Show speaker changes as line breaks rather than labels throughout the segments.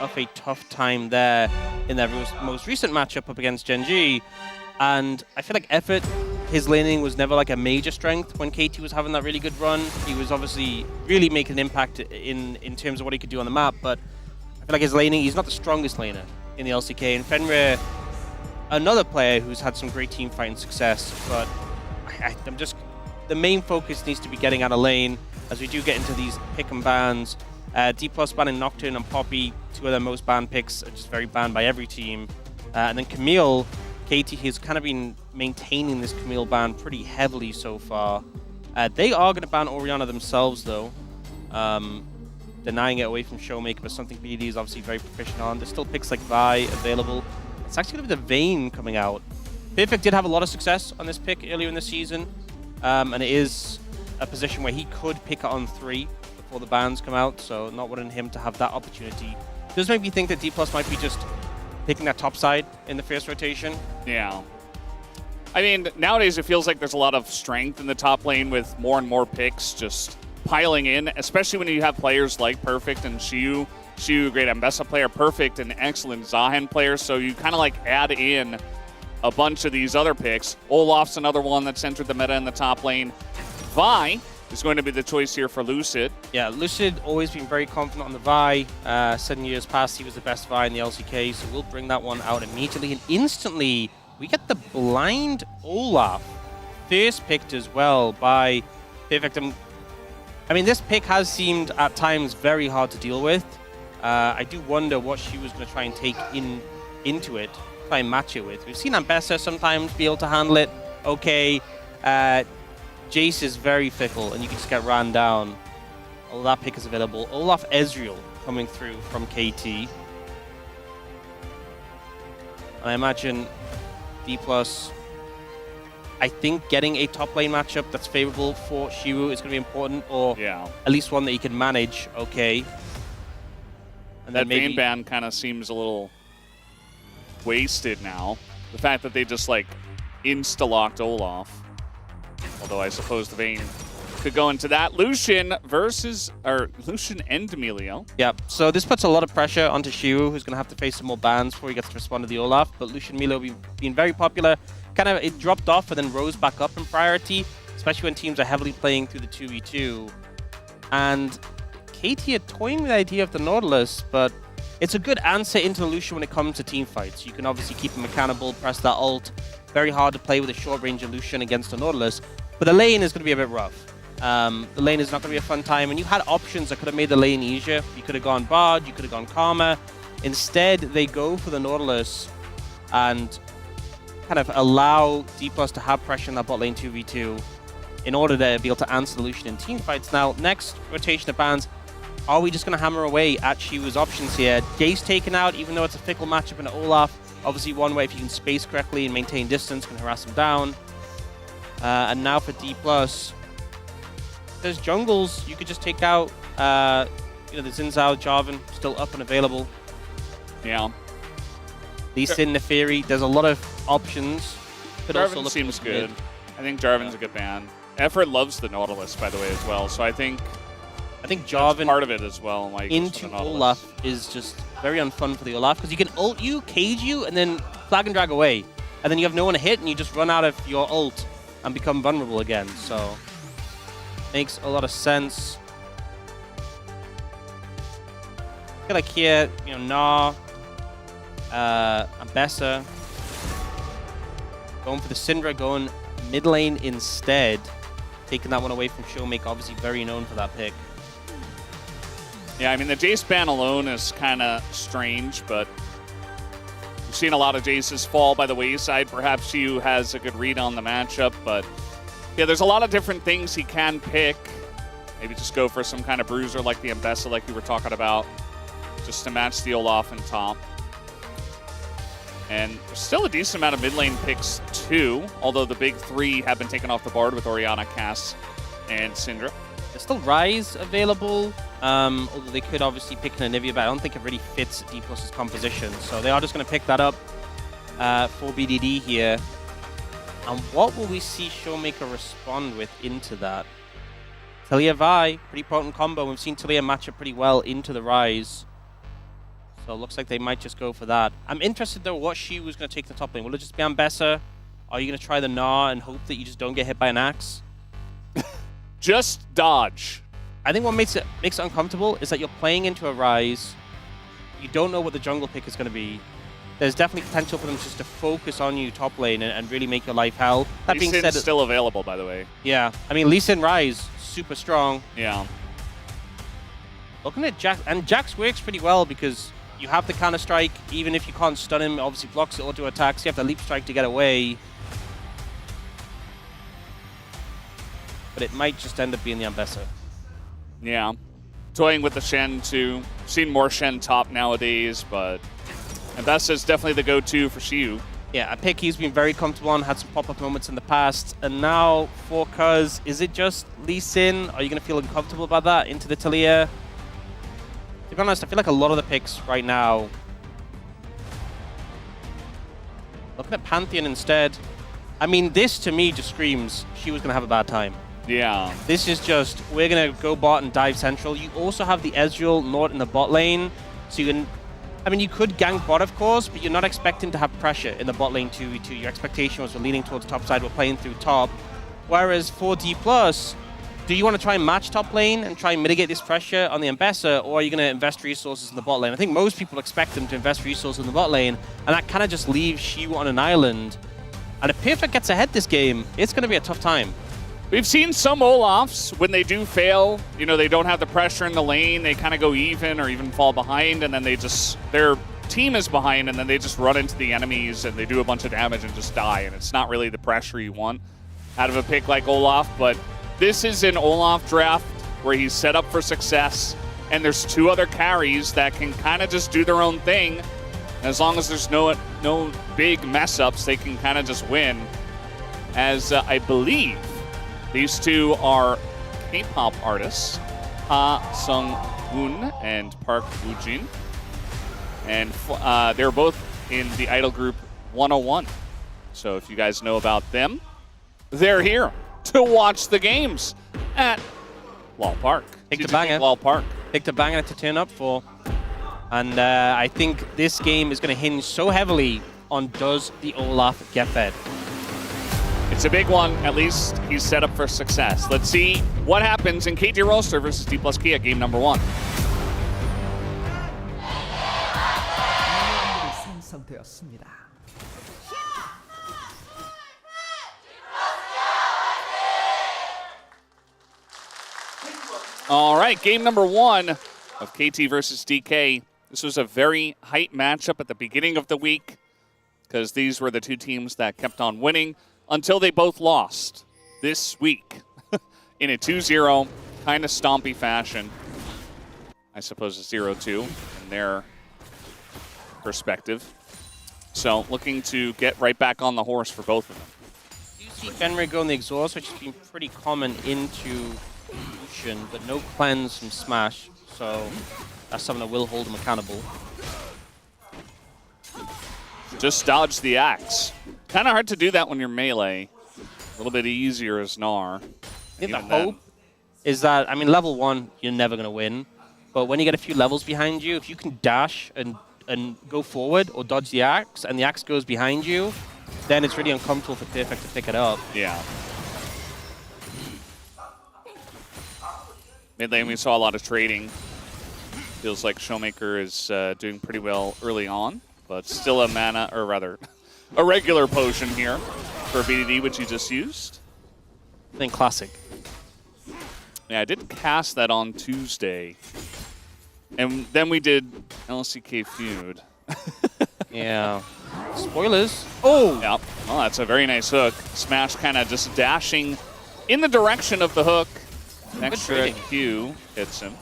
of a tough time there in their most recent matchup up against Gen G. And I feel like Effort, his laning was never like a major strength when KT was having that really good run. He was obviously really making an impact in terms of what he could do on the map, but I feel like his laning, he's not the strongest laner in the LCK. And Fenrir, another player who's had some great team fighting success, but I'm just, the main focus needs to be getting out of lane as we do get into these pick and bans. D+ banning Nocturne and Poppy, two of their most banned picks, are just very banned by every team. And then Camille, KT has kind of been maintaining this Camille ban pretty heavily so far. They are going to ban Orianna themselves though, denying it away from Showmaker, but something BD is obviously very proficient on. There's still picks like Vi available. It's actually going to be the Vayne coming out. Perfect did have a lot of success on this pick earlier in the season, and it is a position where he could pick it on 3 before the bans come out, so not wanting him to have that opportunity. Does make me think that D+ might be just picking that top side in the first rotation.
Yeah. I mean, nowadays it feels like there's a lot of strength in the top lane with more and more picks just piling in, especially when you have players like Perfect and Xiu. Xiu, great Ambessa player, Perfect, an excellent Zahan player, so you kind of like add in a bunch of these other picks. Olaf's another one that's entered the meta in the top lane. Vi is going to be the choice here for Lucid.
Yeah, Lucid always been very confident on the Vi. 7 years past, he was the best Vi in the LCK, so we'll bring that one out immediately. And instantly, we get the blind Olaf. First picked as well by Perfect. I mean, this pick has seemed at times very hard to deal with. I do wonder what she was going to try and take into it, try and match it with. We've seen Ambessa sometimes be able to handle it. Okay, Jace is very fickle, and you can just get ran down. All that pick is available. Olaf Ezreal coming through from KT. And I imagine D+, I think getting a top lane matchup that's favorable for Xiu is going to be important, or at least one that he can manage. Okay.
And that Vayne ban kind of seems a little wasted now. The fact that they just like insta-locked Olaf. Although I suppose the Vayne could go into that. Lucian and Emilio.
Yeah, so this puts a lot of pressure onto Xiu, who's going to have to face some more bans before he gets to respond to the Olaf. But Lucian and Emilio being very popular. Kind of, it dropped off and then rose back up in priority, especially when teams are heavily playing through the 2v2. And KT are toying with the idea of the Nautilus, but it's a good answer into Lucian when it comes to team fights. You can obviously keep him accountable, press that ult. Very hard to play with a short range Lucian against the Nautilus, but the lane is going to be a bit rough. The lane is not going to be a fun time, and you had options that could have made the lane easier. You could have gone Bard, you could have gone Karma. Instead, they go for the Nautilus and kind of allow D+ to have pressure in that bot lane 2v2 in order to be able to answer the Lucian in team fights. Now, next rotation of bans, are we just going to hammer away at Xiu's options here? Jace taken out, even though it's a fickle matchup in Olaf. Obviously, one way if you can space correctly and maintain distance can harass him down. And now for D+, there's jungles. You could just take out, the Xin Zhao, Jarvan, still up and available.
Yeah.
Lee Sin, Neferi, there's a lot of options. Could
Jarvan
also look
seems good. I think Jarvan's a good ban. Effort loves the Nautilus, by the way, as well. So I think Jarvan part of it as well. Like
into Olaf is just very unfun for the Olaf because you can ult you, cage you, and then flag and drag away, and then you have no one to hit, and you just run out of your ult and become vulnerable again. So makes a lot of sense. I feel like here, Gnar, Ambessa going for the Syndra, going mid lane instead, taking that one away from Showmaker, obviously very known for that pick.
Yeah, I mean, the Jace ban alone is kind of strange, but we've seen a lot of Jaces fall by the wayside. Perhaps Xiu has a good read on the matchup, but yeah, there's a lot of different things he can pick. Maybe just go for some kind of bruiser like the Ambessa, like we were talking about, just to match the Olaf in top. And there's still a decent amount of mid lane picks too, although the big 3 have been taken off the board with Orianna, Cass, and Syndra.
There's still Ryze available, although they could obviously pick an Anivia, but I don't think it really fits D+'s composition. So they are just going to pick that up for BDD here. And what will we see Showmaker respond with into that? Talia Vi, pretty potent combo. We've seen Talia match up pretty well into the Ryze. So it looks like they might just go for that. I'm interested, though, what Shi was going to take the top lane. Will it just be Ambessa? Are you going to try the Gnar and hope that you just don't get hit by an axe?
Just dodge.
I think what makes it uncomfortable is that you're playing into a Rise. You don't know what the jungle pick is going to be. There's definitely potential for them just to focus on you top lane and really make your life hell. That being said,
still available, by the way.
Yeah, I mean, Lee Sin Rise, super strong.
Yeah.
Looking at Jax, and Jax works pretty well because you have the counter strike, even if you can't stun him, obviously blocks the auto attacks. You have the leap strike to get away. But it might just end up being the Ambessa.
Yeah. Toying with the Shen, too. Seen more Shen top nowadays, but Ambessa is definitely the go-to for Xiu.
Yeah, a pick he's been very comfortable on, had some pop-up moments in the past. And now, for Cuz, is it just Lee Sin? Are you going to feel uncomfortable about that into the Talia? To be honest, I feel like a lot of the picks right now... Looking at Pantheon instead. I mean, this to me just screams she was going to have a bad time.
Yeah.
This is just, we're going to go bot and dive central. You also have the Ezreal Nord in the bot lane. So you can, I mean, you could gank bot, of course, but you're not expecting to have pressure in the bot lane 2v2. Your expectation was we're leaning towards the top side, we're playing through top. Whereas for D+, do you want to try and match top lane and try and mitigate this pressure on the Ambessa, or are you going to invest resources in the bot lane? I think most people expect them to invest resources in the bot lane, and that kind of just leaves Xiu on an island. And if Perfect gets ahead this game, it's going to be a tough time.
We've seen some Olafs, when they do fail, you know, they don't have the pressure in the lane, they kind of go even or even fall behind, and then they just, their team is behind, and then they just run into the enemies, and they do a bunch of damage and just die, and it's not really the pressure you want out of a pick like Olaf, but this is an Olaf draft where he's set up for success, and there's two other carries that can kind of just do their own thing. As long as there's no big mess-ups, they can kind of just win. As I believe these two are K-pop artists, Ha Sung-woon and Park Woo-jin. And they're both in the idol group 101. So if you guys know about them, they're here to watch the games at Wall Park.
Picked a banger.
Wall Park.
Picked a banger to turn up for. And I think this game is going to hinge so heavily on does the Olaf get fed.
It's a big one. At least he's set up for success. Let's see what happens in KT Roaster versus D+Kia game number 1. All right, game number 1 of KT versus DK. This was a very hype matchup at the beginning of the week because these were the two teams that kept on winning until they both lost this week in a 2-0 kind of stompy fashion. I suppose a 0-2 in their perspective. So looking to get right back on the horse for both of them.
You see Fenrir go in the exhaust, which has been pretty common into Lucian, but no cleanse from Smash, so that's something that will hold him accountable.
Just dodge the axe. Kind of hard to do that when you're melee. A little bit easier as Gnar.
I think the hope is that, I mean, level 1, you're never going to win. But when you get a few levels behind you, if you can dash and go forward or dodge the axe, and the axe goes behind you, then it's really uncomfortable for Perfect to pick it up.
Yeah. Mid lane, we saw a lot of trading. Feels like Showmaker is doing pretty well early on, but still a mana, or rather, a regular potion here for BDD, which he just used.
I think classic.
Yeah, I did cast that on Tuesday. And then we did LCK Feud.
Yeah. Spoilers. Oh!
Yep. Well, that's a very nice hook. Smash kind of just dashing in the direction of the hook. Extra Q hits him.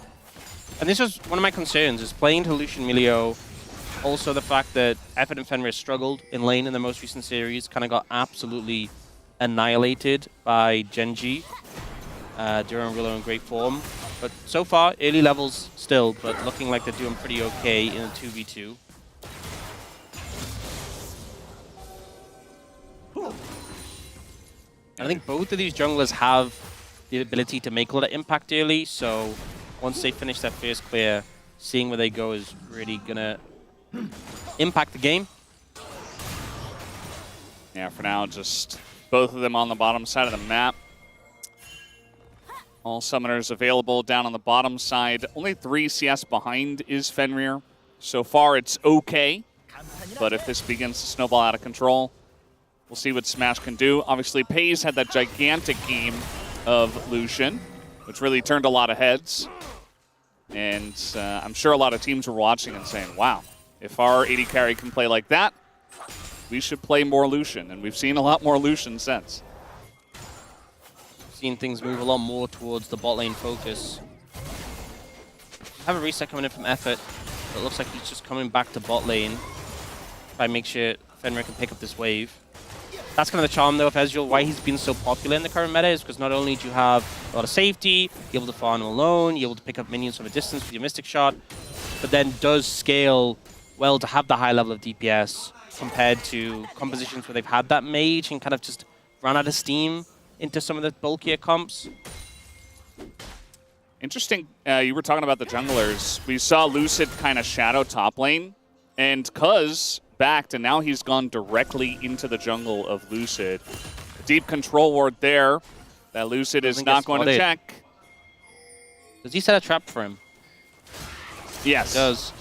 And this was one of my concerns, is playing to Lucian Milio. Also the fact that Effort and Fenrir struggled in lane in the most recent series, kind of got absolutely annihilated by Genji. Duran Rillo in great form. But so far, early levels still, but looking like they're doing pretty okay in a 2v2. And I think both of these junglers have the ability to make a lot of impact early, so once they finish that first clear, seeing where they go is really gonna impact the game.
Yeah, for now, just both of them on the bottom side of the map. All summoners available down on the bottom side. Only 3 CS behind is Fenrir. So far, it's okay. But if this begins to snowball out of control, we'll see what Smash can do. Obviously, Pays had that gigantic game of Lucian, which really turned a lot of heads. And I'm sure a lot of teams were watching and saying, wow, if our AD carry can play like that, we should play more Lucian. And we've seen a lot more Lucian since.
Seen things move a lot more towards the bot lane focus. Have a reset coming in from Effort. It looks like he's just coming back to bot lane. Try and make sure Fenrir can pick up this wave. That's kind of the charm, though, of Ezreal. Why he's been so popular in the current meta is because not only do you have a lot of safety, you're able to farm alone, you're able to pick up minions from a distance with your Mystic Shot, but then does scale well to have the high level of DPS compared to compositions where they've had that mage and kind of just run out of steam into some of the bulkier comps.
Interesting, you were talking about the junglers. We saw Lucid kind of shadow top lane, and Cuz backed, and now he's gone directly into the jungle of Lucid. Deep control ward there that Lucid is not going to check.
Does he set a trap for him?
Yes.
He does.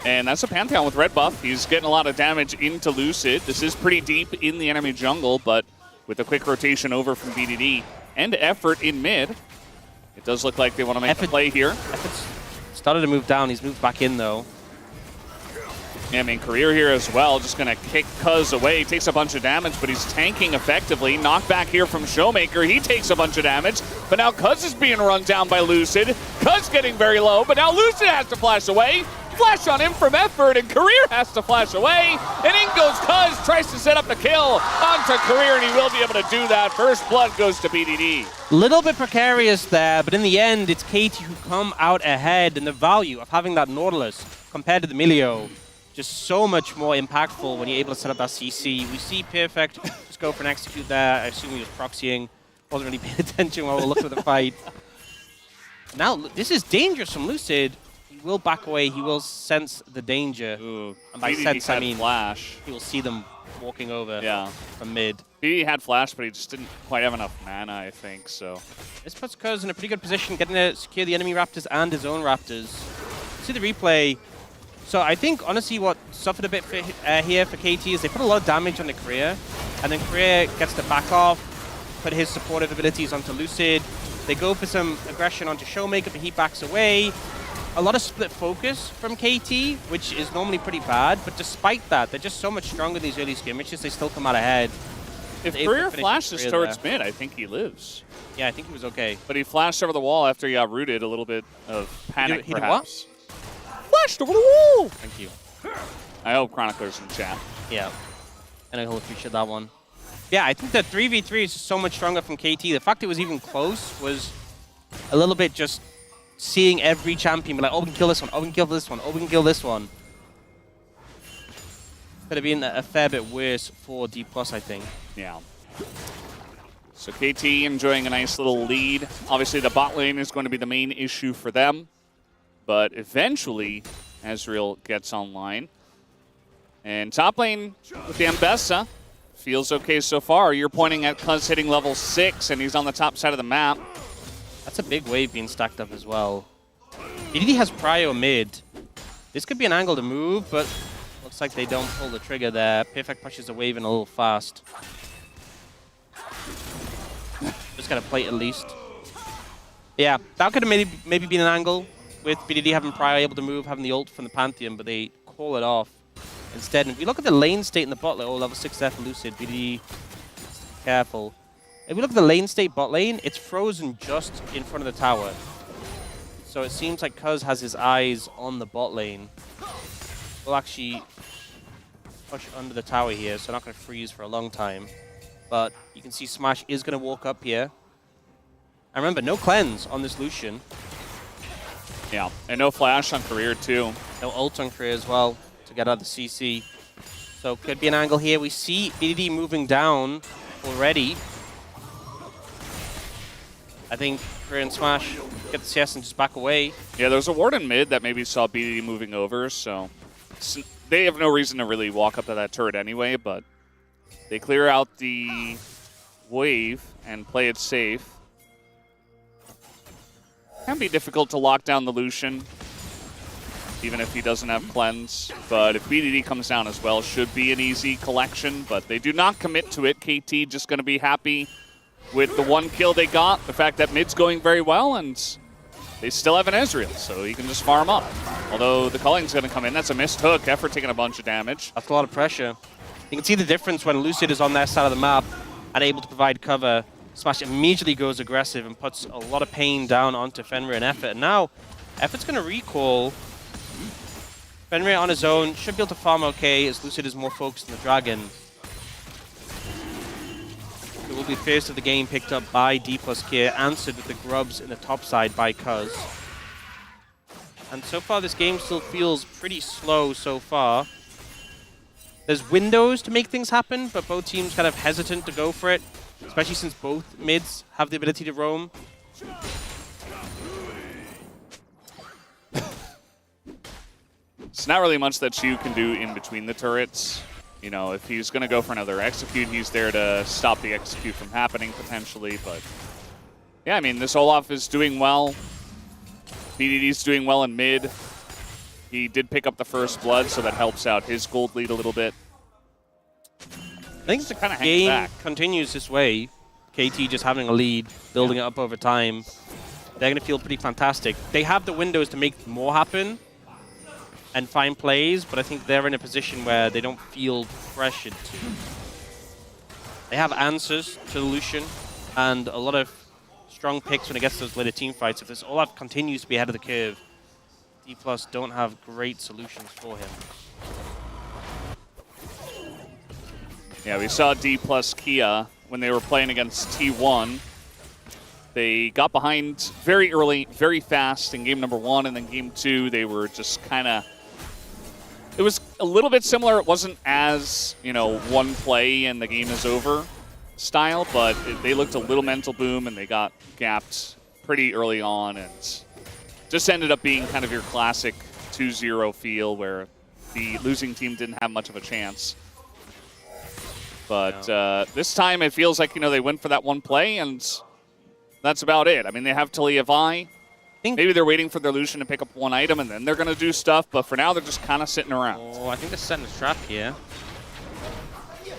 And that's a Pantheon with red buff. He's getting a lot of damage into Lucid. This is pretty deep in the enemy jungle, but with a quick rotation over from BDD and Effort in mid, it does look like they want to make a play here.
Effort's started to move down. He's moved back in, though.
Yeah, I mean, Career here as well, just going to kick Cuz away. Takes a bunch of damage, but he's tanking effectively. Knockback here from Showmaker. He takes a bunch of damage, but now Cuz is being run down by Lucid. Cuz getting very low, but now Lucid has to flash away. Flash on him from Effort, and Career has to flash away. And in goes Cuz, tries to set up the kill onto Career, and he will be able to do that. First blood goes to BDD.
Little bit precarious there, but in the end, it's KT who come out ahead, and the value of having that Nautilus compared to the Milio, just so much more impactful when you're able to set up that CC. We see Perfect just go for an execute there. I assume he was proxying. Wasn't really paying attention while we looked at the fight. Now, this is dangerous from Lucid. He will back away. He will sense the danger.
Ooh,
and by sense, I mean
Flash.
He will see them walking over from mid.
He had Flash, but he just didn't quite have enough mana, I think, so.
This puts Cuz in a pretty good position, getting to secure the enemy Raptors and his own Raptors. See the replay. So I think, honestly, what suffered a bit for, here for KT is they put a lot of damage on the Career, and then Career gets to back off, put his supportive abilities onto Lucid. They go for some aggression onto Showmaker, but he backs away. A lot of split focus from KT, which is normally pretty bad, but despite that, they're just so much stronger in these early skirmishes, they still come out ahead.
If Career flashes towards mid, I think he lives.
Yeah, I think he was okay.
But he flashed over the wall after he got rooted, a little bit of panic,
he did
perhaps. Flashed over the wall!
Thank you.
I hope Chronicler's in chat.
Yeah. I know he'll appreciate that one. Yeah, I think that 3v3 is just so much stronger from KT. The fact it was even close was a little bit just seeing every champion be like, oh, we can kill this one, oh, we can kill this one, oh, we can kill this one. Could have been a fair bit worse for D+, I think.
Yeah. So KT enjoying a nice little lead. Obviously, the bot lane is going to be the main issue for them. But eventually, Ezreal gets online. And top lane with the Ambessa feels okay so far. You're pointing at Cuz hitting level 6, and he's on the top side of the map.
That's a big wave being stacked up as well. BDD has Prio mid. This could be an angle to move, but looks like they don't pull the trigger there. Perfect pushes the wave in a little fast. Just got to plate at least. Yeah, that could have maybe been an angle with BDD having Prio able to move, having the ult from the Pantheon, but they call it off instead. And if we look at the lane state in the bot lane, oh, level 6 there for Lucid, BDD, careful. If we look at the lane state bot lane, it's frozen just in front of the tower. So it seems like Cuz has his eyes on the bot lane. We'll actually push under the tower here, so not going to freeze for a long time. But you can see Smash is going to walk up here. And remember, no cleanse on this Lucian.
Yeah, and no flash on Career too.
No ult on Career as well to get out of the CC. So could be an angle here. We see BDD moving down already. I think Career and Smash get the CS and just back away.
Yeah, there's a ward in mid that maybe saw BDD moving over, so they have no reason to really walk up to that turret anyway, but they clear out the wave and play it safe. Can be difficult to lock down the Lucian, even if he doesn't have cleanse. But if BDD comes down as well, should be an easy collection. But they do not commit to it. KT just going to be happy with the one kill they got. The fact that mid's going very well, and they still have an Ezreal, so he can just farm up. Although the Culling's going to come in. That's a missed hook. Effort taking a bunch of damage.
That's a lot of pressure. You can see the difference when Lucid is on their side of the map and able to provide cover. Smash immediately goes aggressive and puts a lot of pain down onto Fenrir and Effort. And now, Effort's going to recall. Fenrir on his own should be able to farm okay as Lucid is more focused on the Dragon. It will be first of the game picked up by D+ Kier, answered with the grubs in the top side by Cuz. And so far this game still feels pretty slow so far. There's windows to make things happen, but both teams kind of hesitant to go for it, especially since both mids have the ability to roam.
It's not really much that Shu can do in between the turrets. You know, if he's going to go for another execute, he's there to stop the execute from happening potentially. But yeah, I mean, this Olaf is doing well. BDD's doing well in mid. He did pick up the first blood, so that helps out his gold lead a little bit.
I think the game continues this way. KT just having a lead, building it up over time. They're going to feel pretty fantastic. They have the windows to make more happen and find plays, but I think they're in a position where they don't feel pressured to. They have answers to the Lucian and a lot of strong picks when it gets to those later team fights. If this Olaf continues to be ahead of the curve, D+ don't have great solutions for him.
Yeah, we saw D+ Kia when they were playing against T1. They got behind very early, very fast in game number 1, and then game 2, they were just kind of... It was a little bit similar. It wasn't as, you know, one play and the game is over style, but they looked a little mental boom, and they got gapped pretty early on, and just ended up being kind of your classic 2-0 feel where the losing team didn't have much of a chance. But this time it feels like, you know, they went for that one play, and that's about it. I mean, they have Talia Vi. Maybe they're waiting for their Lucian to pick up one item, and then they're going to do stuff. But for now, they're just kind of sitting around.
Oh, I think they're setting a trap here.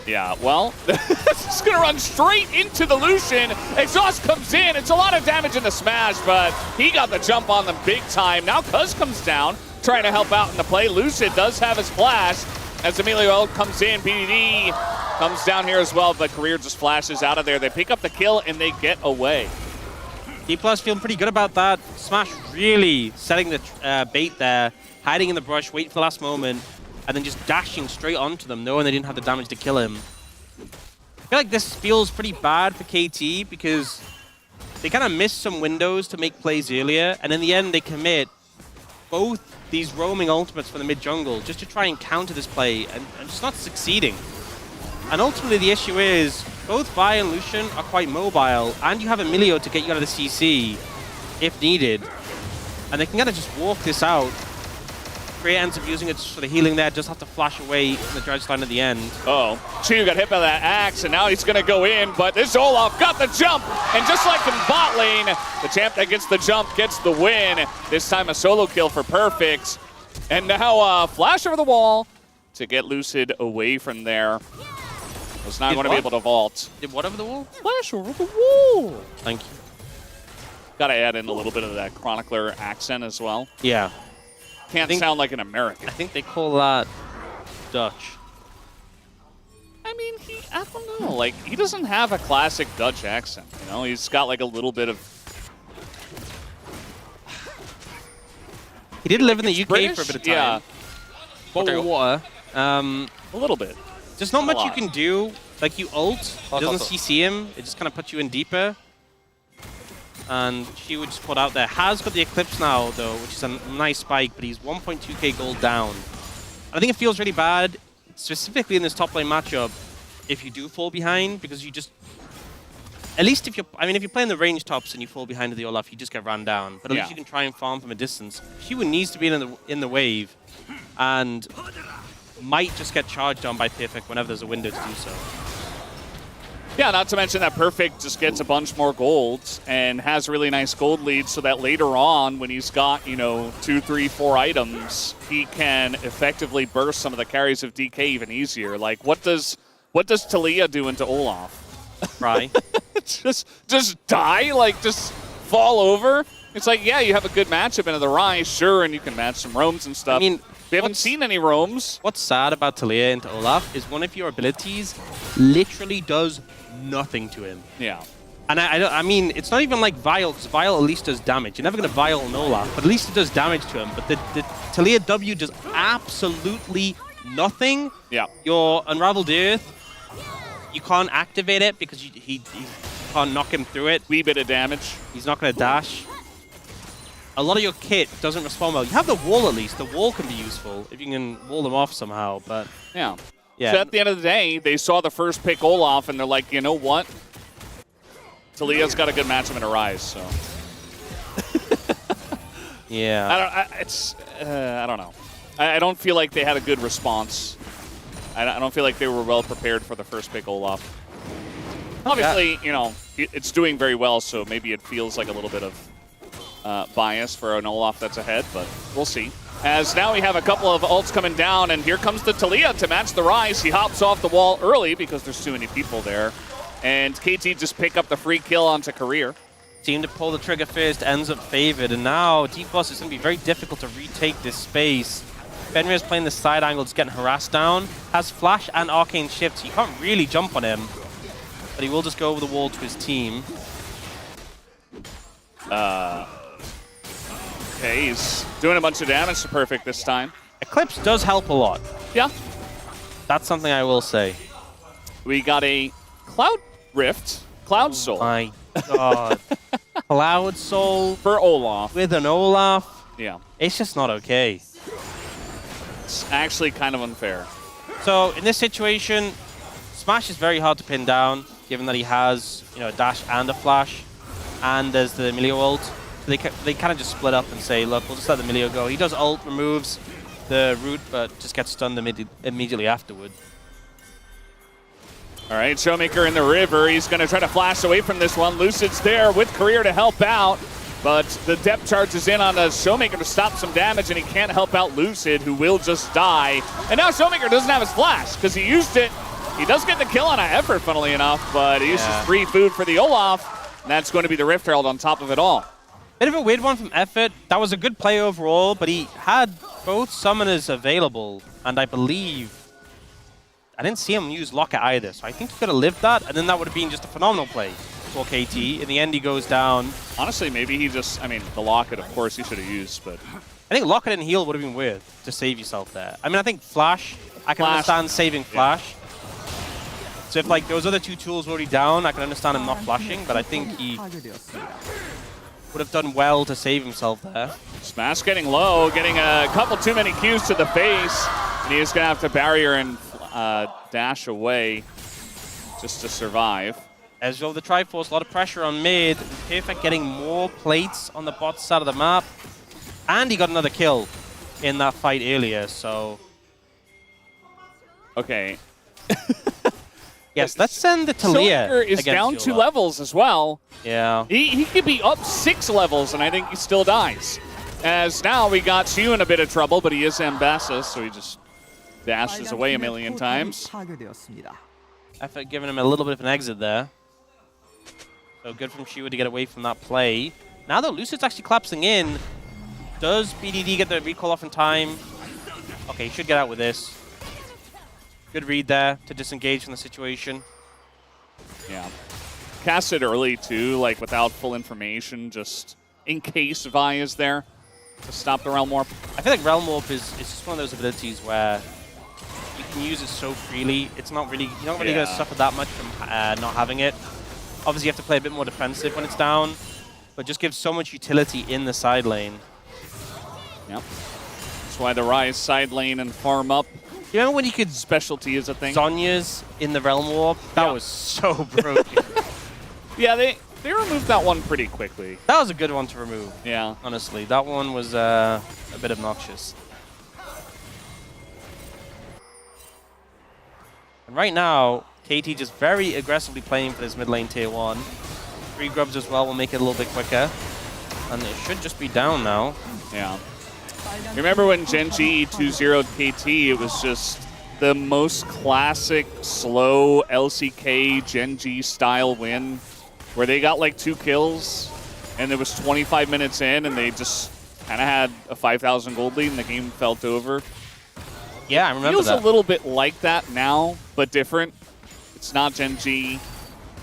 Yeah, well, it's going to run straight into the Lucian. Exhaust comes in. It's a lot of damage in the smash, but he got the jump on them big time. Now Cuz comes down, trying to help out in the play. Lucid does have his flash. As Emilio comes in, BDD comes down here as well, but Career just flashes out of there. They pick up the kill, and they get away.
D+ feeling pretty good about that. Smash really setting the bait there, hiding in the brush, waiting for the last moment, and then just dashing straight onto them, knowing they didn't have the damage to kill him. I feel like this feels pretty bad for KT because they kind of missed some windows to make plays earlier, and in the end they commit both these roaming ultimates for the mid-jungle just to try and counter this play, and just not succeeding. And ultimately the issue is, both Vi and Lucian are quite mobile, and you have Emilio to get you out of the CC if needed. And they can kind of just walk this out. Freya ends up using it for the healing there, just have to flash away in the dredge line at the end.
Uh-oh. Chu got hit by that axe, and now he's going to go in, but this Olaf got the jump, and just like in bot lane, the champ that gets the jump gets the win. This time a solo kill for Perfect. And now flash over the wall to get Lucid away from there. Was not going to be able to vault.
Did what over the wall?
Flash over the wall.
Thank you.
Got to add in a little bit of that chronicler accent as well.
Yeah.
Can't sound like an American.
I think they call that Dutch.
I mean, I don't know. Like, he doesn't have a classic Dutch accent, you know? He's got like a little bit of...
He did live in the UK
British?
for a bit of time.
Yeah.
Bottle of water.
A little bit.
There's not much you can do. Like, you ult, it doesn't CC him, it just kind of puts you in deeper. And she would just put out there. Has got the Eclipse now, though, which is a nice spike, but he's 1.2k gold down. I think it feels really bad, specifically in this top lane matchup, if you do fall behind, because you just... At least if you're... I mean, if you're playing the range tops and you fall behind to the Olaf, you just get ran down. But at least you can try and farm from a distance. She needs to be in the wave, and might just get charged on by Perfect whenever there's a window to do so.
Yeah, not to mention that Perfect just gets a bunch more golds and has a really nice gold lead so that later on when he's got, you know, 2, 3, 4 items, he can effectively burst some of the carries of DK even easier. Like, what does Talia do into Olaf?
Right.
just die? Like, just fall over? It's like, yeah, you have a good matchup into the Rise, sure, and you can match some roams and stuff.
I mean,
we haven't seen any roams.
What's sad about Talia into Olaf is one of your abilities literally does nothing to him.
Yeah.
And I mean, it's not even like Vile, because Vile at least does damage. You're never going to Vile an Olaf, but at least it does damage to him. But the Talia W does absolutely nothing.
Yeah.
Your Unraveled Earth, you can't activate it because he can't knock him through it.
Wee bit of damage.
He's not going to dash. A lot of your kit doesn't respond well. You have the wall at least. The wall can be useful if you can wall them off somehow, but...
Yeah.
Yeah.
So at the end of the day, they saw the first pick Olaf, and they're like, you know what? Talia's got a good matchup in a Rise, so...
yeah.
I don't know. I don't feel like they had a good response. I don't feel like they were well prepared for the first pick Olaf. Obviously, you know, it's doing very well, so maybe it feels like a little bit of bias for an Olaf that's ahead, but we'll see. As now we have a couple of ults coming down, and here comes the Talia to match the Rise. He hops off the wall early because there's too many people there. And KT just pick up the free kill onto Career.
Team to pull the trigger first ends up favored, and now D-Boss is going to be very difficult to retake this space. Fenrir's playing the side angle, just getting harassed down. Has Flash and Arcane Shift, so you can't really jump on him. But he will just go over the wall to his team.
Okay, he's doing a bunch of damage to Perfect this time.
Eclipse does help a lot.
Yeah.
That's something I will say.
We got a Cloud Rift, Cloud Soul.
My God. Cloud Soul
For Olaf.
with an Olaf.
Yeah.
It's just not okay.
It's actually kind of unfair.
So in this situation, Smash is very hard to pin down, given that he has, you know, a dash and a flash, and there's the Emilio ult. So they kind of just split up and say, look, we'll just let the Emilio go. He does ult, removes the root, but just gets stunned immediately afterward.
All right, Showmaker in the river. He's going to try to flash away from this one. Lucid's there with Career to help out, but the depth charges in on the Showmaker to stop some damage, and he can't help out Lucid, who will just die. And now Showmaker doesn't have his flash because he used it. He does get the kill on an effort, funnily enough, but he uses free food for the Olaf, and that's going to be the Rift Herald on top of it all.
Bit of a weird one from Effort. That was a good play overall, but he had both summoners available, and I believe I didn't see him use Locket either, so I think he could have lived that, and then that would have been just a phenomenal play for KT. In the end, he goes down.
Honestly, maybe he just, I mean, the Locket, of course, he should have used, but...
I think Locket and Heal would have been worth to save yourself there. I mean, I think Flash, I can understand saving Flash. So if, like, those other two tools were already down, I can understand him not flashing, but I think he would have done well to save himself there.
Smash getting low, getting a couple too many Qs to the face, and he's going to have to barrier and dash away just to survive.
Ezreal the Triforce, a lot of pressure on mid. Perfect getting more plates on the bot side of the map. And he got another kill in that fight earlier, so...
Okay.
Yes, let's send the Talia.
Showmaker is down 2 levels as well.
Yeah.
He could be up 6 levels, and I think he still dies. As now we got Shu in a bit of trouble, but he is Ambassador, so he just dashes away a million times.
Effort giving him a little bit of an exit there. So good from Shu to get away from that play. Now though, Lucid's actually collapsing in. Does BDD get the recall off in time? Okay, he should get out with this. Good read there to disengage from the situation.
Yeah. Cast it early too, like without full information, just in case Vi is there to stop the Realm Warp.
I feel like Realm Warp is just one of those abilities where you can use it so freely. It's not really, you're not really going to suffer that much from not having it. Obviously, you have to play a bit more defensive when it's down, but just gives so much utility in the side lane.
Yep. That's why the Rise side lane and farm up.
You remember when you could
specialty is a thing?
Sonya's in the Realm Warp? That was so broken.
Yeah, they removed that one pretty quickly.
That was a good one to remove.
Yeah.
Honestly, that one was a bit obnoxious. And right now, KT just very aggressively playing for this mid lane tier 1. 3 grubs as well will make it a little bit quicker. And it should just be down now.
Yeah. Remember when Gen G 2-0'd KT, it was just the most classic, slow LCK Gen G style win, where they got like 2 kills, and it was 25 minutes in, and they just kind of had a 5,000 gold lead, and the game felt over.
Yeah, I remember
Feels
that.
a little bit like that now, but different. It's not Gen G.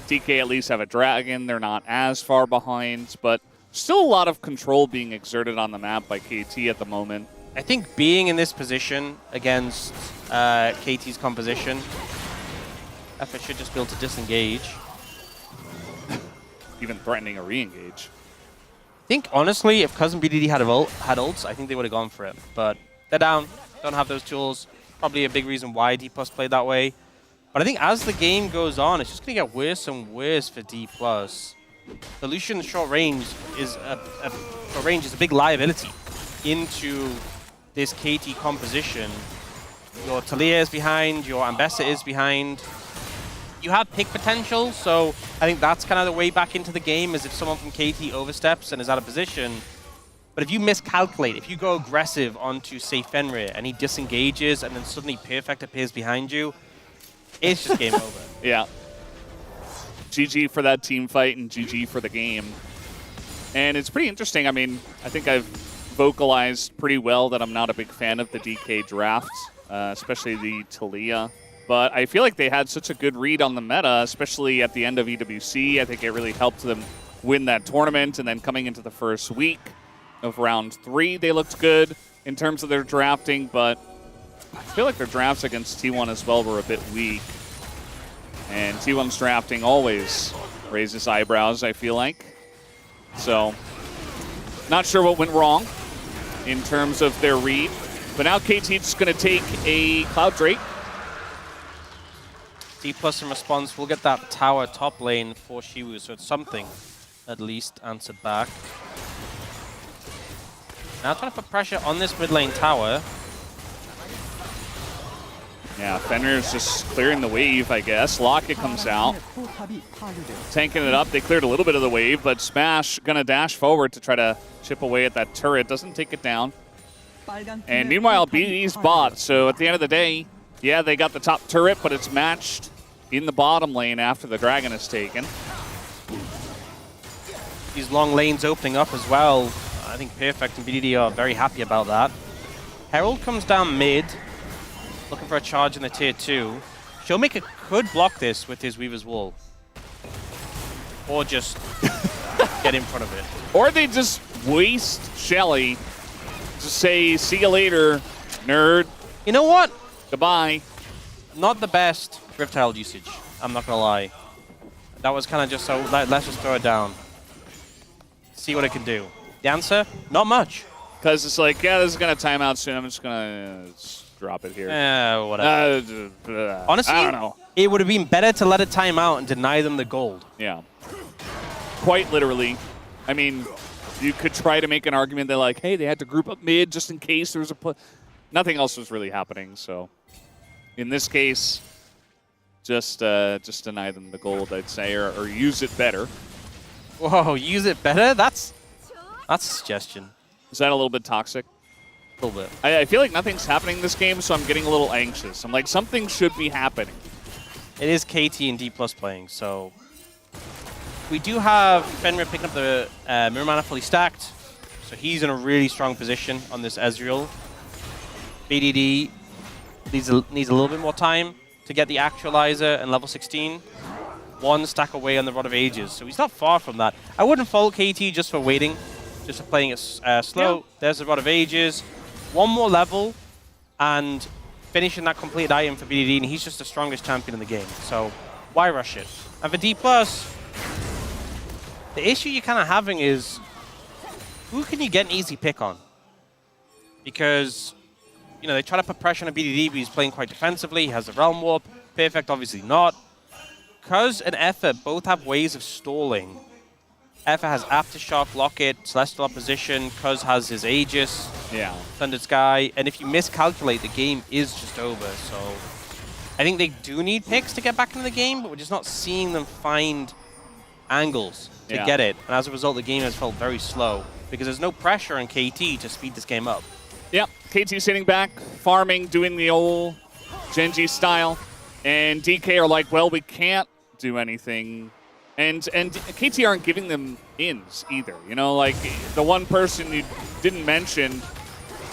TK at least have a dragon. They're not as far behind, but still a lot of control being exerted on the map by KT at the moment.
I think being in this position against KT's composition, Effa should just be able to disengage.
Even threatening a re-engage.
I think, honestly, if Cousin BDD had ults, I think they would have gone for it. But they're down, don't have those tools. Probably a big reason why D+ played that way. But I think as the game goes on, it's just going to get worse and worse for D+. The Lucian short range is a big liability into this KT composition. Your Talia is behind, your Ambessa is behind. You have pick potential, so I think that's kind of the way back into the game, is if someone from KT oversteps and is out of position. But if you miscalculate, if you go aggressive onto, say, Fenrir, and he disengages, and then suddenly Perfect appears behind you, it's just game over.
Yeah. GG for that team fight and GG for the game. And it's pretty interesting. I mean, I think I've vocalized pretty well that I'm not a big fan of the DK draft, especially the Talia. But I feel like they had such a good read on the meta, especially at the end of EWC. I think it really helped them win that tournament. And then coming into the first week of round 3, they looked good in terms of their drafting. But I feel like their drafts against T1 as well were a bit weak. And T1's drafting always raises eyebrows, I feel like. So, not sure what went wrong in terms of their read. But now KT's going to take a Cloud Drake.
D+ in response will get that tower top lane for Shiwu, so it's something at least answered back. Now trying to put pressure on this mid lane tower.
Yeah, Fenrir's just clearing the wave, I guess. Locket comes out, tanking it up. They cleared a little bit of the wave, but Smash gonna dash forward to try to chip away at that turret. Doesn't take it down. And meanwhile, BDD's bot. So at the end of the day, yeah, they got the top turret, but it's matched in the bottom lane after the dragon is taken.
These long lanes opening up as well. I think Perfect and BDD are very happy about that. Herald comes down mid, looking for a charge in the tier 2. Showmaker could block this with his Weaver's Wall. Or just get in front of it.
Or they just waste Shelly to say, see you later, nerd.
You know what?
Goodbye.
Not the best Rift Herald usage, I'm not gonna lie. That was kind of just so, let's just throw it down. See what it can do. The answer? Not much.
Because it's like, yeah, this is going to time out soon. I'm just going to drop it here.
Whatever. Honestly,
I don't know.
It would have been better to let it time out and deny them the gold.
Yeah. Quite literally. I mean, you could try to make an argument that, like, hey, they had to group up mid just in case there was a... Nothing else was really happening, so... In this case, just deny them the gold, I'd say, or use it better.
Whoa, use it better? That's a suggestion.
Is that a little bit toxic?
A little bit.
I feel like nothing's happening in this game, so I'm getting a little anxious. I'm like, something should be happening.
It is KT and D+ playing, so... We do have Fenrir picking up the Mirror Mana fully stacked, so he's in a really strong position on this Ezreal. BDD needs a little bit more time to get the Actualizer and level 16. 1 stack away on the Rod of Ages, so he's not far from that. I wouldn't fault KT just for waiting, just for playing it slow. Yeah. There's the Rod of Ages. 1 more level, and finishing that complete item for BDD, and he's just the strongest champion in the game, so why rush it? And for D+, the issue you're kind of having is, who can you get an easy pick on? Because, you know, they try to put pressure on BDD, but he's playing quite defensively. He has the Realm Warp. Perfect, obviously not. Cuz and Effa both have ways of stalling. Effa has Aftershock, Locket, Celestial Opposition. Cuz has his Aegis,
yeah,
Thundered Sky. And if you miscalculate, the game is just over. So I think they do need picks to get back into the game, but we're just not seeing them find angles to get it. And as a result, the game has felt very slow because there's no pressure on KT to speed this game up.
Yep, KT sitting back, farming, doing the old Genji style. And DK are like, well, we can't do anything. And KT aren't giving them ins either. You know, like the one person you didn't mention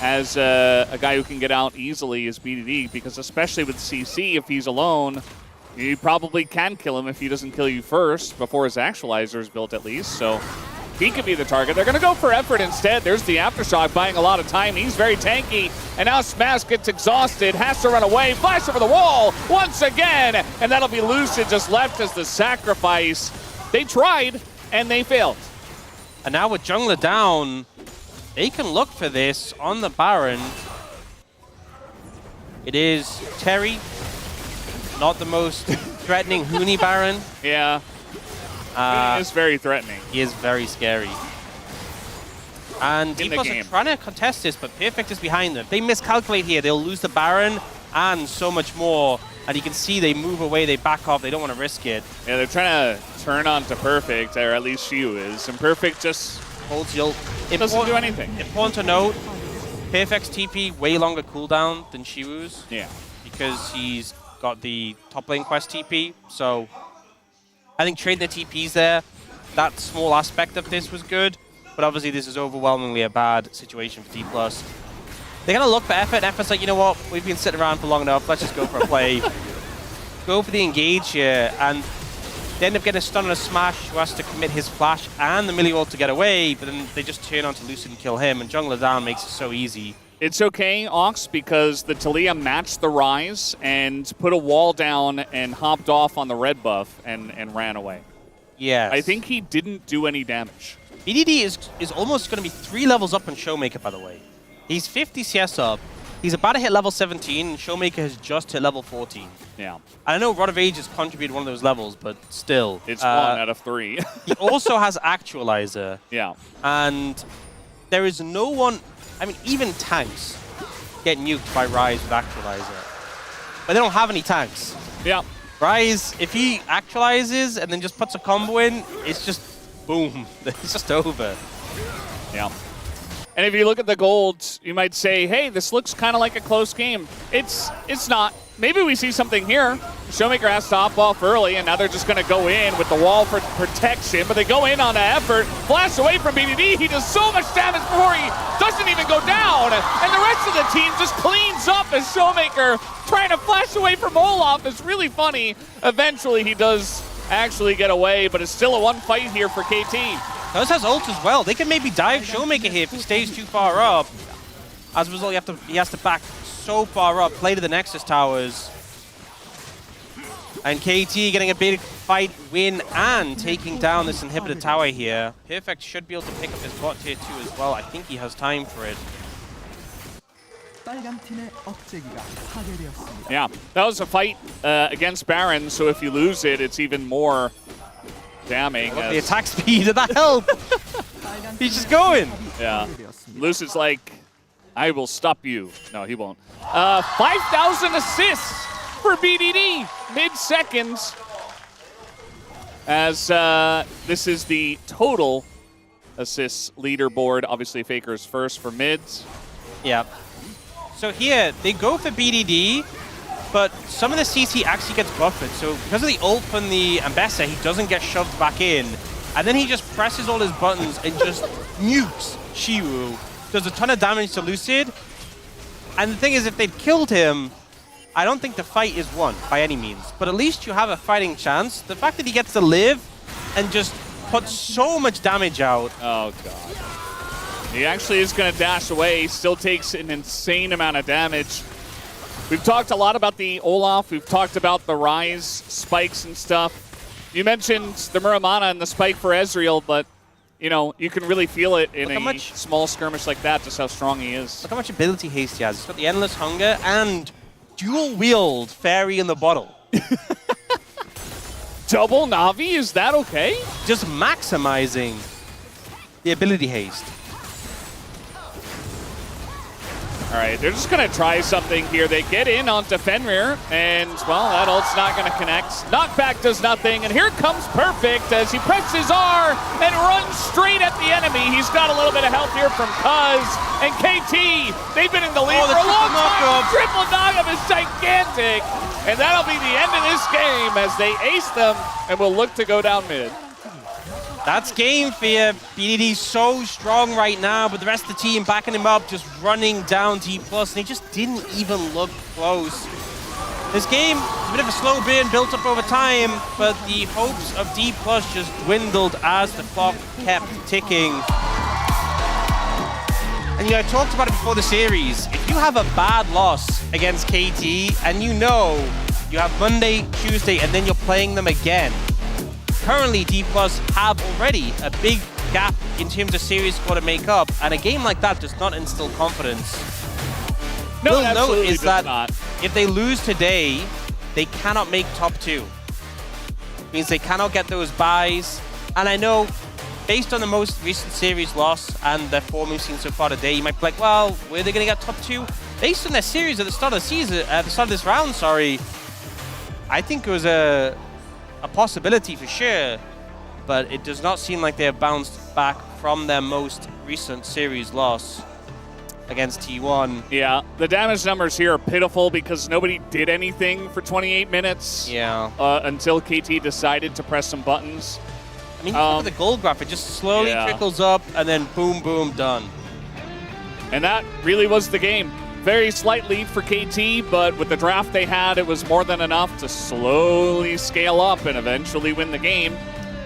as a guy who can get out easily is BDD, because especially with CC, if he's alone, you probably can kill him if he doesn't kill you first, before his actualizer is built at least. So he could be the target. They're going to go for effort instead. There's the Aftershock buying a lot of time. He's very tanky. And now Smash gets exhausted, has to run away, flash over the wall once again. And that'll be Lucid just left as the sacrifice. They tried, and they failed.
And now with jungler down, they can look for this on the Baron. It is Terry, not the most threatening Huni Baron.
Yeah. He is very threatening.
He is very scary. And Deepos are trying to contest this, but Perfect is behind them. If they miscalculate here, they'll lose the Baron and so much more. And you can see they move away, they back off, they don't want to risk it.
Yeah, they're trying to turn on to Perfect, or at least Shiu is. And Perfect just
holds the ult.
Doesn't do anything.
Important to note, Perfect's TP way longer cooldown than Shiwu's.
Yeah.
Because he's got the top lane quest TP. So I think trading the TPs there, that small aspect of this was good. But obviously this is overwhelmingly a bad situation for D+. They're going to look for effort. Effort's like, you know what, we've been sitting around for long enough, let's just go for a play. Go for the engage here, and they end up getting a stun on a Smash who has to commit his flash and the melee ult to get away, but then they just turn on to Lucid and kill him, and jungler down makes it so easy.
It's okay, Ox, because the Taliyah matched the Rise and put a wall down and hopped off on the red buff and ran away.
Yes.
I think he didn't do any damage.
BDD is almost going to be 3 levels up on Showmaker, by the way. He's 50 CS up. He's about to hit level 17, and Showmaker has just hit level 14.
Yeah.
I know Rod of Age has contributed one of those levels, but still.
It's 1 out of 3.
He also has Actualizer.
Yeah.
And there is no one, I mean, even tanks get nuked by Rise with Actualizer. But they don't have any tanks.
Yeah.
Rise, if he actualizes and then just puts a combo in, it's just boom. It's just over.
Yeah. And if you look at the gold, you might say, hey, this looks kind of like a close game. It's not. Maybe we see something here. Showmaker has to hop off early, and now they're just going to go in with the wall for protection. But they go in on the effort, flash away from BDD. He does so much damage before he doesn't even go down. And the rest of the team just cleans up as Showmaker trying to flash away from Olaf. It's really funny. Eventually, he does actually get away, but it's still a 1 fight here for KT.
Those has ult as well. They can maybe dive Showmaker here if he stays too far up. As a result, he has to back so far up, play to the Nexus towers. And KT getting a big fight win and taking down this inhibitor tower here. Perfect should be able to pick up his bot tier 2 as well. I think he has time for it.
Yeah, that was a fight against Baron, so if you lose it, it's even more damning.
The attack speed of that help! He's just going!
Yeah. Lucid's like, I will stop you. No, he won't. 5,000 assists for BDD, mid-seconds. As this is the total assists leaderboard. Obviously, Faker's first for mids.
Yeah. So here, they go for BDD, but some of the CC actually gets buffered. So because of the ult from the Ambessa, he doesn't get shoved back in. And then he just presses all his buttons and just nukes Shiwu. Does a ton of damage to Lucid. And the thing is, if they'd killed him, I don't think the fight is won by any means. But at least you have a fighting chance. The fact that he gets to live and just put so much damage out.
Oh, God. He actually is going to dash away. He still takes an insane amount of damage. We've talked a lot about the Olaf. We've talked about the Rise spikes and stuff. You mentioned the Muramana and the spike for Ezreal, but you know, you can really feel it in a small skirmish like that, just how strong he is.
Look how much ability haste he has. He's got the Endless Hunger and dual-wield Fairy in the Bottle.
Double Navi, is that okay?
Just maximizing the ability haste.
All right, they're just going to try something here. They get in onto Fenrir, and, well, that ult's not going to connect. Knockback does nothing, and here comes Perfect as he presses R and runs straight at the enemy. He's got a little bit of help here from Cuz and KT. They've been in the lead for a long time. Triple knockup is gigantic, and that'll be the end of this game as they ace them and will look to go down mid.
That's game for you. BDD's so strong right now, but the rest of the team backing him up, just running down D+, and he just didn't even look close. This game is a bit of a slow burn built up over time, but the hopes of D+ just dwindled as the clock kept ticking. And I talked about it before the series. If you have a bad loss against KT, and you know you have Monday, Tuesday, and then you're playing them again, currently, D+ have already a big gap in terms of series score to make up, and a game like that does not instill confidence.
No,
We'll note is that
not.
if they lose today, they cannot make top 2. Means they cannot get those buys, and I know, based on the most recent series loss and their form we've seen so far today, you might be like, well, were they going to get top 2? Based on their series at the start of the season, at the start of this round, sorry, I think it was a possibility for sure, but it does not seem like they have bounced back from their most recent series loss against T1.
Yeah, the damage numbers here are pitiful because nobody did anything for 28 minutes.
Yeah.
Until KT decided to press some buttons.
I mean, look at the gold graph. It just slowly trickles up and then boom, boom, done.
And that really was the game. Very slight lead for KT, but with the draft they had, it was more than enough to slowly scale up and eventually win the game.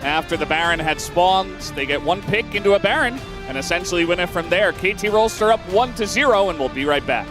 After the Baron had spawned, they get one pick into a Baron and essentially win it from there. KT Rolster up 1-0, and we'll be right back.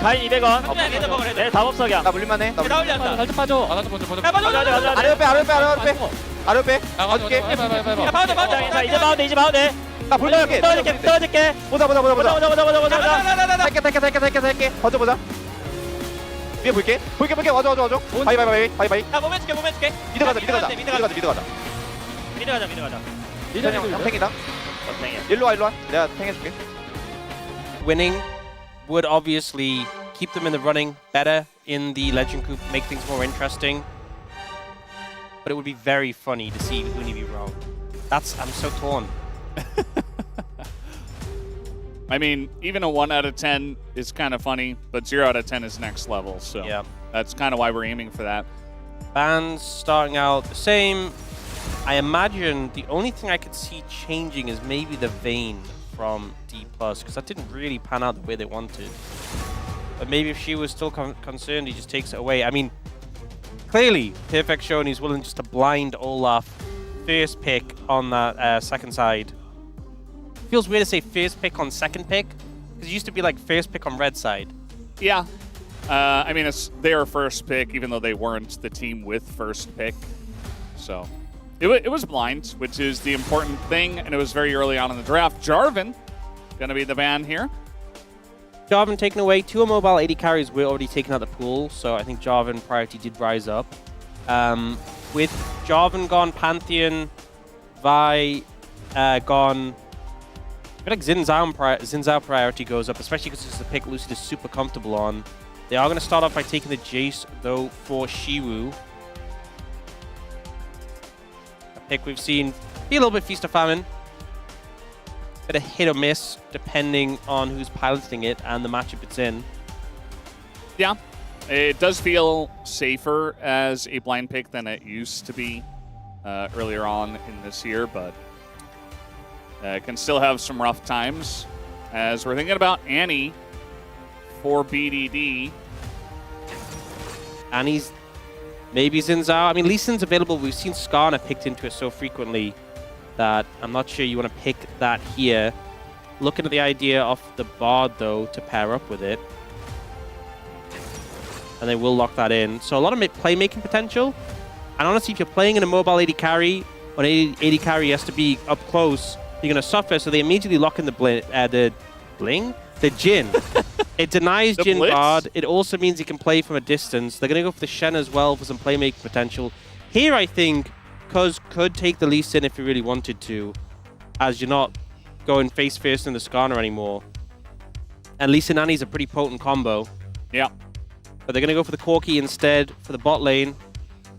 가인 200원. 네, 다법석이야.
나 물릴만해. 나 물릴만해.
올렸다. 살짝 빠져.
아, 먼저.
야, 빠져.
아래로 빼, 아래로 빼, 아래로 빼. 아래로 빼.
아,
봐줄게.
해봐.
야, 빠져. 자, 이제 봐도 돼, 이제 봐도 돼.
나 불러줄게.
떨어질게.
보자.
보자.
살게. 던져보자. 위에 볼게. 와줘. 바이.
야, 몸에 줄게.
미드 가자.
미드 가자.
형 탱이다.
땡이야.
일로 와. 내가 탱해줄게.
Winning would obviously keep them in the running better in the Legend Group, make things more interesting. But it would be very funny to see Uni be wrong. I'm so torn.
I mean, even a 1 out of 10 is kind of funny, but 0 out of 10 is next level. So
Yeah.
that's kind of why we're aiming for that.
Bans starting out the same. I imagine the only thing I could see changing is maybe the Vayne from D+, because that didn't really pan out the way they wanted. But maybe if she was still concerned, he just takes it away. I mean, clearly, Perfect showing he's willing just to blind Olaf first pick on that second side. Feels weird to say first pick on second pick, because it used to be like first pick on red side.
Yeah. I mean, it's their first pick, even though they weren't the team with first pick. So it was blind, which is the important thing, and it was very early on in the draft. Jarvan going to be the ban here.
Jarvan taken away. 2 mobile 80 carries were already taken out of the pool, so I think Jarvan priority did rise up. With Jarvan gone, Pantheon, Vi gone, I feel like Xin Zhao priority goes up, especially because it's a pick Lucid is super comfortable on. They are going to start off by taking the Jace, though, for Shiwu. A pick we've seen be a little bit Feast or Famine. Bit of hit or miss, depending on who's piloting it and the matchup it's in.
Yeah, it does feel safer as a blind pick than it used to be earlier on in this year, but can still have some rough times. As we're thinking about Annie for BDD.
Annie's maybe Xin Zhao. I mean, Lee Sin's available. We've seen Skarner picked into it so frequently that I'm not sure you want to pick that here. Looking at the idea of the Bard, though, to pair up with it. And they will lock that in. So a lot of playmaking potential. And honestly, if you're playing in a mobile AD carry, when AD carry has to be up close, you're going to suffer. So they immediately lock in the Jhin. It denies Jhin
Blitz?
Bard. It also means he can play from a distance. They're going to go for the Shen as well for some playmaking potential. Here, I think, Cuz could take the Lee Sin if he really wanted to, as you're not going face first in the Skarner anymore. And Lee Sin Annie's a pretty potent combo.
Yeah.
But they're going to go for the Corki instead for the bot lane.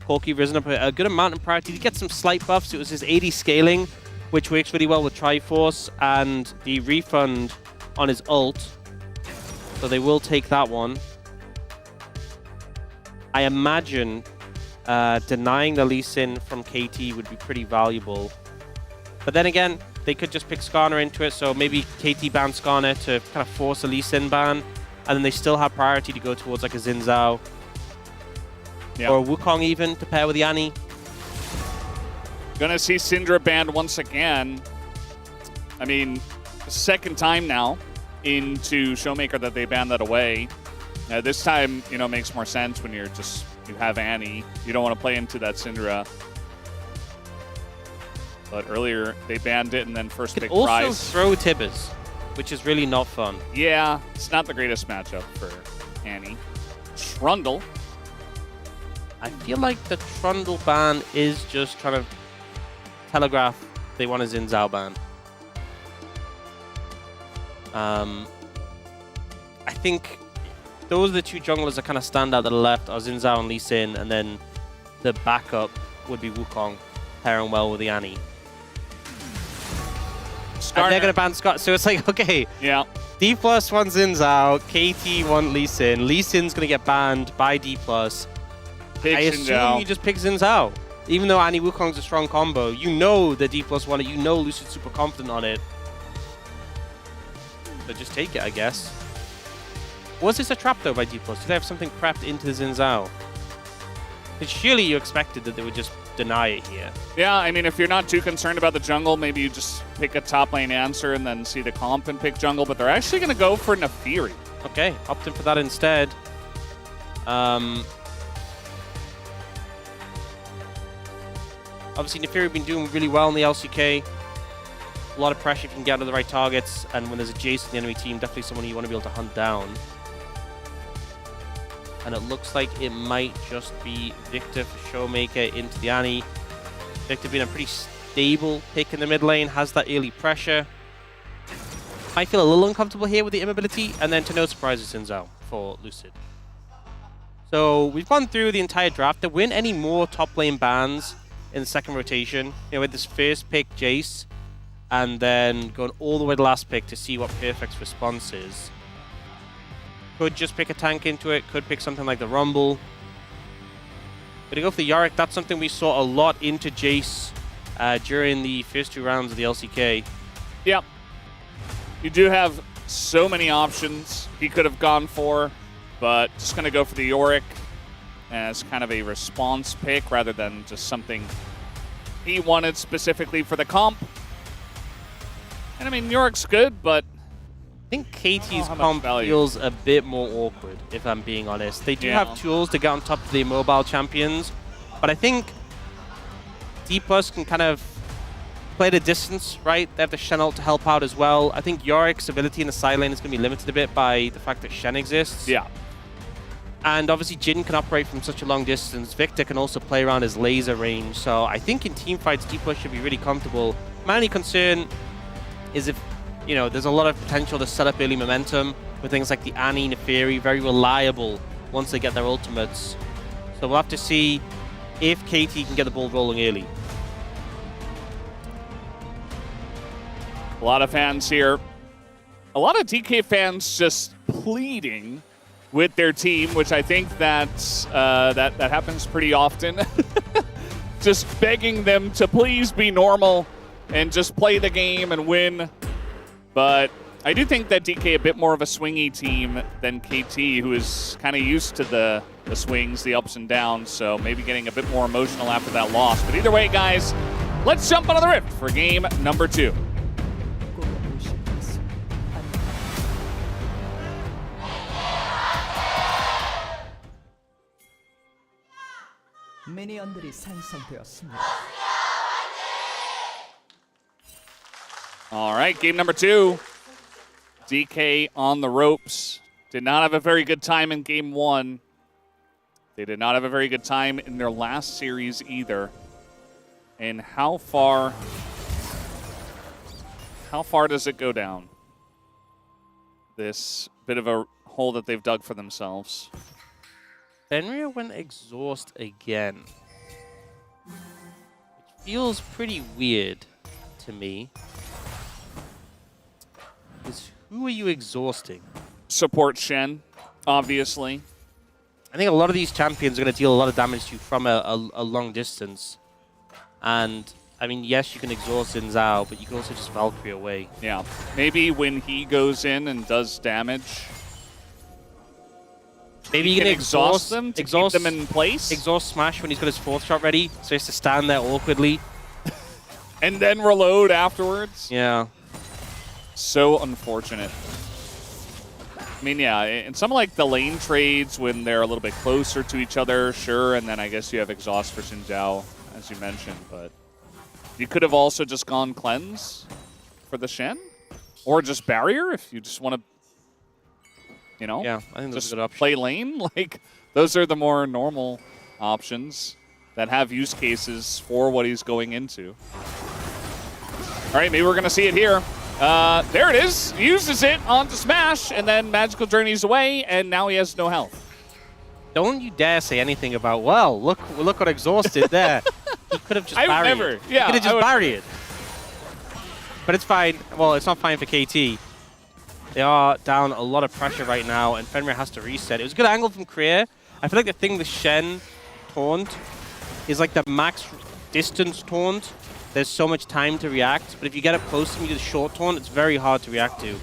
Corki risen up a good amount in priority. He gets some slight buffs. It was his AD scaling, which works really well with Triforce, and the refund on his ult. So they will take that one. I imagine denying the Lee Sin from KT would be pretty valuable. But then again, they could just pick Skarner into it, so maybe KT ban Skarner to kind of force a Lee Sin ban, and then they still have priority to go towards like a Xin Zhao.
Yeah.
Or a Wukong even to pair with the Annie.
Gonna see Syndra banned once again. I mean, second time now into Showmaker that they banned that away. This time, you know, makes more sense when you have Annie. You don't want to play into that Syndra. But earlier they banned it and then first pick
also
Prize.
throw Tibbers, which is really not fun.
Yeah, it's not the greatest matchup for Annie. Trundle.
I feel like the Trundle ban is just trying to telegraph they want a Xin Zhao ban. I think those are the two junglers that kind of stand out that are left are Xin Zhao and Lee Sin, and then the backup would be Wukong, pairing well with the Annie. And they're going to ban Scott, so it's like, okay,
Yeah.
D+ one Xin Zhao, KT one Lee Sin. Lee Sin's going to get banned by D+.
Pick
I
Xin
assume
Zhao.
you just pick Xin Zhao. Even though Annie Wukong's a strong combo, you know the D+1 it, you know Lucid's super confident on it. So just take it, I guess. Was this a trap though by D+? Did they have something prepped into the Xin Zhao? Because surely you expected that they would just deny it here.
Yeah, I mean, if you're not too concerned about the jungle, maybe you just pick a top lane answer and then see the comp and pick jungle, but they're actually going to go for Nefiri.
Okay, opt in for that instead. Obviously, Nefiri been doing really well in the LCK. A lot of pressure if you can get onto the right targets, and when there's a Jace in the enemy team, definitely someone you want to be able to hunt down. And it looks like it might just be Victor for Showmaker into the Annie. Victor being a pretty stable pick in the mid lane, has that early pressure. I feel a little uncomfortable here with the immobility, and then to no surprise, it's Xin Zhao for Lucid. So we've gone through the entire draft. There weren't any more top lane bans in the second rotation. You know, with this first pick, Jace, and then going all the way to last pick to see what Perfect's response is. Could just pick a tank into it, could pick something like the Rumble. Gonna go for the Yorick. That's something we saw a lot into Jace during the first two rounds of the LCK.
Yep. You do have so many options he could have gone for, but just going to go for the Yorick as kind of a response pick rather than just something he wanted specifically for the comp. And I mean, Yorick's good, but
I think KT's
how much
comp
value.
feels a bit more awkward, if I'm being honest. They do
Yeah.
have tools to get on top of the mobile champions, but I think D+ can kind of play the distance, right? They have the Shen ult to help out as well. I think Yorick's ability in the side lane is going to be limited a bit by the fact that Shen exists.
yeah.
And obviously Jhin can operate from such a long distance. Victor can also play around his laser range. So I think in teamfights, D+ should be really comfortable. My only concern is if you know, there's a lot of potential to set up early momentum with things like the Annie, Neferi, very reliable once they get their ultimates. So we'll have to see if KT can get the ball rolling early.
A lot of fans here. A lot of DK fans just pleading with their team, which I think that happens pretty often. Just begging them to please be normal and just play the game and win. But I do think that DK a bit more of a swingy team than KT, who is kind of used to the swings, the ups and downs, so maybe getting a bit more emotional after that loss. But either way, guys, let's jump onto the Rift for game number 2.
미니언들이 생성되었습니다.
All right, game number 2. DK on the ropes. Did not have a very good time in game 1. They did not have a very good time in their last series either. And how far does it go down? This bit of a hole that they've dug for themselves.
Fenrir went exhaust again, which feels pretty weird to me. Because who are you exhausting?
Support Shen, obviously.
I think a lot of these champions are going to deal a lot of damage to you from a long distance. And, I mean, yes, you can exhaust Xin Zhao, but you can also just Valkyrie away.
Yeah, maybe when he goes in and does damage,
maybe you
can
can
exhaust them to keep them in place.
Exhaust Smash when he's got his 4th shot ready, so he has to stand there awkwardly.
And then reload afterwards.
Yeah.
So unfortunate. I mean, yeah, in some like the lane trades when they're a little bit closer to each other, sure, and then I guess you have exhaust for Xin Zhao, as you mentioned, but you could have also just gone cleanse for the Shen, or just barrier if you just want to, you know,
Yeah, I think that's
just
a good option.
play lane. Like, those are the more normal options that have use cases for what he's going into. All right, maybe we're going to see it here. There it is. Uses it onto Smash, and then Magical Journeys away, and now he has no health.
Don't you dare say anything about, well, look what exhaust did there. He could have just
I would
barried.
never. Yeah,
he could have
I
just
would-
barried. But it's fine. Well, it's not fine for KT. They are down a lot of pressure right now, and Fenrir has to reset. It was a good angle from Kriya. I feel like the thing with Shen taunt is like the max distance taunt. There's so much time to react, but if you get up close and you do the short taunt, it's very hard to react to.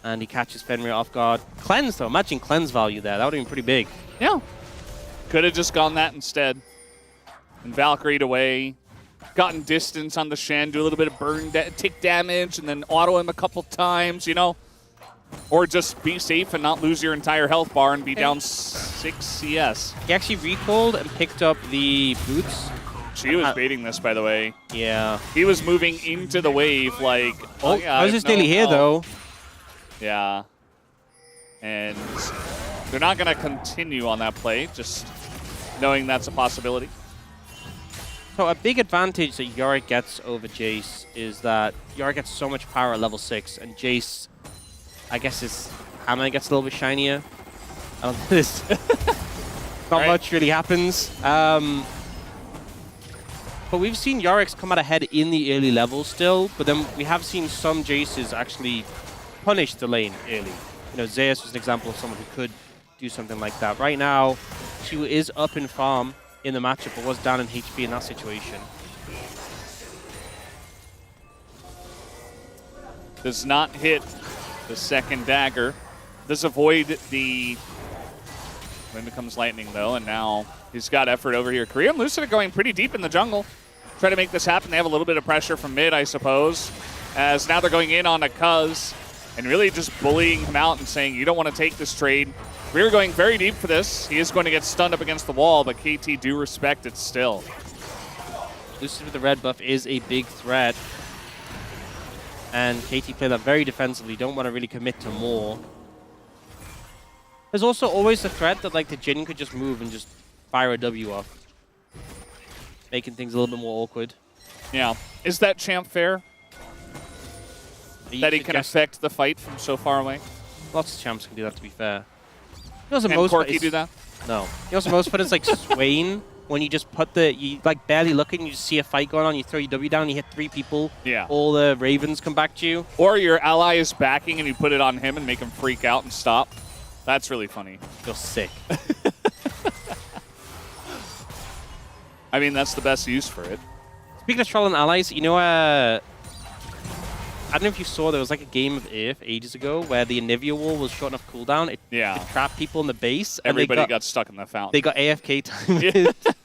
And he catches Fenrir off guard. Cleanse, though. Imagine cleanse value there. That would have been pretty big.
Yeah. Could have just gone that instead. And Valkyrie'd away. Gotten distance on the Shen, do a little bit of burn, tick damage, and then auto him a couple times, you know? Or just be safe and not lose your entire health bar and be down 6 CS.
He actually recalled and picked up the boots.
She was baiting this, by the way.
Yeah.
He was moving into the wave like, oh yeah.
I was just nearly here, though.
Yeah. And they're not going to continue on that play, just knowing that's a possibility.
So a big advantage that Yorick gets over Jace is that Yorick gets so much power at level 6, and Jace, I guess his hammer gets a little bit shinier. I don't think this not much really happens. But we've seen Yorick's come out ahead in the early levels still, but then we have seen some Jaces actually punish the lane early. You know, Zeus was an example of someone who could do something like that. Right now, she is up in farm in the matchup, but was down in HP in that situation.
Does not hit the second dagger. Does avoid the Wind becomes lightning, though, and now he's got effort over here. Korea and Lucid are going pretty deep in the jungle. Try to make this happen. They have a little bit of pressure from mid, I suppose, as now they're going in on a Cuz and really just bullying him out and saying, you don't want to take this trade. We're going very deep for this. He is going to get stunned up against the wall, but KT do respect it still.
Lucid with the red buff is a big threat. And KT play that very defensively. Don't want to really commit to more. There's also always the threat that like the Jhin could just move and just fire a W off, making things a little bit more awkward.
Yeah. Is that champ fair?
You
that he can
suggest-
affect the fight from so far away.
Lots of champs can do that, to be fair. You know, the
Can
most
Corki do that?
No. You know what's the most fun is like Swain, when you just put you like barely look and you just see a fight going on, you throw your W down, you hit 3 people,
Yeah.
all the Ravens come back to you.
Or your ally is backing and you put it on him and make him freak out and stop. That's really funny.
You're sick.
I mean, that's the best use for it.
Speaking of trolling allies, you know, I don't know if you saw, there was like a game of Earth ages ago where the Anivia wall was short enough cooldown. It trapped people in the base. And
Everybody got stuck in the fountain.
They got AFK time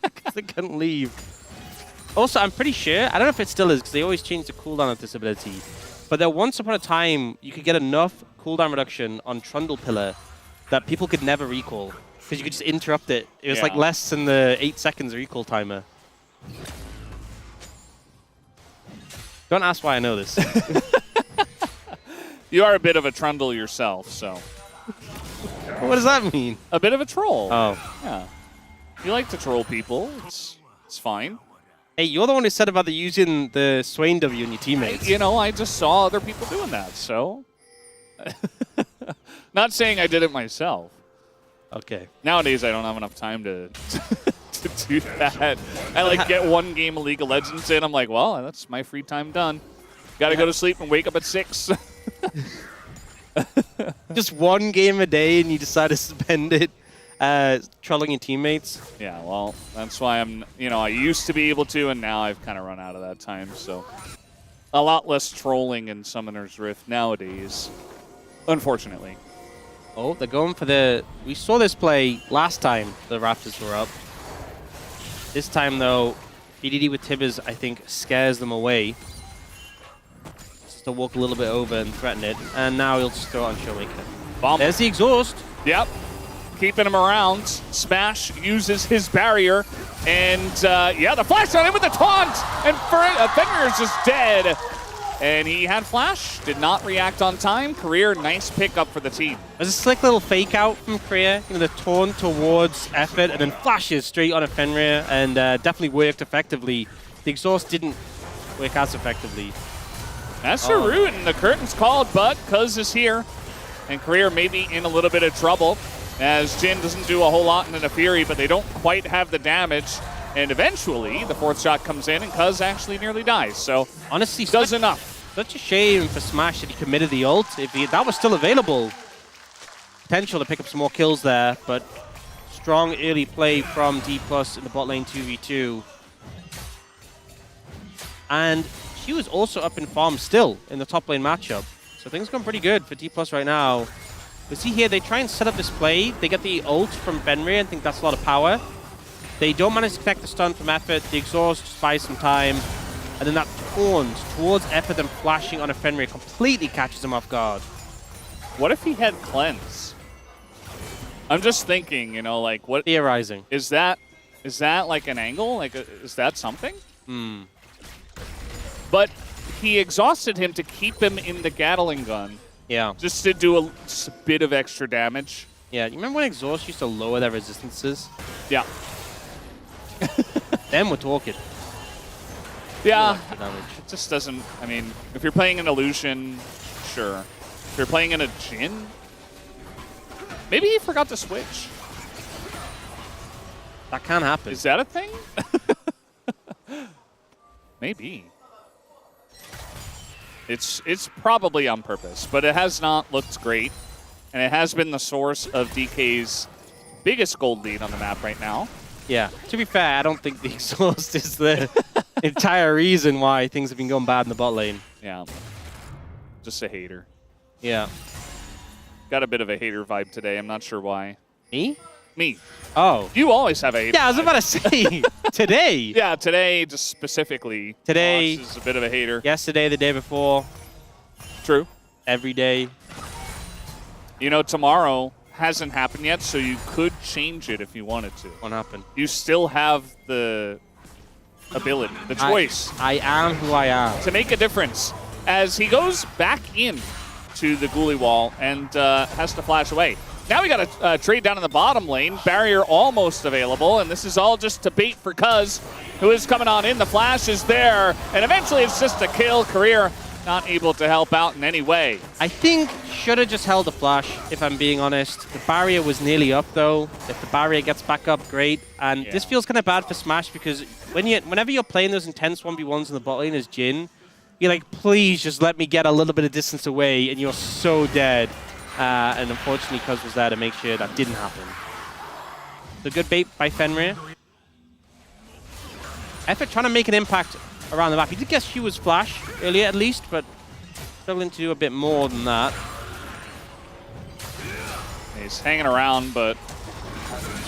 because they couldn't leave. Also, I'm pretty sure, I don't know if it still is because they always change the cooldown of this ability, but there once upon a time you could get enough cooldown reduction on Trundle Pillar that people could never recall because you could just interrupt it. It was like less than the 8 seconds recall timer. Don't ask why I know this.
You are a bit of a trundle yourself, so.
What does that mean?
A bit of a troll.
Oh.
Yeah. You like to troll people. It's fine.
Hey, you're the one who said about using the Swain W in your teammates.
You know, I just saw other people doing that, so. Not saying I did it myself.
Okay.
Nowadays, I don't have enough time to to do that. I like get one game of League of Legends in. I'm like, well, that's my free time done. Got to go to sleep and wake up at 6.
Just one game a day and you decide to spend it trolling your teammates.
Yeah, well, that's why I used to be able to, and now I've kind of run out of that time. So a lot less trolling in Summoner's Rift nowadays, unfortunately.
Oh, they're going for we saw this play last time the Raptors were up. This time, though, BDD with Tibbers, I think, scares them away. Just to walk a little bit over and threaten it. And now he'll just throw it on Showmaker.
Bomb.
There's the exhaust.
Yep. Keeping him around. Smash uses his barrier. And, the flash on him with the taunt! And Fenrir is just dead. And he had flash, did not react on time. Career, nice pickup for the team.
There's a slick little fake out from Career. You know, the taunt towards Effort and then flashes straight on a Fenrir and definitely worked effectively. The exhaust didn't work as effectively.
That's the root, and the curtain's called, but Cuz is here. And Career may be in a little bit of trouble as Jin doesn't do a whole lot in the Fury, but they don't quite have the damage. And eventually, the 4th shot comes in, and Cuz actually nearly dies. So,
honestly,
does enough.
Such a shame for Smash that he committed the ult. If that was still available, potential to pick up some more kills there, but strong early play from D+ in the bot lane 2v2. And she was also up in farm still in the top lane matchup. So things going pretty good for D+ right now. But see here, they try and set up this play. They get the ult from Fenrir. I think that's a lot of power. They don't manage to connect the stun from Effort. The exhaust just buys some time. And then that taunt towards Effort and flashing on a Fenrir completely catches him off guard.
What if he had Cleanse? I'm just thinking, like, what...
Theorizing.
Is that like an angle? Like, is that something?
Hmm.
But he exhausted him to keep him in the Gatling gun.
Yeah.
Just to do just a bit of extra damage.
Yeah, you remember when exhaust used to lower their resistances?
Yeah.
Then we're talking.
Yeah, it just doesn't... I mean, if you're playing an Illusion, sure. If you're playing in a Jhin, maybe he forgot to switch.
That can happen.
Is that a thing? Maybe. It's probably on purpose, but it has not looked great. And it has been the source of DK's biggest gold lead on the map right now.
Yeah. To be fair, I don't think the exhaust is the entire reason why things have been going bad in the bot lane.
Yeah. Just a hater.
Yeah.
Got a bit of a hater vibe today. I'm not sure why.
Me?
Me.
Oh.
You always have a hater
Yeah, I was
vibe.
about to say. Today.
Yeah, today, just specifically.
Today.
Moss is a bit of a hater.
Yesterday, the day before.
True.
Every day.
Tomorrow hasn't happened yet, so you could change it if you wanted to.
Won't happen.
You still have the ability, the choice.
I am who I am.
To make a difference. As he goes back in to the Ghoulie wall and has to flash away. Now we got a trade down in the bottom lane. Barrier almost available, and this is all just to bait for Cuz, who is coming on in. The flash is there, and eventually it's just a kill. Career not able to help out in any way.
I think should have just held the flash, if I'm being honest. The barrier was nearly up, though. If the barrier gets back up, great. And this feels kind of bad for Smash because whenever you're playing those intense 1v1s in the bot lane as Jhin, you're like, please just let me get a little bit of distance away, and you're so dead. And unfortunately, Cuz was there to make sure that didn't happen. So good bait by Fenrir. Effort trying to make an impact around the map. He did guess Hugh was flash earlier at least, but struggling to do a bit more than that.
He's hanging around, but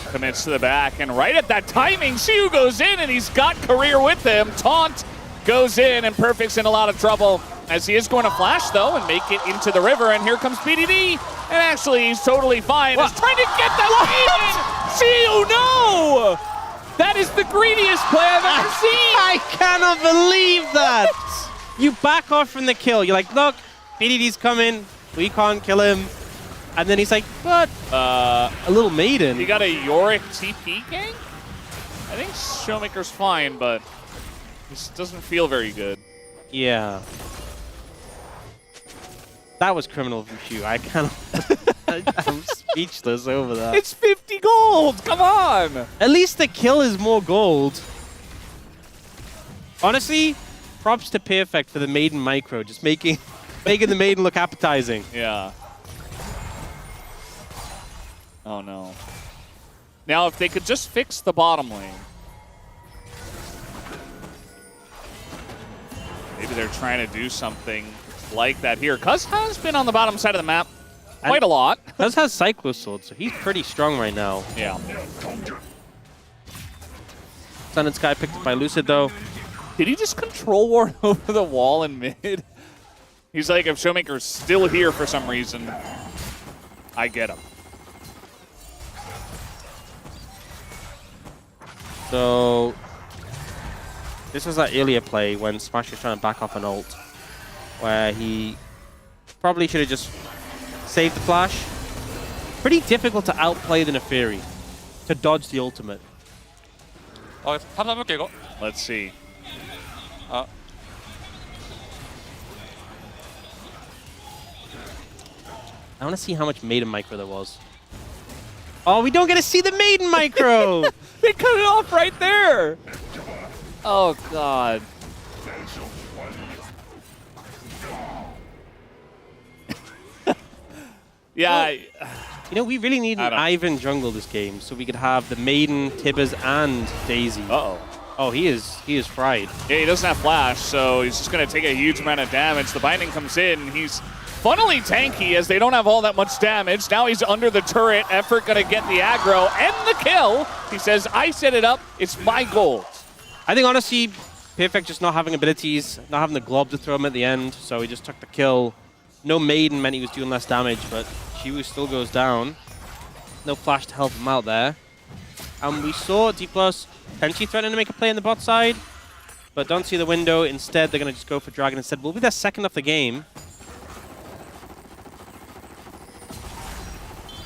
commits to the back. And right at that timing, Xiu goes in, and he's got Career with him. Taunt goes in, and Perfect's in a lot of trouble, as he is going to flash, though, and make it into the river. And here comes PDD. And actually, he's totally fine. He's trying to get that in. Xiu, no! That is the greediest play I've ever seen.
I cannot believe that. You back off from the kill. You're like, look, PDD's coming. We can't kill him. And then he's like, but a little maiden.
He got a Yorick TP gang? I think Showmaker's fine, but this doesn't feel very good.
Yeah. That was criminal from Shu. I cannot. I'm speechless over that.
It's 50 gold. Come on.
At least the kill is more gold. Honestly, props to Perfect for the maiden micro, just making the maiden look appetizing.
Yeah. Oh no. Now, if they could just fix the bottom lane. Maybe they're trying to do something like that here. Cuz has been on the bottom side of the map quite a lot.
Cuz has Cyclo Sword, so he's pretty strong right now.
Yeah.
Sun and Sky picked up by Lucid, though.
Did he just control ward over the wall in mid? He's like, if Showmaker's still here for some reason, I get him.
So this was that earlier play when Smash was trying to back off an ult, where he probably should have just saved the flash. Pretty difficult to outplay the Neferi, to dodge the ultimate.
Let's see.
I want to see how much maiden micro there was. Oh, we don't get to see the maiden micro!
They cut it off right there! Oh, God. Yeah.
You know, we really need an Ivan jungle this game, so we could have the maiden, Tibbers, and Daisy.
Uh-oh.
Oh, he is fried.
Yeah, he doesn't have flash, so he's just going to take a huge amount of damage. The binding comes in. He's funnily tanky as they don't have all that much damage. Now he's under the turret. Effort going to get the aggro and the kill. He says, I set it up. It's my gold.
I think, honestly, Perfect just not having abilities, not having the glob to throw him at the end, so he just took the kill. No maiden meant he was doing less damage, but Shiwu still goes down. No flash to help him out there. And we saw D+ potentially threatening to make a play on the bot side, but don't see the window. Instead, they're going to just go for Dragon instead. We'll be their second of the game.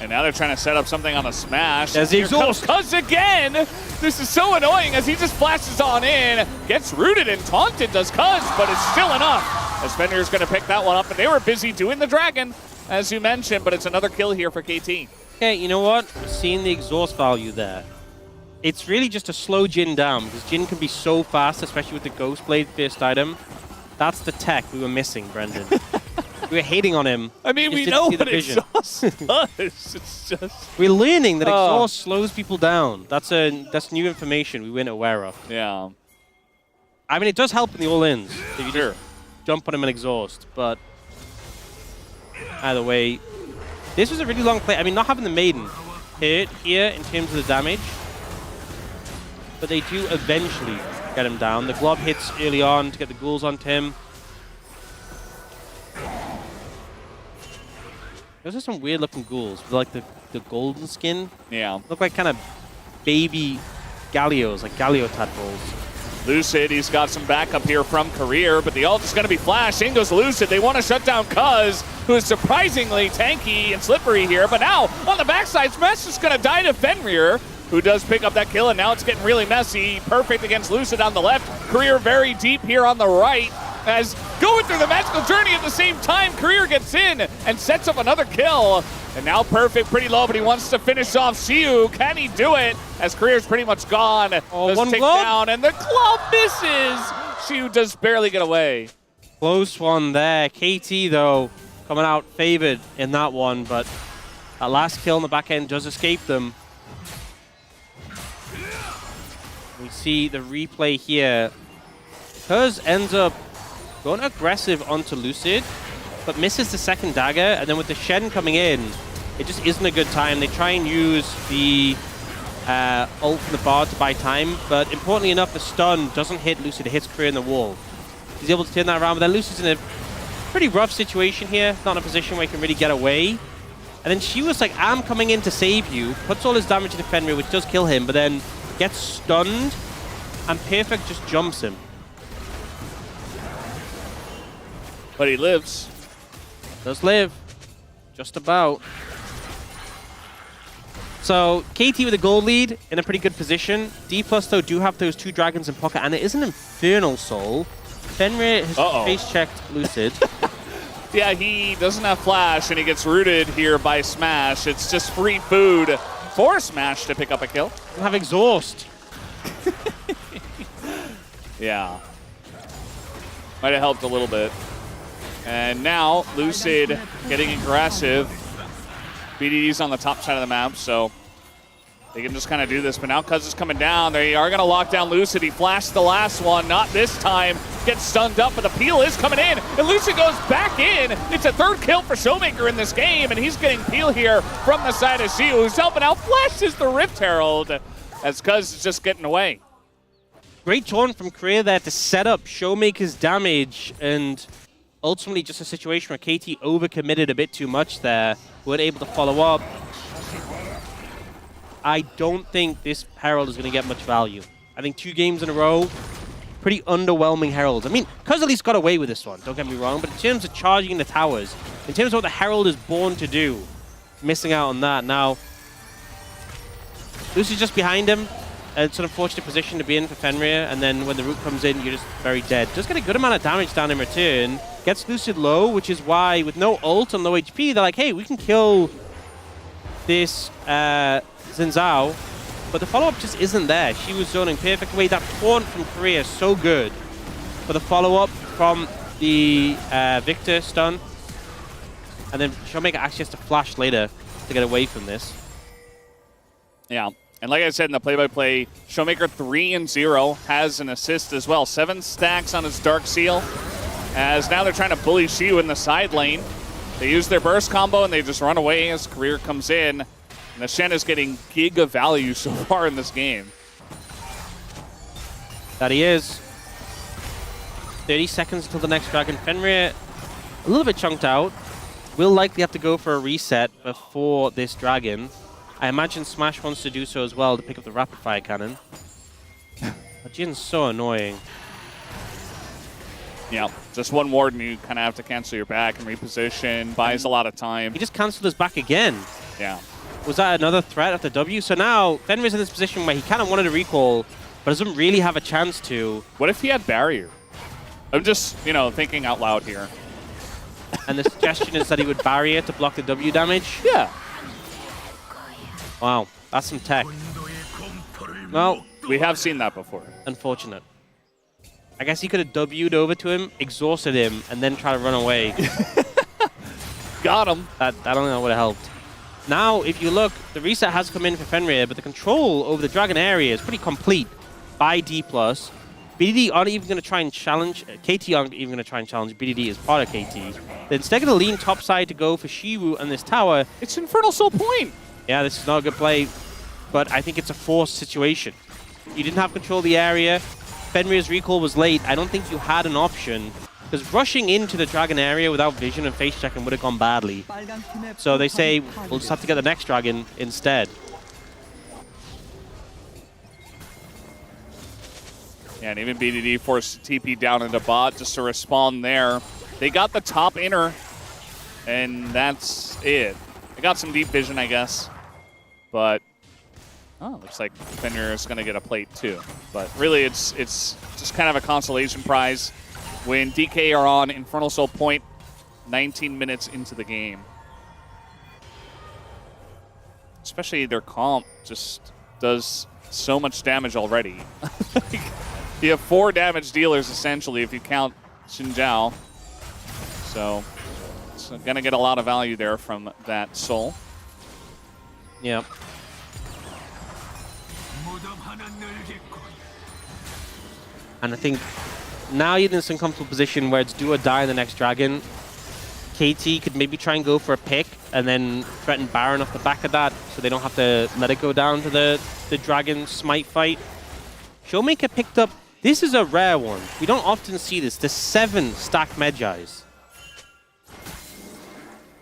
And now they're trying to set up something on a smash.
There's the exhaust.
Cuz again! This is so annoying as he just flashes on in. Gets rooted and taunted, does Cuz, but it's still enough. As Fenrir's going to pick that one up, and they were busy doing the Dragon, as you mentioned, but it's another kill here for KT.
Okay, you know what? We're seeing the exhaust value there. It's really just to slow Jhin down, because Jhin can be so fast, especially with the Ghost Blade first item. That's the tech we were missing, Brendan. We were hating on him.
I mean, we know what exhaust does. It's just...
We're learning that exhaust slows people down. That's new information we weren't aware of.
Yeah.
I mean, it does help in the all-ins if you just jump on him and exhaust, but either way, this was a really long play. I mean, not having the maiden hurt here in terms of the damage, but they do eventually get him down. The glob hits early on to get the ghouls onto him. Those are some weird looking ghouls with like the golden skin.
Yeah.
Look like kind of baby Gallios, like Gallio tadpoles.
Lucid, he's got some backup here from Career, but the ult is going to be flashed. In goes Lucid. They want to shut down Cuz, who is surprisingly tanky and slippery here. But now, on the backside, Smash is going to die to Fenrir, who does pick up that kill, and now it's getting really messy. Perfect against Lucid on the left. Career very deep here on the right. as going through the magical journey at the same time. Career gets in and sets up another kill. And now Perfect pretty low, but he wants to finish off Xiu. Can he do it? As Career's pretty much gone.
Oh, one
take
glove.
down, and the glove misses. Xiu does barely get away.
Close one there. KT, though, coming out favored in that one, but that last kill on the back end does escape them. We see the replay here. Cuz ends up going aggressive onto Lucid, but misses the second dagger, and then with the Shen coming in, it just isn't a good time. They try and use the ult from the bar to buy time, but importantly enough, the stun doesn't hit Lucid, it hits Career in the wall. He's able to turn that around, but then Lucid's in a pretty rough situation here, not in a position where he can really get away. And then she was like, I'm coming in to save you, puts all his damage into Fenrir, which does kill him, but then gets stunned, and Perfect just jumps him.
But he lives.
Does live. Just about. So, KT with a gold lead in a pretty good position. D+, though, do have those 2 dragons in pocket, and it is an Infernal Soul. Fenrir has face-checked Lucid.
Yeah, he doesn't have Flash, and he gets rooted here by Smash. It's just free food for Smash to pick up a kill.
Doesn't have Exhaust.
Yeah. Might have helped a little bit. And now, Lucid getting aggressive. BDD's on the top side of the map, so they can just kind of do this. But now Cuz is coming down. They are going to lock down Lucid. He flashed the last one. Not this time. Gets stunned up, but the peel is coming in. And Lucid goes back in. It's a 3rd kill for Showmaker in this game, and he's getting peel here from the side of Xiu, who's helping out. Flashes the Rift Herald as Cuz is just getting away.
Great taunt from Career there to set up Showmaker's damage, and ultimately just a situation where KT overcommitted a bit too much there. Weren't able to follow up. I don't think this Herald is going to get much value. I think 2 games in a row, pretty underwhelming Heralds. I mean, Cuz at least got away with this one, don't get me wrong, but in terms of charging the towers, in terms of what the Herald is born to do, missing out on that. Now, Lucy's just behind him. It's an unfortunate position to be in for Fenrir, and then when the root comes in, you're just very dead. Does get a good amount of damage down in return. Gets Lucid low, which is why, with no ult and low HP, they're like, hey, we can kill this Xin Zhao. But the follow-up just isn't there. She was zoning perfect away. That taunt from Korea is so good. For the follow-up from the Victor stun. And then Showmaker actually has to flash later to get away from this.
Yeah. And like I said in the play-by-play, Showmaker 3-0 has an assist as well. 7 stacks on his Dark Seal. As now they're trying to bully Xiu in the side lane. They use their burst combo and they just run away as Career comes in. And the Shen is getting giga value so far in this game.
That he is. 30 seconds until the next dragon. Fenrir, a little bit chunked out. Will likely have to go for a reset before this dragon. I imagine Smash wants to do so as well to pick up the rapid fire cannon. Jin's so annoying.
Yeah, just one ward and you kind of have to cancel your back and reposition. Buys a lot of time.
He just cancelled his back again.
Yeah.
Was that another threat after W? So now Fenrir's in this position where he kind of wanted to recall, but doesn't really have a chance to.
What if he had barrier? I'm just, you know, thinking out loud here.
And the suggestion is that he would barrier to block the W damage?
Yeah.
Wow, that's some tech. Well,
we have seen that before.
Unfortunate. I guess he could have W'd over to him, exhausted him, and then try to run away.
Got him.
I don't think that would have helped. Now, if you look, the reset has come in for Fenrir, but the control over the Dragon area is pretty complete by D+. BDD aren't even going to try and challenge, KT aren't even going to try and challenge BDD as part of KT. They're instead going to lean topside to go for Shiwu and this tower.
It's Infernal Soul Point.
Yeah, this is not a good play, but I think it's a forced situation. You didn't have control of the area. Fenrir's recall was late. I don't think you had an option, because rushing into the dragon area without vision and face checking would have gone badly. So they say, we'll just have to get the next dragon instead.
Yeah, and even BDD forced TP down into bot just to respawn there. They got the top inner, and that's it. They got some deep vision, I guess. But, oh, looks like Fenrir is going to get a plate too. But really, it's just kind of a consolation prize. when DK are on Infernal Soul Point 19 minutes into the game. Especially their comp just does so much damage already. You have 4 damage dealers essentially if you count Xinjiao. So it's gonna get a lot of value there from that soul.
Yeah. And I think now you're in this uncomfortable position where it's do or die in the next dragon. KT could maybe try and go for a pick and then threaten Baron off the back of that so they don't have to let it go down to the dragon smite fight. Showmaker picked up, this is a rare one. We don't often see this, the 7 stack Medjais.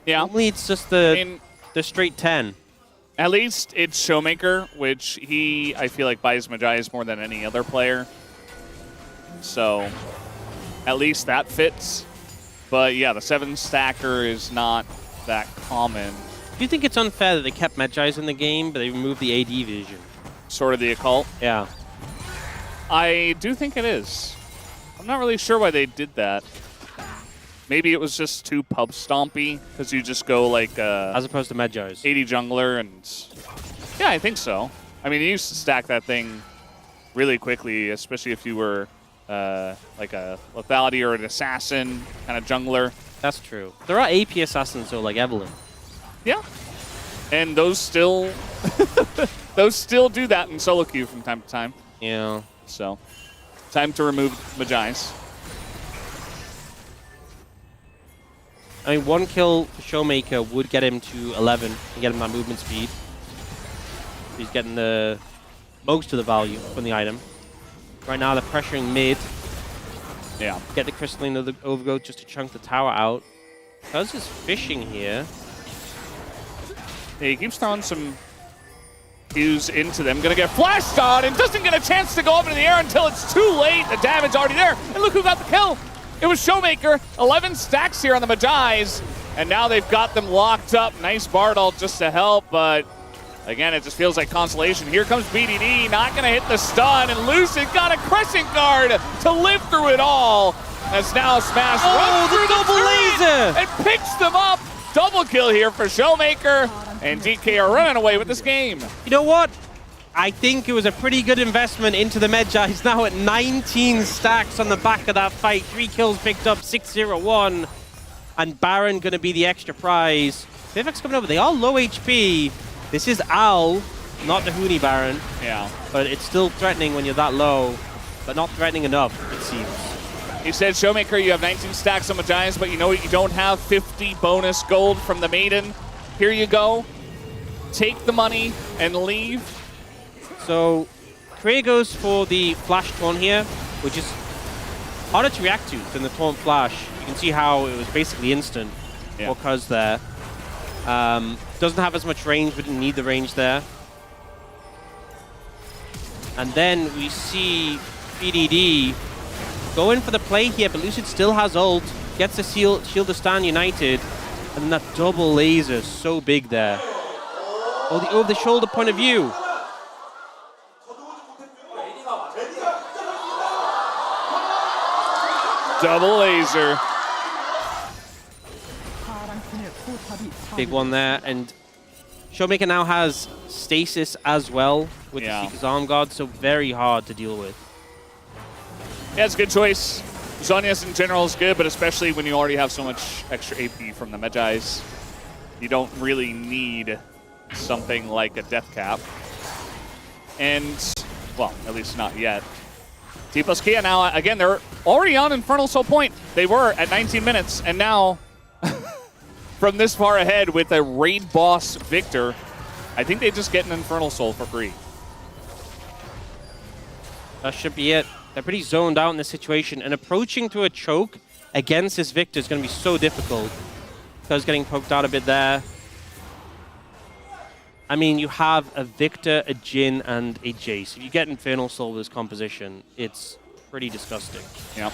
Yeah.
Normally it's just the straight 10.
At least it's Showmaker, which I feel like buys Medjais more than any other player. So at least that fits. But yeah, the 7 stacker is not that common.
Do you think it's unfair that they kept Medjais in the game, but they removed the AD vision?
Sort of the occult.
Yeah.
I do think it is. I'm not really sure why they did that. Maybe it was just too pub stompy, because you just go like
as opposed to Medjais.
80 jungler, and yeah, I think so. I mean, you used to stack that thing really quickly, especially if you were like a lethality or an assassin kind of jungler.
That's true. There are AP assassins though, like Evelyn.
Yeah, and those still those still do that in solo queue from time to time.
Yeah.
So, time to remove Medjais.
I mean, 1 kill for Showmaker would get him to 11 and get him that movement speed. He's getting the most of the value from the item. Right now, they're pressuring mid.
Yeah.
Get the Crystalline Overgrowth just to chunk the tower out. Cuz is fishing here.
Yeah, he keeps throwing some Q's into them. Gonna get flashed on and doesn't get a chance to go up into the air until it's too late. The damage already there. And look who got the kill. It was Showmaker. 11 stacks here on the Medjais. And now they've got them locked up. Nice Bardal just to help, but again, it just feels like consolation. Here comes BDD, not going to hit the stun, and Lucid got a Crescent Guard to live through it all. As now Smash runs through the
double laser
and picks them up. Double kill here for Showmaker, and DK are running away with this game.
You know what? I think it was a pretty good investment into the Medjai. He's now at 19 stacks on the back of that fight. 3 kills picked up, 6-0-1. And Baron going to be the extra prize. Vivek's coming over. They are low HP. This is Al, not the Huni Baron.
Yeah.
But it's still threatening when you're that low, but not threatening enough, it seems.
He said, Showmaker, you have 19 stacks on Medjais, but you know what? You don't have 50 bonus gold from the Maiden. Here you go. Take the money and leave.
So, Korea goes for the Flash Taunt here, which is harder to react to than the Taunt Flash. You can see how it was basically instant for Cuz there. Doesn't have as much range, but didn't need the range there. And then we see BDD go in for the play here, but Lucid still has ult, gets the shield to stand united, and then that double laser is so big there. Oh, the over-the-shoulder point of view.
Double laser.
Big one there, and Showmaker now has stasis as well with the Seeker's Arm Guard, so very hard to deal with.
Yeah, it's a good choice. Zhonya's in general is good, but especially when you already have so much extra AP from the Medjais, you don't really need something like a Death Cap. And, well, at least not yet. T plus Kia now, again, they're already on Infernal Soul Point. They were at 19 minutes, and now from this far ahead with a raid boss Victor, I think they just get an Infernal Soul for free.
That should be it. They're pretty zoned out in this situation, and approaching to a choke against this Victor is going to be so difficult. Because getting poked out a bit there. I mean, you have a Victor, a Jhin, and a Jace. If you get Infernal Soul with this composition, it's pretty disgusting.
Yeah.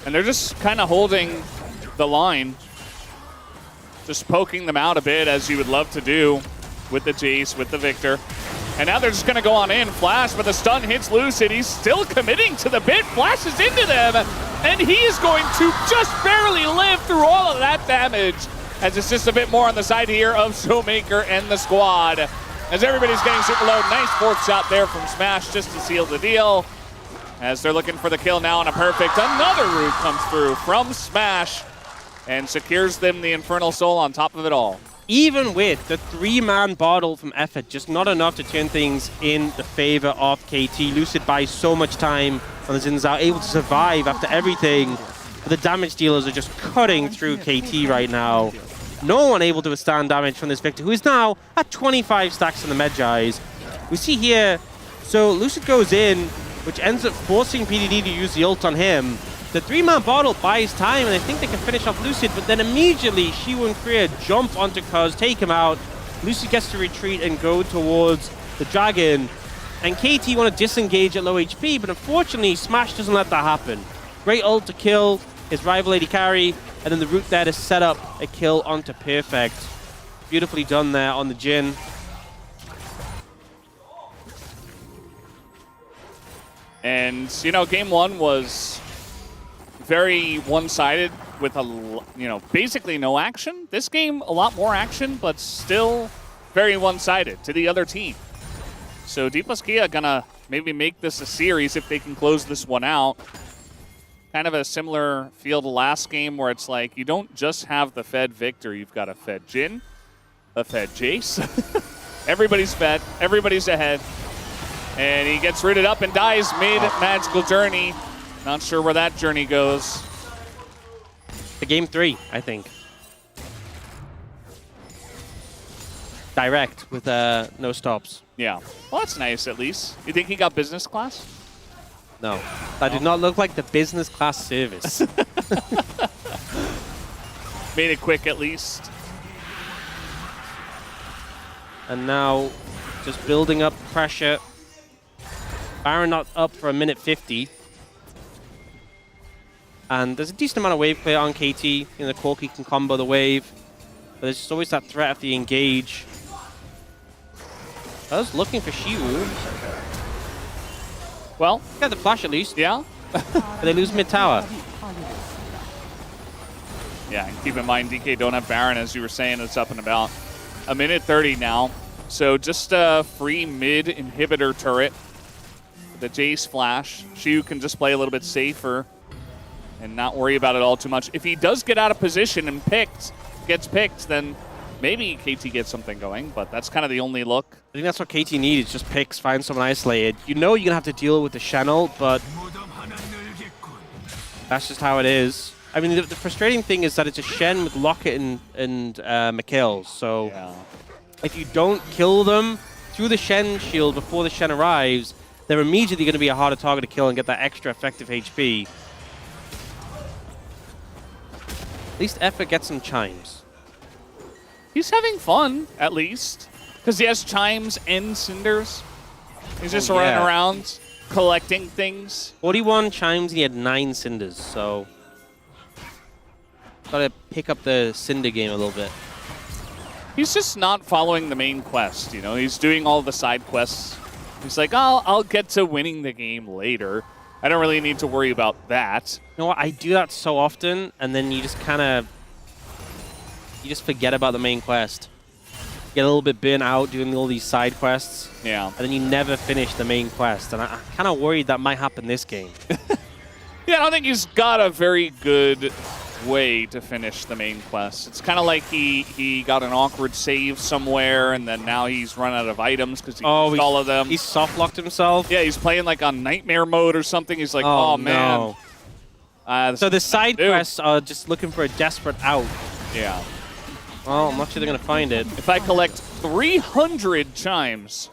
And they're just kind of holding the line. Just poking them out a bit, as you would love to do with the Jace, with the Victor. And now they're just going to go on in. Flash, but the stun hits Lucid. He's still committing to the bit. Flashes into them. And he is going to just barely live through all of that damage. As it's just a bit more on the side here of Showmaker and the squad. As everybody's getting super low. Nice fourth shot there from Smash just to seal the deal. As they're looking for the kill now on a perfect. Another root comes through from Smash and secures them the Infernal Soul on top of it all.
Even with the 3-man bottle from Effort, just not enough to turn things in the favor of KT. Lucid buys so much time on the Zinzao, able to survive after everything. But the damage dealers are just cutting through KT right now. No one able to withstand damage from this Victor, who is now at 25 stacks in the Medjais. We see here, so Lucid goes in, which ends up forcing PDD to use the ult on him. The 3-man bottle buys time, and I think they can finish off Lucid, but then immediately Shiwu and Kriya jump onto Cuz, take him out. Lucid gets to retreat and go towards the Dragon, and KT want to disengage at low HP, but unfortunately Smash doesn't let that happen. Great ult to kill his rival AD carry, and then the root there to set up a kill onto Perfect. Beautifully done there on the Jhin.
And, you know, game one was very one-sided with basically no action. This game, a lot more action, but still very one-sided to the other team. So D plus Kia gonna maybe make this a series if they can close this one out. Kind of a similar feel to last game where it's like you don't just have the fed Victor, you've got a fed Jhin, a fed Jace. Everybody's fed, everybody's ahead. And he gets rooted up and dies mid-magical journey. Not sure where that journey goes.
The game 3, I think. Direct with no stops.
Yeah. Well, that's nice at least. You think he got business class?
No. That did not look like the business class service.
Made it quick at least.
And now just building up pressure. Baron not up for a minute 50. And there's a decent amount of wave clear on KT. You know, the Corki can combo the wave. But there's just always that threat of the engage. I was looking for Shiwu.
Well,
Got the flash at least.
yeah.
But they lose mid tower.
Yeah, and keep in mind, DK don't have Baron, as you were saying. It's up in about a minute 30 now. So just a free mid inhibitor turret. The Jace flash. Shiwu can just play a little bit safer and not worry about it all too much. If he does get out of position and gets picked, then maybe KT gets something going, but that's kind of the only look.
I think that's what KT needs, just picks, find someone isolated. You know you're going to have to deal with the Channel, but that's just how it is. I mean, the frustrating thing is that it's a Shen with Locket and McKills, so
Yeah.
if you don't kill them through the Shen shield before the Shen arrives, they're immediately going to be a harder target to kill and get that extra effective HP. At least Effort gets some chimes.
He's having fun, at least, because he has chimes and cinders. He's just running around collecting things.
41 chimes and he had 9 cinders, so gotta pick up the cinder game a little bit.
He's just not following the main quest, you know? He's doing all the side quests. He's like, I'll get to winning the game later. I don't really need to worry about that.
You know what, I do that so often, and then you just kind of, you just forget about the main quest. Get a little bit burnt out doing all these side quests.
Yeah.
And then you never finish the main quest, and I'm kind of worried that might happen this game.
Yeah, I don't think he's got a very good way to finish the main quest. It's kind of like he got an awkward save somewhere, and then now he's run out of items because he used all of them.
He's soft-locked himself.
Yeah, he's playing like on nightmare mode or something. He's like, oh man.
No. So the side quests are just looking for a desperate out.
Yeah.
Well, I'm not sure they're going to find it.
If I collect 300 chimes,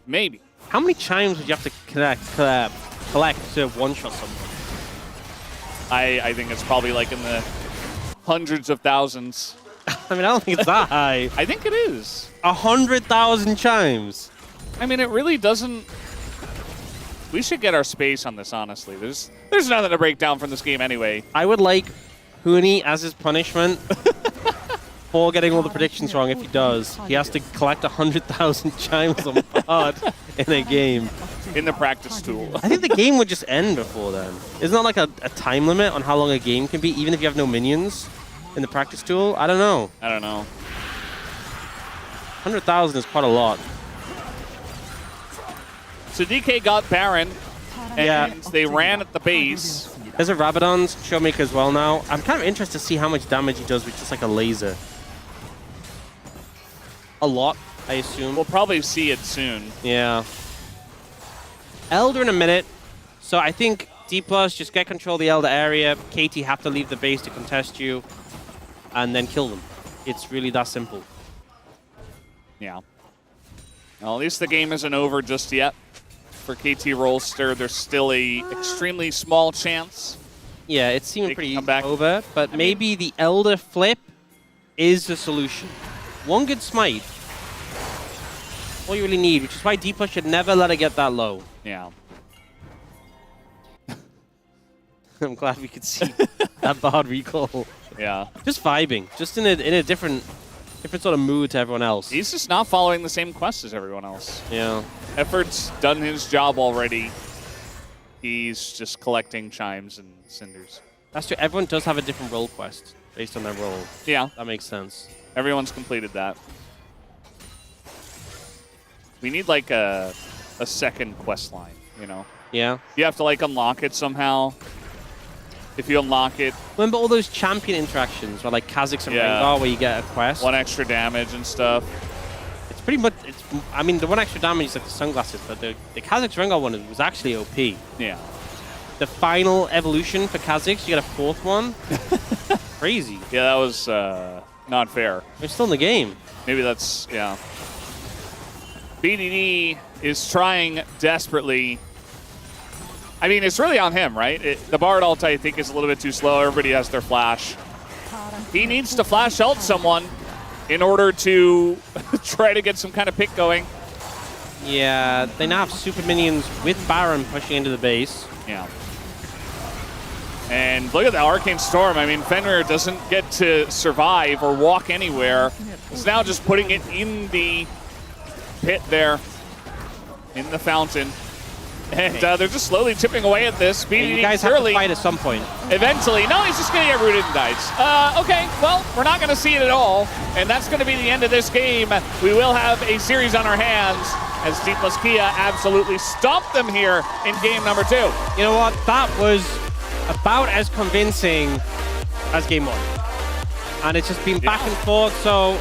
maybe.
How many chimes would you have to collect to one-shot someone?
I think it's probably like in the hundreds of thousands.
I mean, I don't think it's that high.
I think it is.
100,000 chimes.
I mean, it really doesn't. We should get our space on this, honestly. There's nothing to break down from this game anyway.
I would like Huni as his punishment before getting all the predictions wrong, if he does, he has to collect 100,000 chimes on VOD in a game.
In the practice tool.
I think the game would just end before then. Isn't there like a time limit on how long a game can be, even if you have no minions in the practice tool? I don't know.
I don't know.
100,000 is quite a lot.
So DK got Baron, and
Yeah.
they ran at the base.
There's a Rabadon's Showmaker as well now. I'm kind of interested to see how much damage he does with just like a laser. A lot, I assume.
We'll probably see it soon.
Yeah. Elder in a minute. So I think D+, just get control of the Elder area. KT have to leave the base to contest you. And then kill them. It's really that simple.
Yeah. Well, at least the game isn't over just yet. For KT Rolster, there's still a extremely small chance.
Yeah, it's seeming
They can
pretty
come back.
over. But maybe the Elder flip is the solution. One good smite. All you really need, which is why D+ should never let it get that low.
Yeah.
I'm glad we could see that Bard recall.
Yeah.
Just vibing, just in a different sort of mood to everyone else.
He's just not following the same quest as everyone else.
Yeah.
Effort's done his job already. He's just collecting chimes and cinders.
That's true. Everyone does have a different role quest based on their role.
Yeah,
That makes sense.
everyone's completed that. We need like a second quest line, you know?
Yeah.
You have to like unlock it somehow. If you unlock it,
Remember all those champion interactions where like Kha'Zix and
Yeah.
Rengar where you get a quest?
one extra damage and stuff.
It's pretty much, I mean, the one extra damage is like the sunglasses, but the Kha'Zix Rengar one was actually OP.
Yeah.
The final evolution for Kha'Zix, you get a fourth one. Crazy.
Yeah, that was not fair.
They're still in the game.
Maybe that's, yeah. BDD is trying desperately. I mean, it's really on him, right? The Bard ult, I think, is a little bit too slow. Everybody has their flash. He needs to flash ult someone in order to try to get some kind of pick going.
Yeah, they now have super minions with Baron pushing into the base.
Yeah. And look at the Arcane Storm. I mean, Fenrir doesn't get to survive or walk anywhere. It's now just putting it in the pit there, in the fountain. And they're just slowly chipping away at this.
Yeah, you guys have to fight at some point.
Eventually. No, he's just going to get rooted and dies. Okay, well, we're not going to see it at all. And that's going to be the end of this game. We will have a series on our hands as D+ Kia absolutely stomped them here in game number 2.
You know what? That was about as convincing as game 1. And it's just been back and forth, so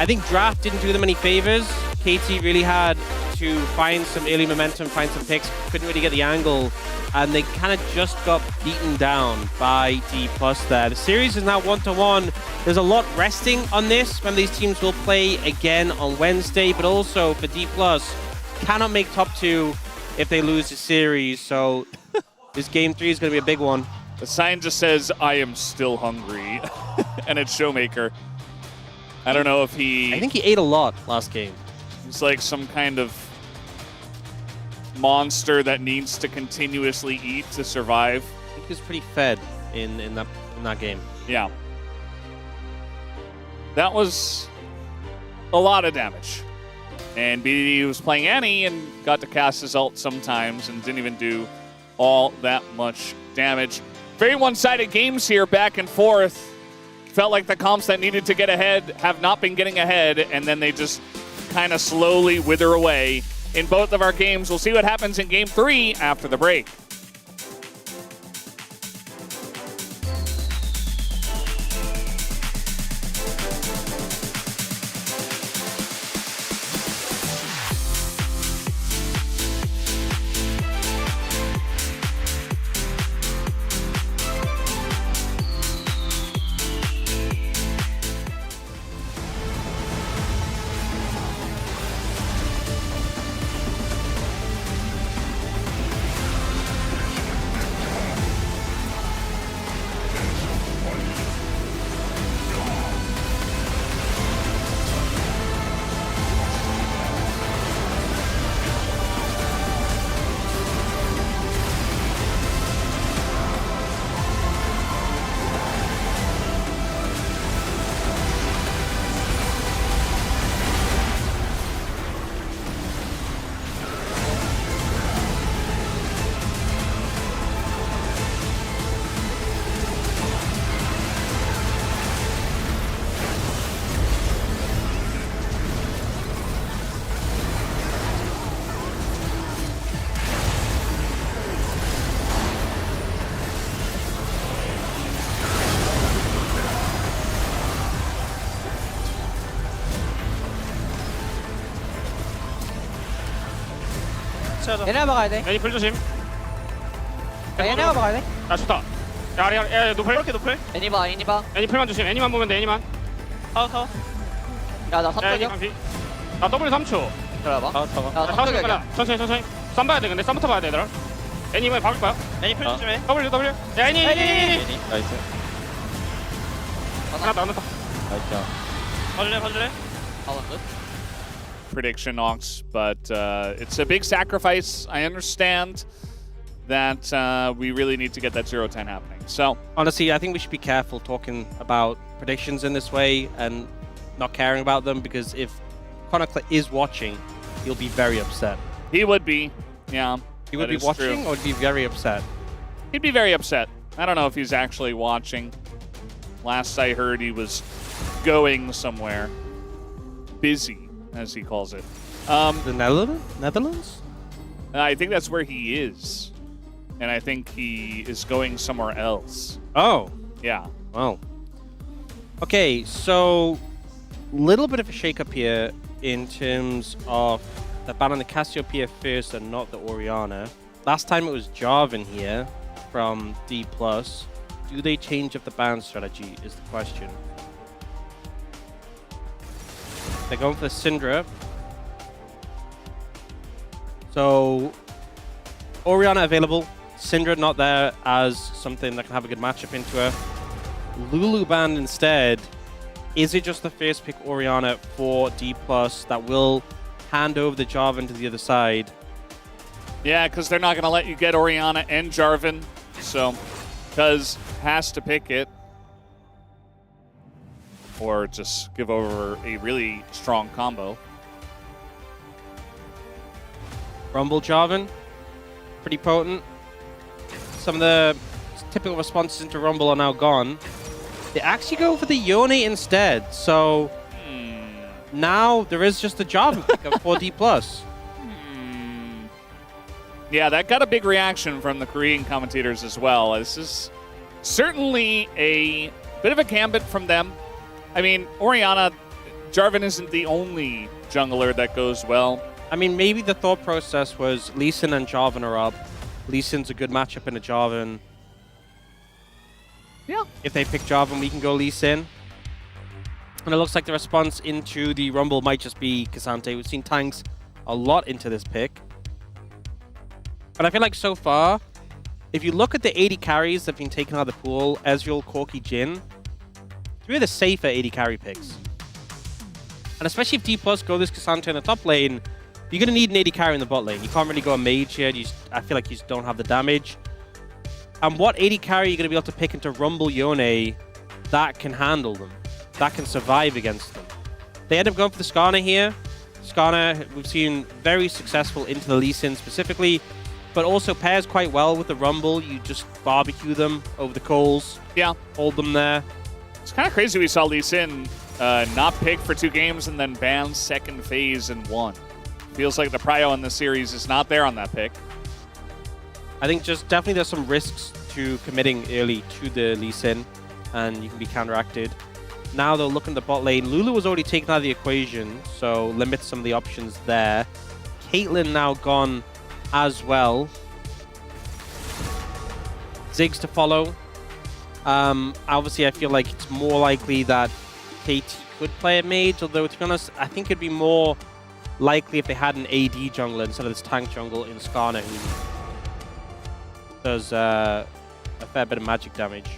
I think draft didn't do them any favors. KT really had to find some early momentum, find some picks, couldn't really get the angle, and they kind of just got beaten down by D+ there. The series is now 1-1. There's a lot resting on this when these teams will play again on Wednesday, but also for D+, cannot make top 2 if they lose the series, so this game 3 is going to be a big one.
The sign just says, I am still hungry, and it's Showmaker. I don't know if
I think he ate a lot last game.
he's like some kind of monster that needs to continuously eat to survive.
I think he was pretty fed in that game.
Yeah. That was a lot of damage. And BDD was playing Annie and got to cast his ult sometimes and didn't even do all that much damage. Very one-sided games here, back and forth. Felt like the comps that needed to get ahead have not been getting ahead, and then they just kind of slowly wither away in both of our games. We'll see what happens in game 3 after the break.
같이 하자.
얘네 막아야 돼.
애니 풀 조심.
야, 얘네가 막아야 돼.
아 좋다. 야 아리 야 노플.
이렇게 높을.
애니봐, 애니봐.
애니 풀만 조심. 애니만 보면 돼. 애니만.
타워.
야, 나
야 애니
삼적이야.
강피. 나 W 3초.
들어봐.
타워 타워.
야,
야 타워
삼적이야.
빨라. 천천히. 쌈 봐야 돼. 근데 쌈부터 봐야 돼 얘들아. 애니 이번에 박을 거야.
애니 풀 조심해.
W. 야 애니.
나이스.
하나 더.
나이스.
봐줄래?
가운데.
Prediction, Ox, but it's a big sacrifice. I understand that we really need to get that 0-10 happening. So,
Honestly, I think we should be careful talking about predictions in this way and not caring about them, because if Connor is watching, he'll be very upset.
he would be, yeah.
He would
that
be
is
watching
true.
or be very upset.
He'd be very upset. I don't know if he's actually watching. Last I heard, he was going somewhere. Busy, as he calls it.
The Netherlands?
I think that's where he is. And I think he is going somewhere else.
Oh,
Yeah.
well. Okay, so little bit of a shake-up here in terms of the ban on the Cassiopeia first and not the Oriana. Last time it was Jarvan here from D+. Do they change up the ban strategy is the question. They're going for the Syndra. So, Oriana available. Syndra not there as something that can have a good matchup into her. Lulu banned instead. Is it just the first pick Oriana for D+, that will hand over the Jarvan to the other side?
Yeah, because they're not going to let you get Oriana and Jarvan. So, Cuz has to pick it. Or just give over a really strong combo.
Rumble Jarvan, pretty potent. Some of the typical responses into Rumble are now gone. They actually go for the Yone instead, so now there is just a Jarvan pickup for D+.
Yeah, that got a big reaction from the Korean commentators as well. This is certainly a bit of a gambit from them. I mean, Oriana, Jarvan isn't the only jungler that goes well.
I mean, maybe the thought process was Lee Sin and Jarvan are up. Lee Sin's a good matchup in a Jarvan.
Yeah.
If they pick Jarvan, we can go Lee Sin. And it looks like the response into the Rumble might just be Cassante. We've seen tanks a lot into this pick. But I feel like so far, if you look at the 80 carries that have been taken out of the pool, Ezreal, Corki, Jhin, three of the safer 80 carry picks. And especially if D+ go this Cassante in the top lane, you're going to need an 80 carry in the bot lane. You can't really go a mage here. I feel like you just don't have the damage. And what 80 carry you're going to be able to pick into Rumble Yone that can handle them, that can survive against them? They end up going for the Skarner here. Skarner, we've seen very successful into the Lee Sin specifically, but also pairs quite well with the Rumble. You just barbecue them over the coals.
Yeah.
Hold them there.
It's kind of crazy we saw Lee Sin not pick for 2 games and then ban second phase in 1. Feels like the prio in this series is not there on that pick.
I think just definitely there's some risks to committing early to the Lee Sin, and you can be counteracted. Now they'll look in the bot lane. Lulu was already taken out of the equation, so limit some of the options there. Caitlyn now gone as well. Ziggs to follow. Obviously, I feel like it's more likely that KT could play a mage, although to be honest, I think it'd be more likely if they had an AD jungler instead of this tank jungle in Skarner, who does a fair bit of magic damage.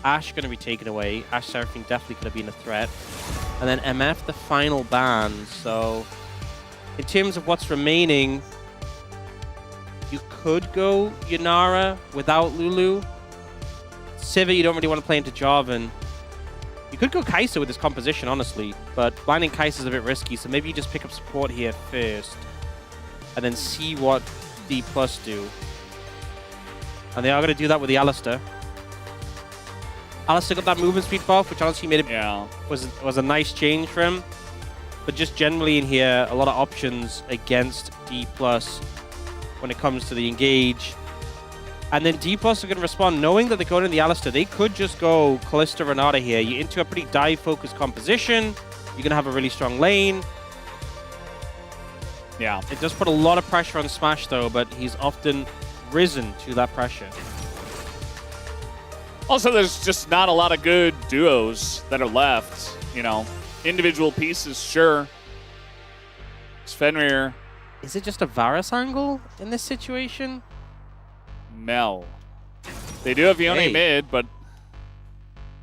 Ashe going to be taken away. Ashe Seraphine definitely could have been a threat. And then MF, the final ban. So in terms of what's remaining, you could go Yanara without Lulu. Sivir, you don't really want to play into Jarvan. You could go Kai'Sa with this composition, honestly, but blinding Kai'Sa is a bit risky, so maybe you just pick up support here first, and then see what D+ do. And they are going to do that with the Alistar. Alistar got that movement speed buff, which honestly made it was a nice change for him. But just generally in here, a lot of options against D+ when it comes to the engage. And then D+ are going to respond, knowing that they're going in the Alistar. They could just go Kalista Renata here. You're into a pretty dive-focused composition. You're going to have a really strong lane.
Yeah.
It does put a lot of pressure on Smash, though, but he's often risen to that pressure.
Also, there's just not a lot of good duos that are left. You know, individual pieces, sure. Fenrir,
Is it just a Varus angle in this situation?
Mel. They do have Yone
Hey.
mid, but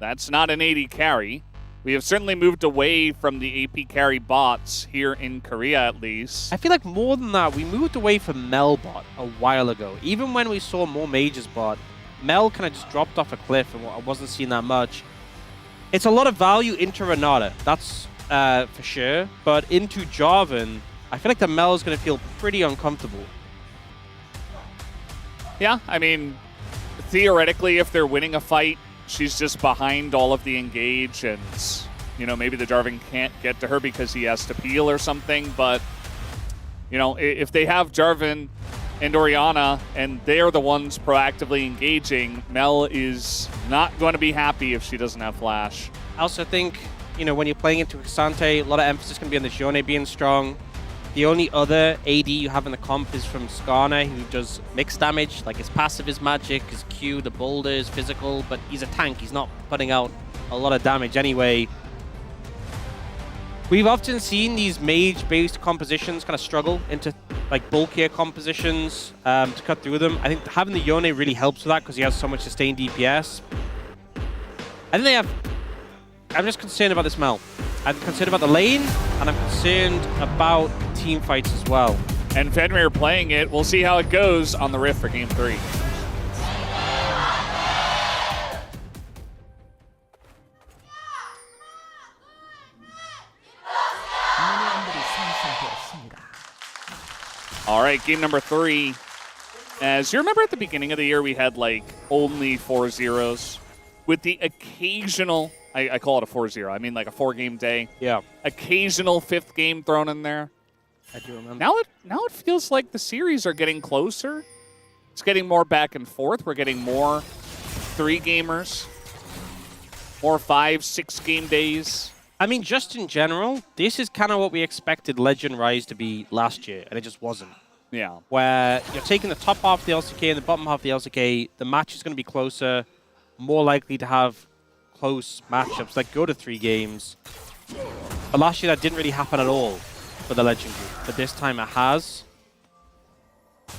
that's not an AD carry. We have certainly moved away from the AP carry bots here in Korea, at least.
I feel like more than that, we moved away from Mel bot a while ago. Even when we saw more Mages bot, Mel kind of just dropped off a cliff and I wasn't seeing that much. It's a lot of value into Renata, that's for sure. But into Jarvan, I feel like the Mel is going to feel pretty uncomfortable.
Yeah, I mean, theoretically, if they're winning a fight, she's just behind all of the engage, and, you know, maybe the Jarvan can't get to her because he has to peel or something. But, you know, if they have Jarvan and Orianna and they're the ones proactively engaging, Mel is not going to be happy if she doesn't have Flash.
I also think, you know, when you're playing into Xante, a lot of emphasis is going to be on the Yone being strong. The only other AD you have in the comp is from Skarner, who does mixed damage. Like, his passive is magic, his Q, the boulder is physical, but he's a tank. He's not putting out a lot of damage anyway. We've often seen these mage-based compositions kind of struggle into, like, bulkier compositions to cut through them. I think having the Yone really helps with that because he has so much sustained DPS. I think they have... I'm just concerned about this Mel. I'm concerned about the lane, and I'm concerned about team fights as well.
And Fenrir playing it. We'll see how it goes on the Rift for Game 3.
미니언들이 생성되었습니다.
All right, game number 3. As you remember at the beginning of the year, we had like only 4 zeros with the occasional, I call it a 4-0. I mean like a 4-game day.
Yeah,
Occasional 5th game thrown in there.
I do remember.
Now it feels like the series are getting closer. It's getting more back and forth. We're getting more 3-gamers, more 5-6 game days.
I mean, just in general, this is kind of what we expected Legend Rise to be last year, and it just wasn't.
Yeah.
Where you're taking the top half of the LCK and the bottom half of the LCK, the match is going to be closer, more likely to have close matchups, like go to 3 games. But last year that didn't really happen at all for the Legend group, but this time it has. You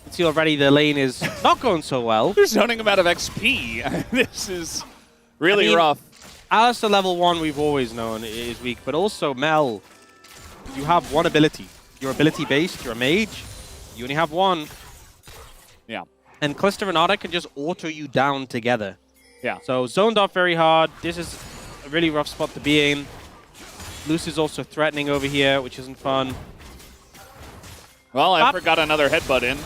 can see already the lane is not going so well.
They're zoning him out of XP. This is really
I mean,
rough.
Alistair level 1 we've always known is weak, but also Mel, you have one ability. You're ability based, you're a mage, you only have one.
Yeah.
And Calista and Renata can just auto you down together.
Yeah.
So zoned off very hard. This is a really rough spot to be in. Lucy's also threatening over here, which isn't fun.
Well, I got another headbutt in,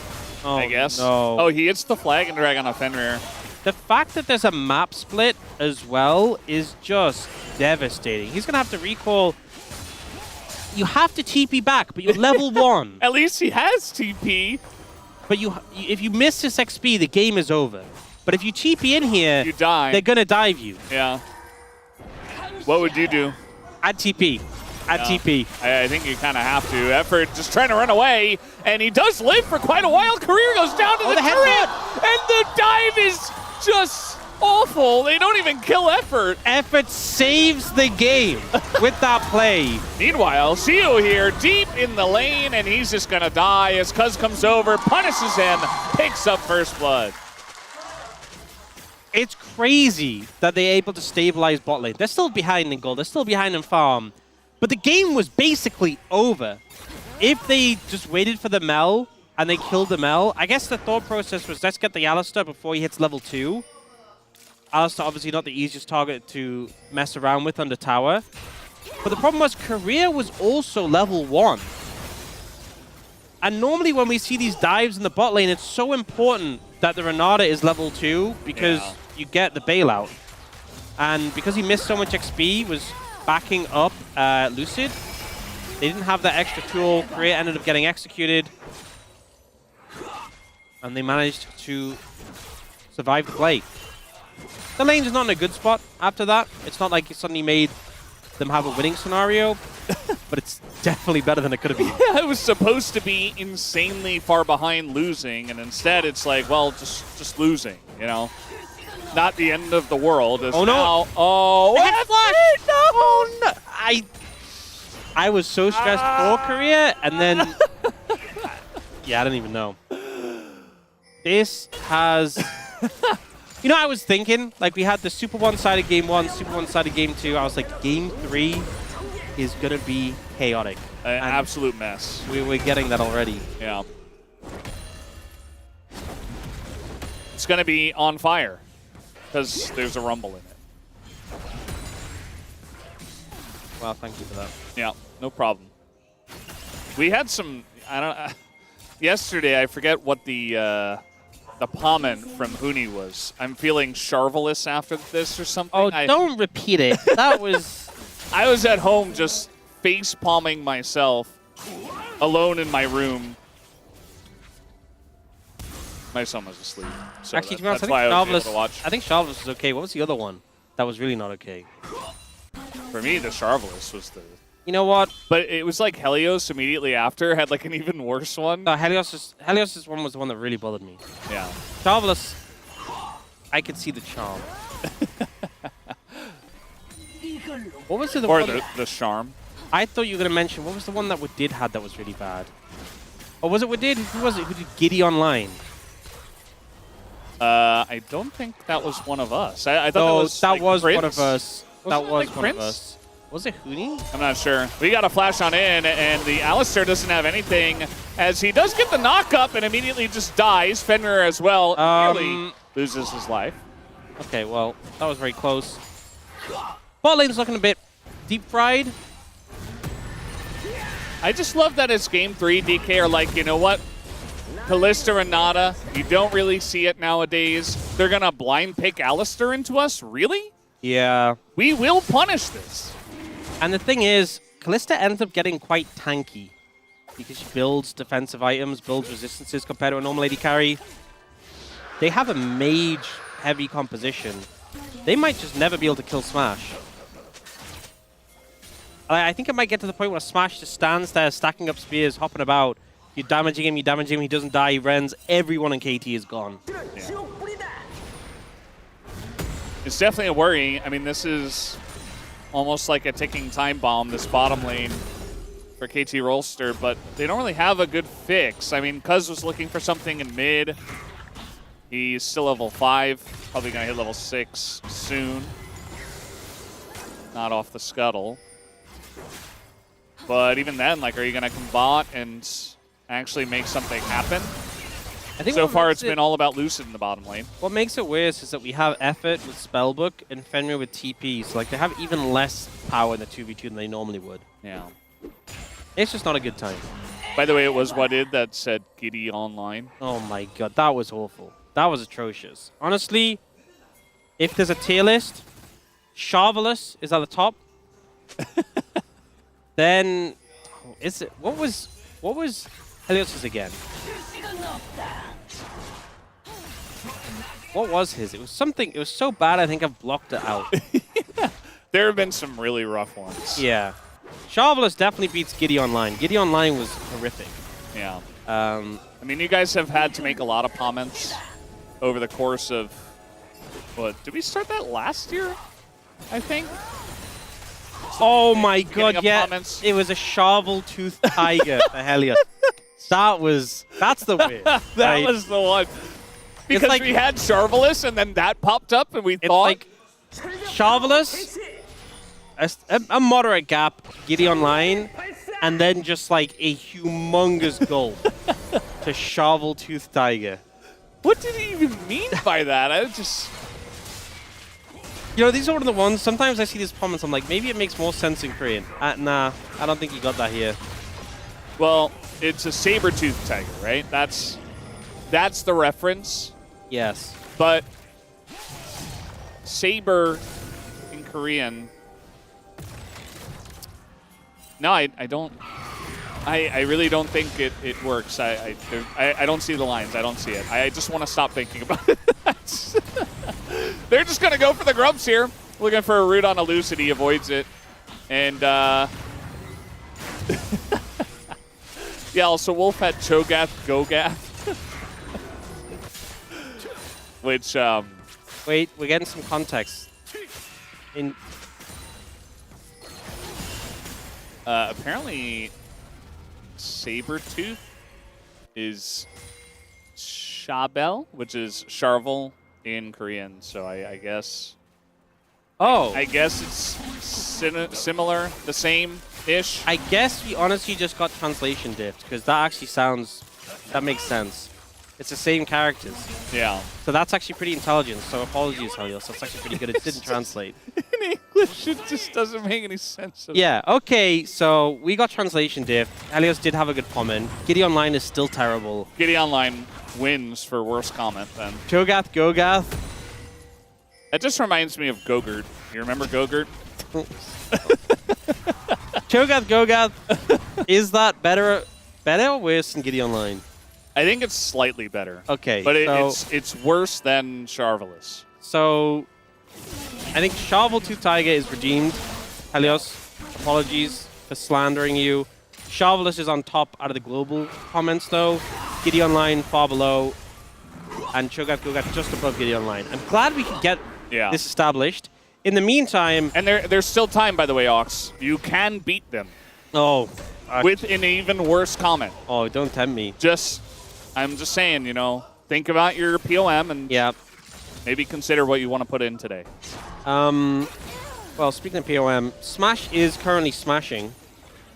Oh,
I guess.
no.
Oh, he hits the flag and drag on a Fenrir.
The fact that there's a map split as well is just devastating. He's going to have to recall. You have to TP back, but you're level 1.
At least he has TP.
But if you miss this XP, the game is over. But if you TP in here,
You die.
they're going to dive you.
Yeah. What would you do?
Add TP. Add
Yeah.
TP.
I think you kind of have to. Effort just trying to run away, and he does live for quite a while. Career goes down to the
the
turret, and the dive is just awful. They don't even kill Effort.
Effort saves the game with that play.
Meanwhile, Shio here, deep in the lane, and he's just going to die as Cuz comes over, punishes him, picks up first blood.
It's crazy that they're able to stabilize bot lane. They're still behind in gold. They're still behind in farm. But the game was basically over. If they just waited for the Mel and they killed the Mel, I guess the thought process was let's get the Alistar before he hits level 2. Alistar obviously not the easiest target to mess around with under tower. But the problem was Career was also level 1. And normally when we see these dives in the bot lane, it's so important that the Renata is level 2 because you get the bailout. And because he missed so much XP, was backing up Lucid. They didn't have that extra tool. Career ended up getting executed. And they managed to survive the play. The lane is not in a good spot after that. It's not like it suddenly made them have a winning scenario. but it's definitely better than it could have been.
Yeah, it was supposed to be insanely far behind losing, and instead it's like, well, just losing, you know? Not the end of the world.
Oh, no.
Now, oh,
Oh, no! I was so stressed for Korea, and then... yeah, I don't even know. This has... You know, I was thinking, like, we had the super one-sided game 1, super one-sided game 2. I was like, game 3 is going to be chaotic.
An absolute mess.
We're getting that already.
Yeah. It's going to be on fire because there's a rumble in it.
Well, thank you for that.
Yeah, no problem. We had some, I don't yesterday, I forget what the comment from Huni was. I'm feeling Charvelous after this or something.
Oh, don't repeat it. That was...
I was at home just face palming myself, alone in my room. My son was asleep, so
Actually, to be honest,
that's why I was able to
I
watch.
think Charvelous was okay. What was the other one that was really not okay?
For me, the Charvelous was the...
You know what?
But it was like Helios immediately after had like an even worse one.
No, Helios' one was the one that really bothered me.
Yeah.
Charvelous, I could see the charm. What was the
Or
one?
the charm.
I thought you were going to mention, what was the one that Wadid had that was really bad? Or was it Wadid? Who was it? Who did Giddy Online?
I don't think that was one of us. I thought
that was
like
one of us. That
Wasn't it
was
like
one
Prince?
of us. Was it Huni?
I'm not sure. We got a flash on in, and the Alistair doesn't have anything, as he does get the knock up and immediately just dies. Fenrir as well nearly loses his life.
Okay, well, that was very close. Bot lane's looking a bit deep fried.
I just love that it's game 3. DK are like, you know what? Kalista and Nada, you don't really see it nowadays. They're going to blind pick Alistair into us? Really?
Yeah.
We will punish this.
And the thing is, Kalista ends up getting quite tanky because she builds defensive items, builds resistances compared to a normal AD carry. They have a mage-heavy composition. They might just never be able to kill Smash. I think it might get to the point where Smash just stands there, stacking up spears, hopping about. You're damaging him, he doesn't die, he rends. Everyone in KT is gone.
Yeah. It's definitely a worry. I mean, this is almost like a ticking time bomb, this bottom lane for KT Rolster, but they don't really have a good fix. I mean, Cuz was looking for something in mid. He's still level 5, probably going to hit level 6 soon. Not off the scuttle. But even then, like, are you going to combat and actually make something happen?
I think
so far, it's been all about Lucid in the bottom lane.
What makes it worse is that we have Effort with Spellbook and Fenrir with TP, so like they have even less power in the 2v2 than they normally would.
Yeah.
It's just not a good time.
By the way, it was Wadid that said Giddy Online.
Oh my god, that was awful. That was atrocious. Honestly, if there's a tier list, Charvelous is at the top. Then, is it? What was Helios's again? What was his? It was something. It was so bad. I think I've blocked it out.
There have been some really rough ones.
Yeah, Charvelous definitely beats Giddy Online. Giddy Online was horrific.
Yeah.
I
mean, you guys have had to make a lot of comments over the course of what? Did we start that last year? I think.
Oh my god, yeah.
Comments.
It was a shovel-toothed tiger for Helios. That's the win.
That was the one. Because
like,
we had Charvelous and then that popped up and we
it's
thought.
like Charvelous, a moderate gap, Giddy Online, and then just like a humongous goal to shovel-toothed tiger.
What did he even mean by that? I just.
You know, these are one of the ones, sometimes I see these comments, I'm like, maybe it makes more sense in Korean. Nah, I don't think you got that here.
Well, it's a saber-toothed tiger, right? That's the reference.
Yes.
But saber in Korean. No, I don't. I really don't think it works. I don't see the lines. I don't see it. I just want to stop thinking about it. They're just going to go for the grubs here. Looking for a root on a Lucid. He avoids it. And Yeah, also Wolf had Cho'Gath, Go'Gath. Which,
Wait, we're getting some context. In
apparently Sabertooth is Shabel, which is Charvel in Korean. So I guess...
oh,
I guess it's similar, the same-ish.
I guess we honestly just got translation dipped because that actually sounds, that makes sense. It's the same characters.
Yeah.
So that's actually pretty intelligent. So apologies, Helios. That's actually pretty good. It didn't translate.
In English, it just doesn't make any sense.
Yeah, okay. So we got translation dipped. Helios did have a good comment. Giddy Online is still terrible.
Giddy Online wins for worst comment then.
Cho'Gath, Go'Gath.
That just reminds me of Gogurt. You remember Gogurt?
Cho'Gath, Go'Gath. Is that better or worse than Giddy Online?
I think it's slightly better.
Okay,
But
so
it's worse than Charvelous.
So, I think Shovel Tooth Tiger is redeemed. Helios, apologies for slandering you. Shovelus is on top out of the global comments, though. Giddy Online far below, and Cho'Gath Go'Gath just above Giddy Online. I'm glad we could get this established. In the meantime...
And there's still time, by the way, Ox. You can beat them.
Oh.
With an even worse comment.
Oh, don't tempt me.
I'm just saying, you know, think about your POM and maybe consider what you want to put in today.
Well, speaking of POM, Smash is currently smashing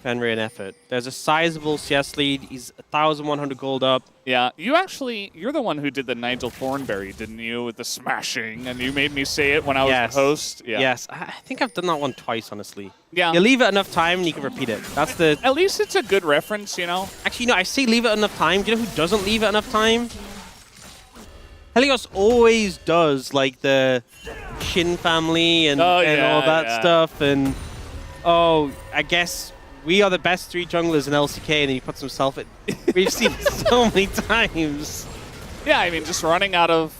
Fenrir in effort. There's a sizable CS lead. He's 1,100 gold up.
Yeah, you're the one who did the Nigel Thornberry, didn't you, with the smashing, and you made me say it when I was the host. Yeah.
Yes, I think I've done that one twice, honestly.
Yeah.
You leave it enough time and you can repeat it. That's the...
At least it's a good reference, you know?
Actually, no, I say leave it enough time. Do you know who doesn't leave it enough time? Helios always does, like, the Shin family and all that stuff. And, I guess... we are the best 3 junglers in LCK, and he puts himself in. We've seen it so many times.
Yeah, I mean, just running out of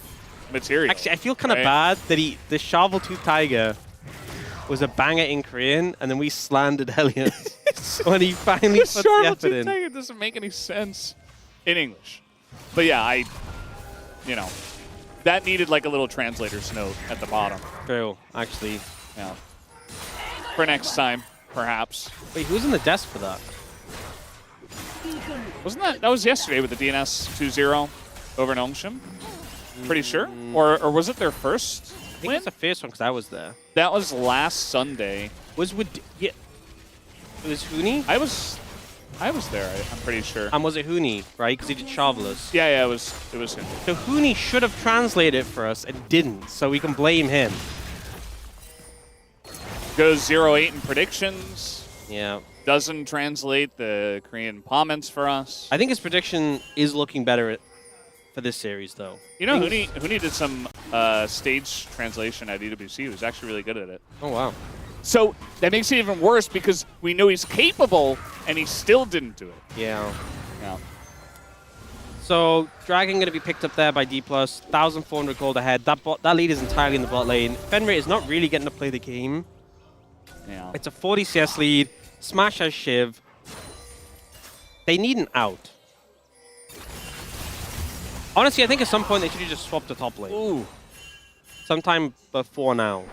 material.
Actually, I feel kind of bad that the Shovel Tooth Tiger was a banger in Korean, and then we slandered Helios when he finally put the effort in.
Tiger doesn't make any sense in English. But yeah, that needed like a little translator's note at the bottom.
True, actually.
Yeah. For next time. Perhaps.
Wait, who's in the desk for that?
Wasn't that was yesterday with the DNS 2-0 over Nongshim? Pretty sure. Or was it their first
I think it's the first one because I was there.
That was last Sunday.
It was Huni?
I was there, I'm pretty sure.
Was it Huni, right? Because he did Shovelers.
Yeah, it was him.
So Huni should have translated it for us and didn't, so we can blame him.
Goes 0-8 in predictions.
Yeah.
Doesn't translate the Korean comments for us.
I think his prediction is looking better for this series, though.
You know, Huni did some stage translation at EWC. He was actually really good at it.
Oh, wow.
So that makes it even worse because we know he's capable, and he still didn't do it.
Yeah.
Yeah.
So Dragon going to be picked up there by D+, 1,400 gold ahead. That lead is entirely in the bot lane. Fenrir is not really getting to play the game.
Yeah.
It's a 40 CS lead. Smash has Shiv. They need an out. Honestly, I think at some point they should have just swapped the top lane.
Ooh.
Sometime before now.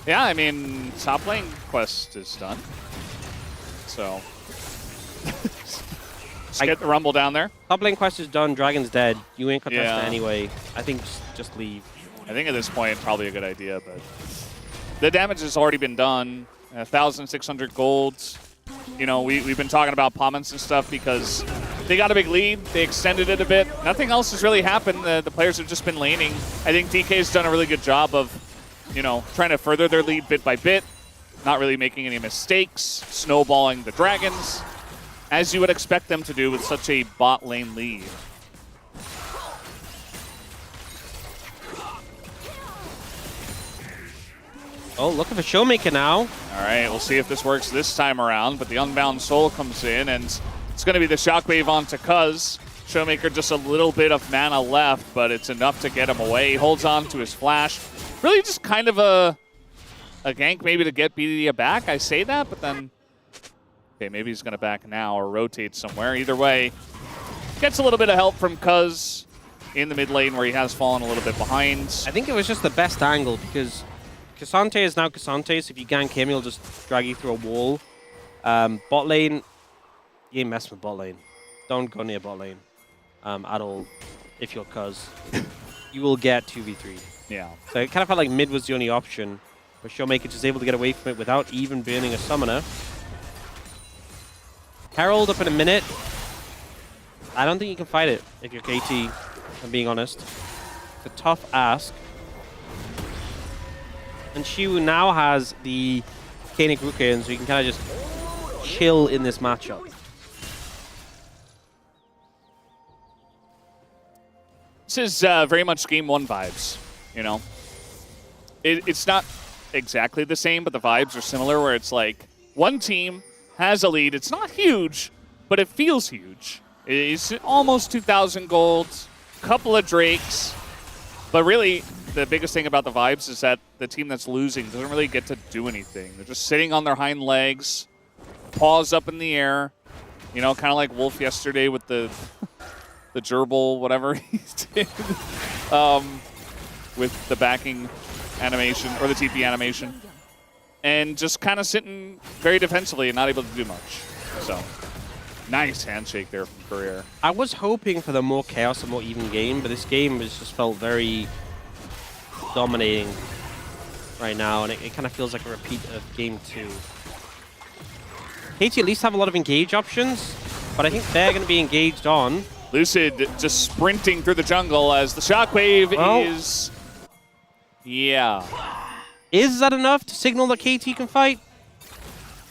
Yeah, I mean, top lane quest is done. So. Just get the Rumble down there.
Top lane quest is done. Dragon's dead. You ain't contesting
Yeah.
anyway. I think just leave.
I think at this point, probably a good idea, but the damage has already been done. 1,600 golds. You know, we've been talking about comments and stuff because they got a big lead. They extended it a bit. Nothing else has really happened. The players have just been laning. I think DK's done a really good job of, you know, trying to further their lead bit by bit, not really making any mistakes, snowballing the dragons, as you would expect them to do with such a bot lane lead.
Oh, looking for Showmaker now.
All right, we'll see if this works this time around, but the Unbound Soul comes in, and it's going to be the Shockwave onto Cuz. Showmaker just a little bit of mana left, but it's enough to get him away. He holds on to his flash. Really just kind of a gank maybe to get BDD back. I say that, but then Okay, maybe he's going to back now or rotate somewhere. Either way, gets a little bit of help from Cuz in the mid lane where he has fallen a little bit behind.
I think it was just the best angle because Cassante is now Cassante, so if you gank him, he'll just drag you through a wall. Bot lane, you ain't messing with bot lane. Don't go near bot lane at all if you're Cuz. You will get 2v3.
Yeah.
So it kind of felt like mid was the only option, but Showmaker just able to get away from it without even burning a summoner. Herald up in a minute. I don't think you can fight it if you're KT, if I'm being honest. It's a tough ask. And Shiwu now has the Koenig Ruken, so you can kind of just chill in this matchup.
This is very much game 1 vibes, you know? It's not exactly the same, but the vibes are similar where it's like one team has a lead. It's not huge, but it feels huge. It's almost 2,000 gold, couple of Drakes, but really the biggest thing about the vibes is that the team that's losing doesn't really get to do anything. They're just sitting on their hind legs, paws up in the air, you know, kind of like Wolf yesterday with the gerbil, whatever he did, with the backing animation, or the TP animation, and just kind of sitting very defensively and not able to do much. So, nice handshake there from Career.
I was hoping for the more chaos and more even game, but this game has just felt very dominating right now, and it kind of feels like a repeat of game 2. KT at least have a lot of engage options, but I think they're going to be engaged on.
Lucid just sprinting through the jungle as the shockwave is... Yeah.
Is that enough to signal that KT can fight?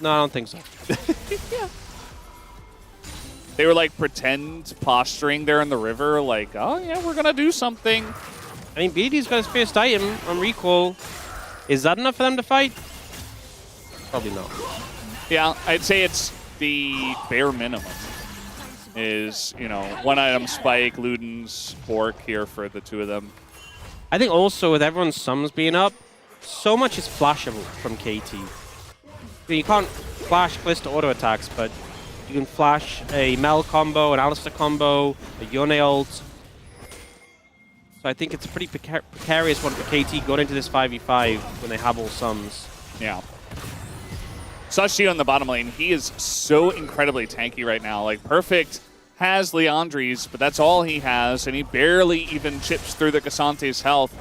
No, I don't think so.
Yeah. They were like pretend posturing there in the river, like, oh yeah, we're going to do something.
I mean, BDD's got his first item on recall. Is that enough for them to fight? Probably not.
Yeah, I'd say it's the bare minimum. Is, you know, 1 item Spike, Luden's, Bork here for the 2 of them.
I think also with everyone's sums being up, so much is flashable from KT. You can't flash Calista auto attacks, but you can flash a Mel combo, an Alistar combo, a Yone ult. So I think it's a pretty precarious one for KT going into this 5v5 when they have all sums.
Yeah. Sashi on the bottom lane, he is so incredibly tanky right now. Like, Perfect has Leandri's, but that's all he has, and he barely even chips through the Cassante's health.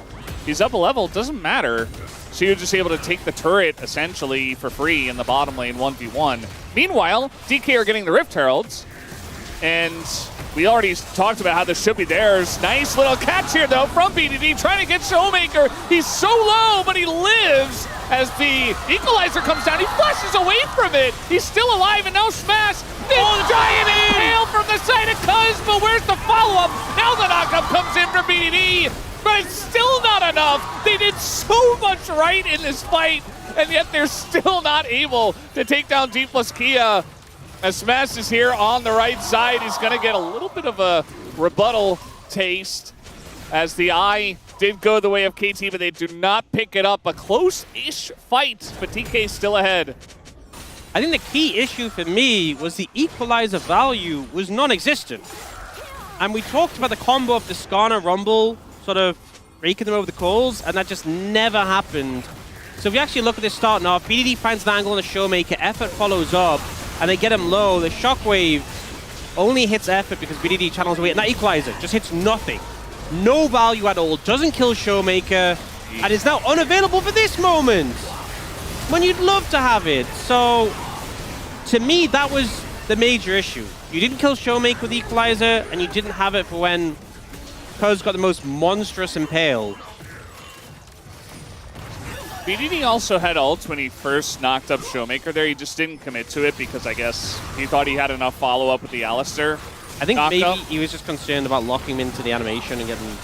He's up a level, doesn't matter. So you're just able to take the turret, essentially, for free in the bottom lane 1v1. Meanwhile, DK are getting the Rift Heralds, and we already talked about how this should be theirs. Nice little catch here, though, from BDD, trying to get Showmaker. He's so low, but he lives as the equalizer comes down. He flashes away from it. He's still alive, and now Smash. Oh, giant impale from the side of Cuz, but where's the follow-up? Now the knockup comes in from BDD, but it's still not enough. They did so much right in this fight, and yet they're still not able to take down D plus Kia. As Smash is here on the right side, he's going to get a little bit of a rebuttal taste as the eye did go the way of KT, but they do not pick it up. A close-ish fight, but TK still ahead.
I think the key issue for me was the equalizer value was non-existent. And we talked about the combo of the Skarner Rumble sort of raking them over the coals, and that just never happened. So if you actually look at this starting off, BDD finds an angle on the Showmaker, Effort follows up, and they get him low. The Shockwave only hits Effort because BDD channels away, and that equalizer just hits nothing. No value at all, doesn't kill Showmaker, and is now unavailable for this moment, when you'd love to have it. So, to me, that was the major issue. You didn't kill Showmaker with Equalizer, and you didn't have it for when Cuz got the most monstrous impale.
BDD also had ult when he first knocked up Showmaker there. He just didn't commit to it because I guess he thought he had enough follow-up with the Alistar.
I think maybe he was just concerned about locking him into the animation and getting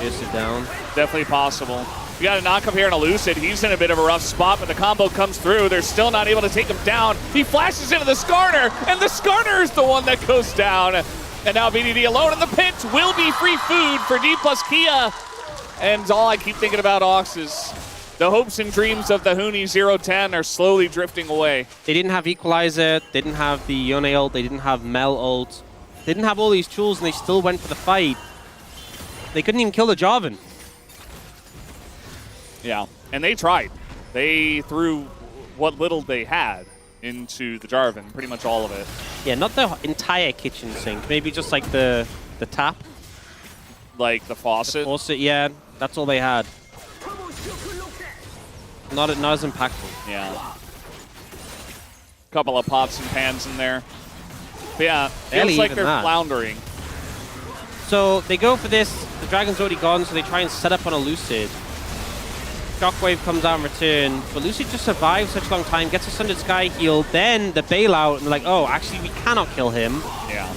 boosted down.
Definitely possible. We got a knockup here on a Lucid. He's in a bit of a rough spot, but the combo comes through. They're still not able to take him down. He flashes into the Skarner, and the Skarner is the one that goes down. And now BDD alone in the pit will be free food for D plus Kia. And all I keep thinking about, Ox, is The hopes and dreams of the Huni 010 are slowly drifting away.
They didn't have Equalizer, they didn't have the Yone ult, they didn't have Mel ult. They didn't have all these tools and they still went for the fight. They couldn't even kill the Jarvan.
Yeah, and they tried. They threw what little they had into the Jarvan, pretty much all of it.
Yeah, not the entire kitchen sink, maybe just like the tap.
Like the faucet.
Faucet, yeah, that's all they had. Not as impactful.
Yeah. Couple of pots and pans in there. But yeah,
Barely
feels like
even
they're
that.
floundering.
So they go for this. The dragon's already gone, so they try and set up on a Lucid. Shockwave comes out in return, but Lucid just survives such a long time, gets a Sundered Sky heal, then the bailout, and they're like, oh, actually we cannot kill him.
Yeah.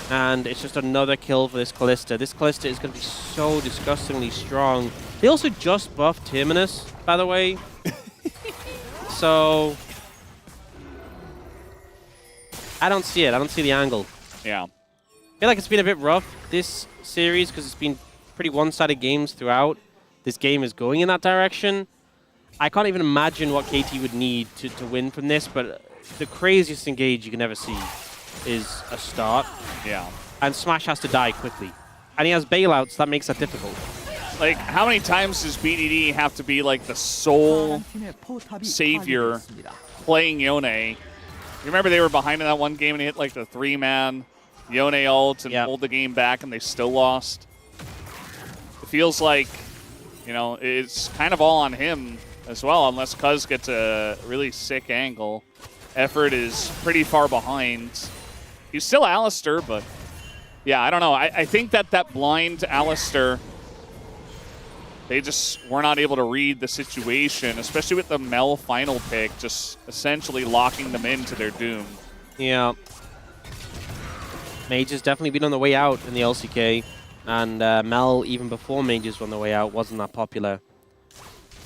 And it's just another kill for this Kalista. This Kalista is going to be so disgustingly strong. They also just buffed Terminus, by the way. So I don't see it. I don't see the angle.
Yeah.
I feel like it's been a bit rough this series because it's been pretty one-sided games throughout. This game is going in that direction. I can't even imagine what KT would need to win from this, but the craziest engage you can ever see is a start.
Yeah.
And Smash has to die quickly. And he has bailouts, that makes that difficult.
Like, how many times does BDD have to be like the sole savior playing Yone? You remember they were behind in that one game and he hit like the 3-man Yone ult and pulled the game back and they still lost? It feels like, you know, it's kind of all on him as well, unless Cuz gets a really sick angle. Effort is pretty far behind. He's still Alistair, but yeah, I don't know. I think that blind Alistair, they just were not able to read the situation, especially with the Mel final pick, just essentially locking them into their doom.
Yeah. Mage has definitely been on the way out in the LCK. And Mel, even before Mages were on the way out, wasn't that popular.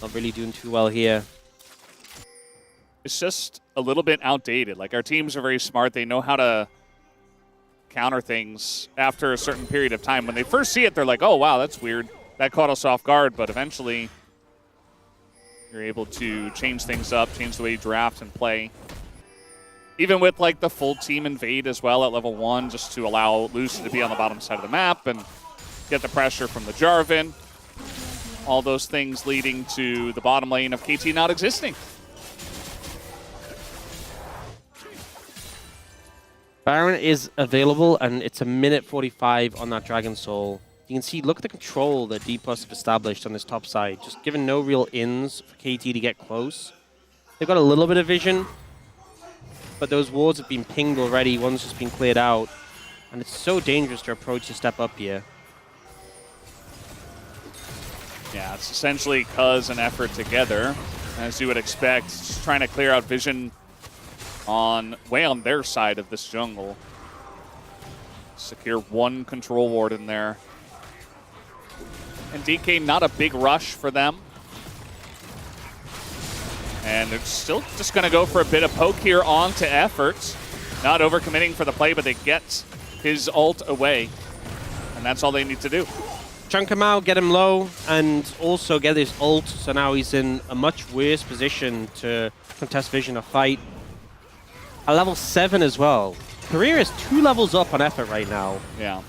Not really doing too well here.
It's just a little bit outdated. Like, our teams are very smart. They know how to counter things after a certain period of time. When they first see it, they're like, oh, wow, that's weird. That caught us off guard. But eventually, you're able to change things up, change the way you draft and play. Even with, like, the full team invade as well at level 1, just to allow Lucy to be on the bottom side of the map and get the pressure from the Jarvan. All those things leading to the bottom lane of KT not existing.
Baron is available, and it's a minute 45 on that Dragon Soul. You can see, look at the control that D+ have established on this top side. Just given no real ins for KT to get close. They've got a little bit of vision, but those wards have been pinged already. One's just been cleared out. And it's so dangerous to approach the step up here.
Yeah, it's essentially Cuz and Effort together, as you would expect. Just trying to clear out vision way on their side of this jungle. Secure one control ward in there. And DK, not a big rush for them. And they're still just going to go for a bit of poke here onto Effort. Not overcommitting for the play, but they get his ult away. And that's all they need to do.
Chunk him out, get him low, and also get his ult, so now he's in a much worse position to contest vision or fight. At level 7 as well. Career is 2 levels up on Effort right now.
Yeah.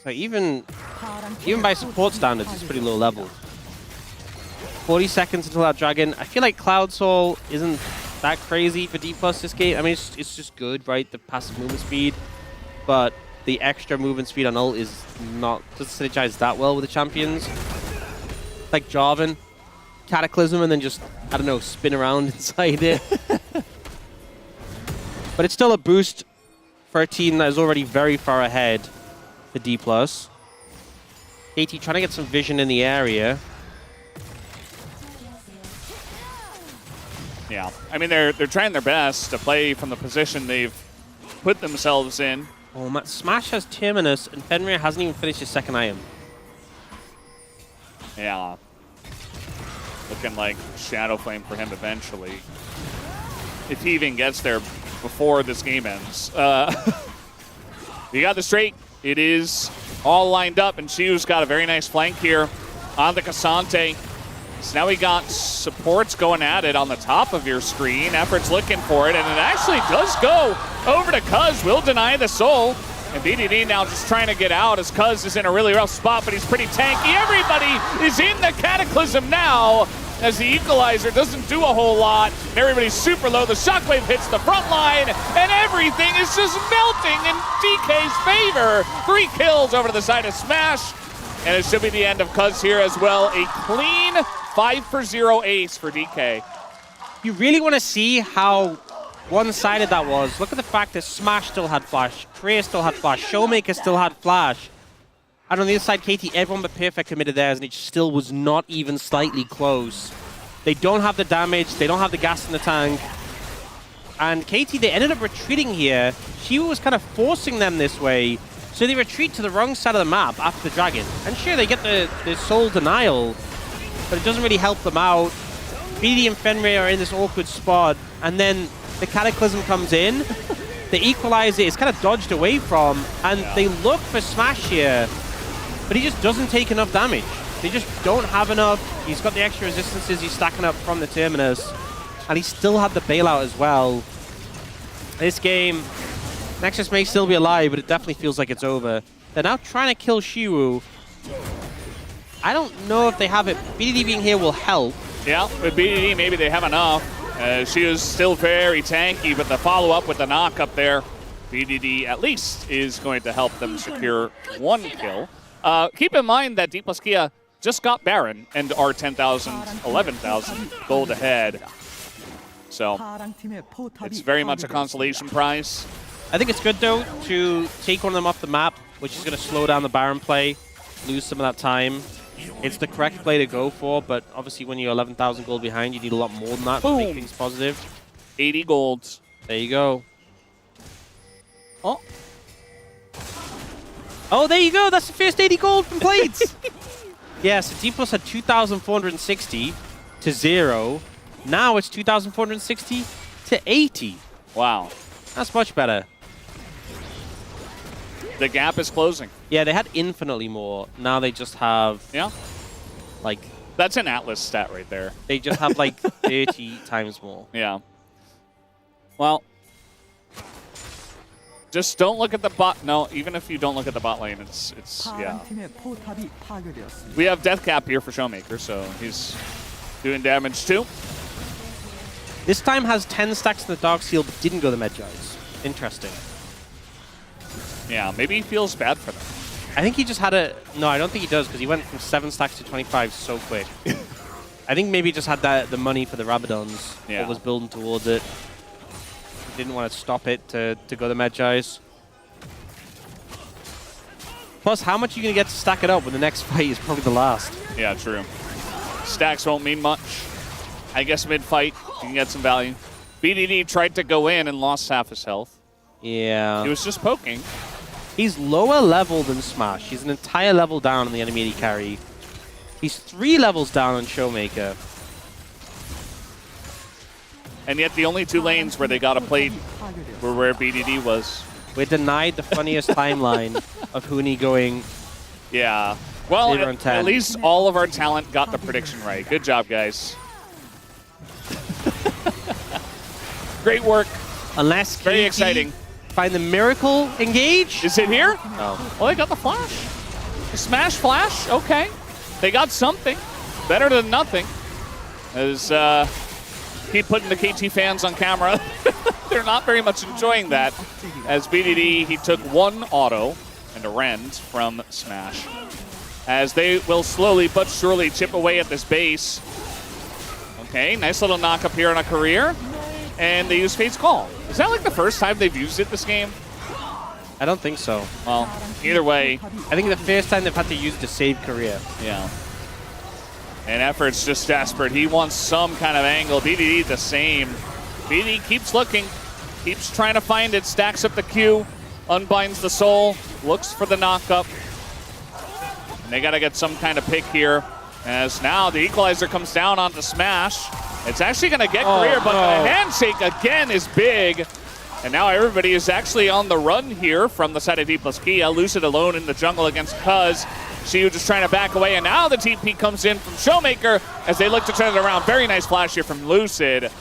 So even by support standards, it's pretty low level. 40 seconds until that dragon. I feel like Cloud Soul isn't that crazy for D+ this game. I mean, it's just good, right? The passive movement speed. But the extra movement speed on ult is not, doesn't synergize that well with the champions. Like Jarvan, Cataclysm, and then just, I don't know, spin around inside it. But it's still a boost for a team that is already very far ahead for D+. KT trying to get some vision in the area.
Yeah, I mean, they're trying their best to play from the position they've put themselves in.
Oh, Smash has Terminus, and Fenrir hasn't even finished his second item.
Yeah. Looking like Shadow Flame for him eventually. If he even gets there before this game ends. You got the straight. It is all lined up, and Chiu's got a very nice flank here. on the Cassante. So now we got supports going at it on the top of your screen. Effort's looking for it, and it actually does go over to Cuz. Will deny the soul. And BDD now just trying to get out as Cuz is in a really rough spot, but he's pretty tanky. Everybody is in the Cataclysm now as the Equalizer doesn't do a whole lot. And everybody's super low. The Shockwave hits the front line, and everything is just melting in DK's favor. 3 kills over to the side of Smash. And it should be the end of Cuz here as well. A clean 5-for-0 ace for DK.
You really want to see how one-sided that was. Look at the fact that Smash still had Flash, Korea still had Flash, Showmaker still had Flash. And on the other side, KT, everyone but Perfect committed theirs, and it still was not even slightly close. They don't have the damage, they don't have the gas in the tank. And KT, they ended up retreating here. Shiwu was kind of forcing them this way, so they retreat to the wrong side of the map after the Dragon. And sure, they get the soul denial, but it doesn't really help them out. BD and Fenrir are in this awkward spot, and then the Cataclysm comes in. The Equalizer is kind of dodged away from, and they look for Smash here, but he just doesn't take enough damage. They just don't have enough. He's got the extra resistances he's stacking up from the Terminus, and he still had the bailout as well. This game, Nexus may still be alive, but it definitely feels like it's over. They're now trying to kill Shiwu. I don't know if they have it. BDD being here will help.
Yeah, with BDD, maybe they have enough. She is still very tanky, but the follow-up with the knock up there, BDD at least is going to help them secure 1 kill. Keep in mind that D plus Kia just got Baron and are 10,000, 11,000 gold ahead. So it's very much a consolation prize.
I think it's good, though, to take one of them off the map, which is going to slow down the Baron play, lose some of that time. It's the correct play to go for, but obviously when you're 11,000 gold behind, you need a lot more than that to make things positive.
80 golds.
There you go.
Oh.
Oh, there you go. That's the first 80 gold from Blades. Yeah, so D Plus had 2,460 to 0. Now it's 2,460 to 80.
Wow.
That's much better.
The gap is closing.
Yeah, they had infinitely more. Now they just have, like...
That's an Atlas stat right there.
They just have, like, 30 times more.
Yeah. Well, just don't look at the bot. No, even if you don't look at the bot lane, it's yeah. We have Death Cap here for Showmaker, so he's doing damage too.
This time has 10 stacks in the Dark Seal, but didn't go the Medjay's. Interesting.
Yeah, maybe he feels bad for them.
I think he just had a... No, I don't think he does, because he went from 7 stacks to 25 so quick. I think maybe he just had the money for the Rabadons.
Yeah.
Or was building towards it. He didn't want to stop it to go the Medjay's. Plus, how much are you going to get to stack it up when the next fight is probably the last?
Yeah, true. Stacks won't mean much. I guess mid-fight, you can get some value. BDD tried to go in and lost half his health.
Yeah.
He was just poking.
He's lower level than Smash. He's an entire level down on the enemy AD carry. He's 3 levels down on Showmaker.
And yet the only 2 lanes where they got a plate were where BDD was.
We're denied the funniest timeline of Huni going...
Yeah. Well,
0 and 10.
at least all of our talent got the prediction right. Good job, guys. Great work.
Unless
Very
KT
exciting.
find the miracle engage.
Is it here?
No.
Oh, they got the flash. The smash flash. Okay. They got something. Better than nothing. As keep putting the KT fans on camera. They're not very much enjoying that. As BDD, he took 1 auto and a rend from Smash. As they will slowly but surely chip away at this base. Okay, nice little knock up here on a career. And they use Fate's Call. Is that like the first time they've used it this game?
I don't think so.
Well, either way.
I think the first time they've had to use it to save Korea.
Yeah. And Effort's just desperate. He wants some kind of angle. BDD the same. BDD keeps looking. Keeps trying to find it. Stacks up the Q. Unbinds the soul. Looks for the knock-up. And they got to get some kind of pick here. As now the equalizer comes down onto Smash. It's actually going to get Career, but the handshake again is big. And now everybody is actually on the run here from the side of D plus Kia. Lucid alone in the jungle against Cuz. Shiu just trying to back away, and now the TP comes in from Showmaker as they look to turn it around. Very nice flash here from Lucid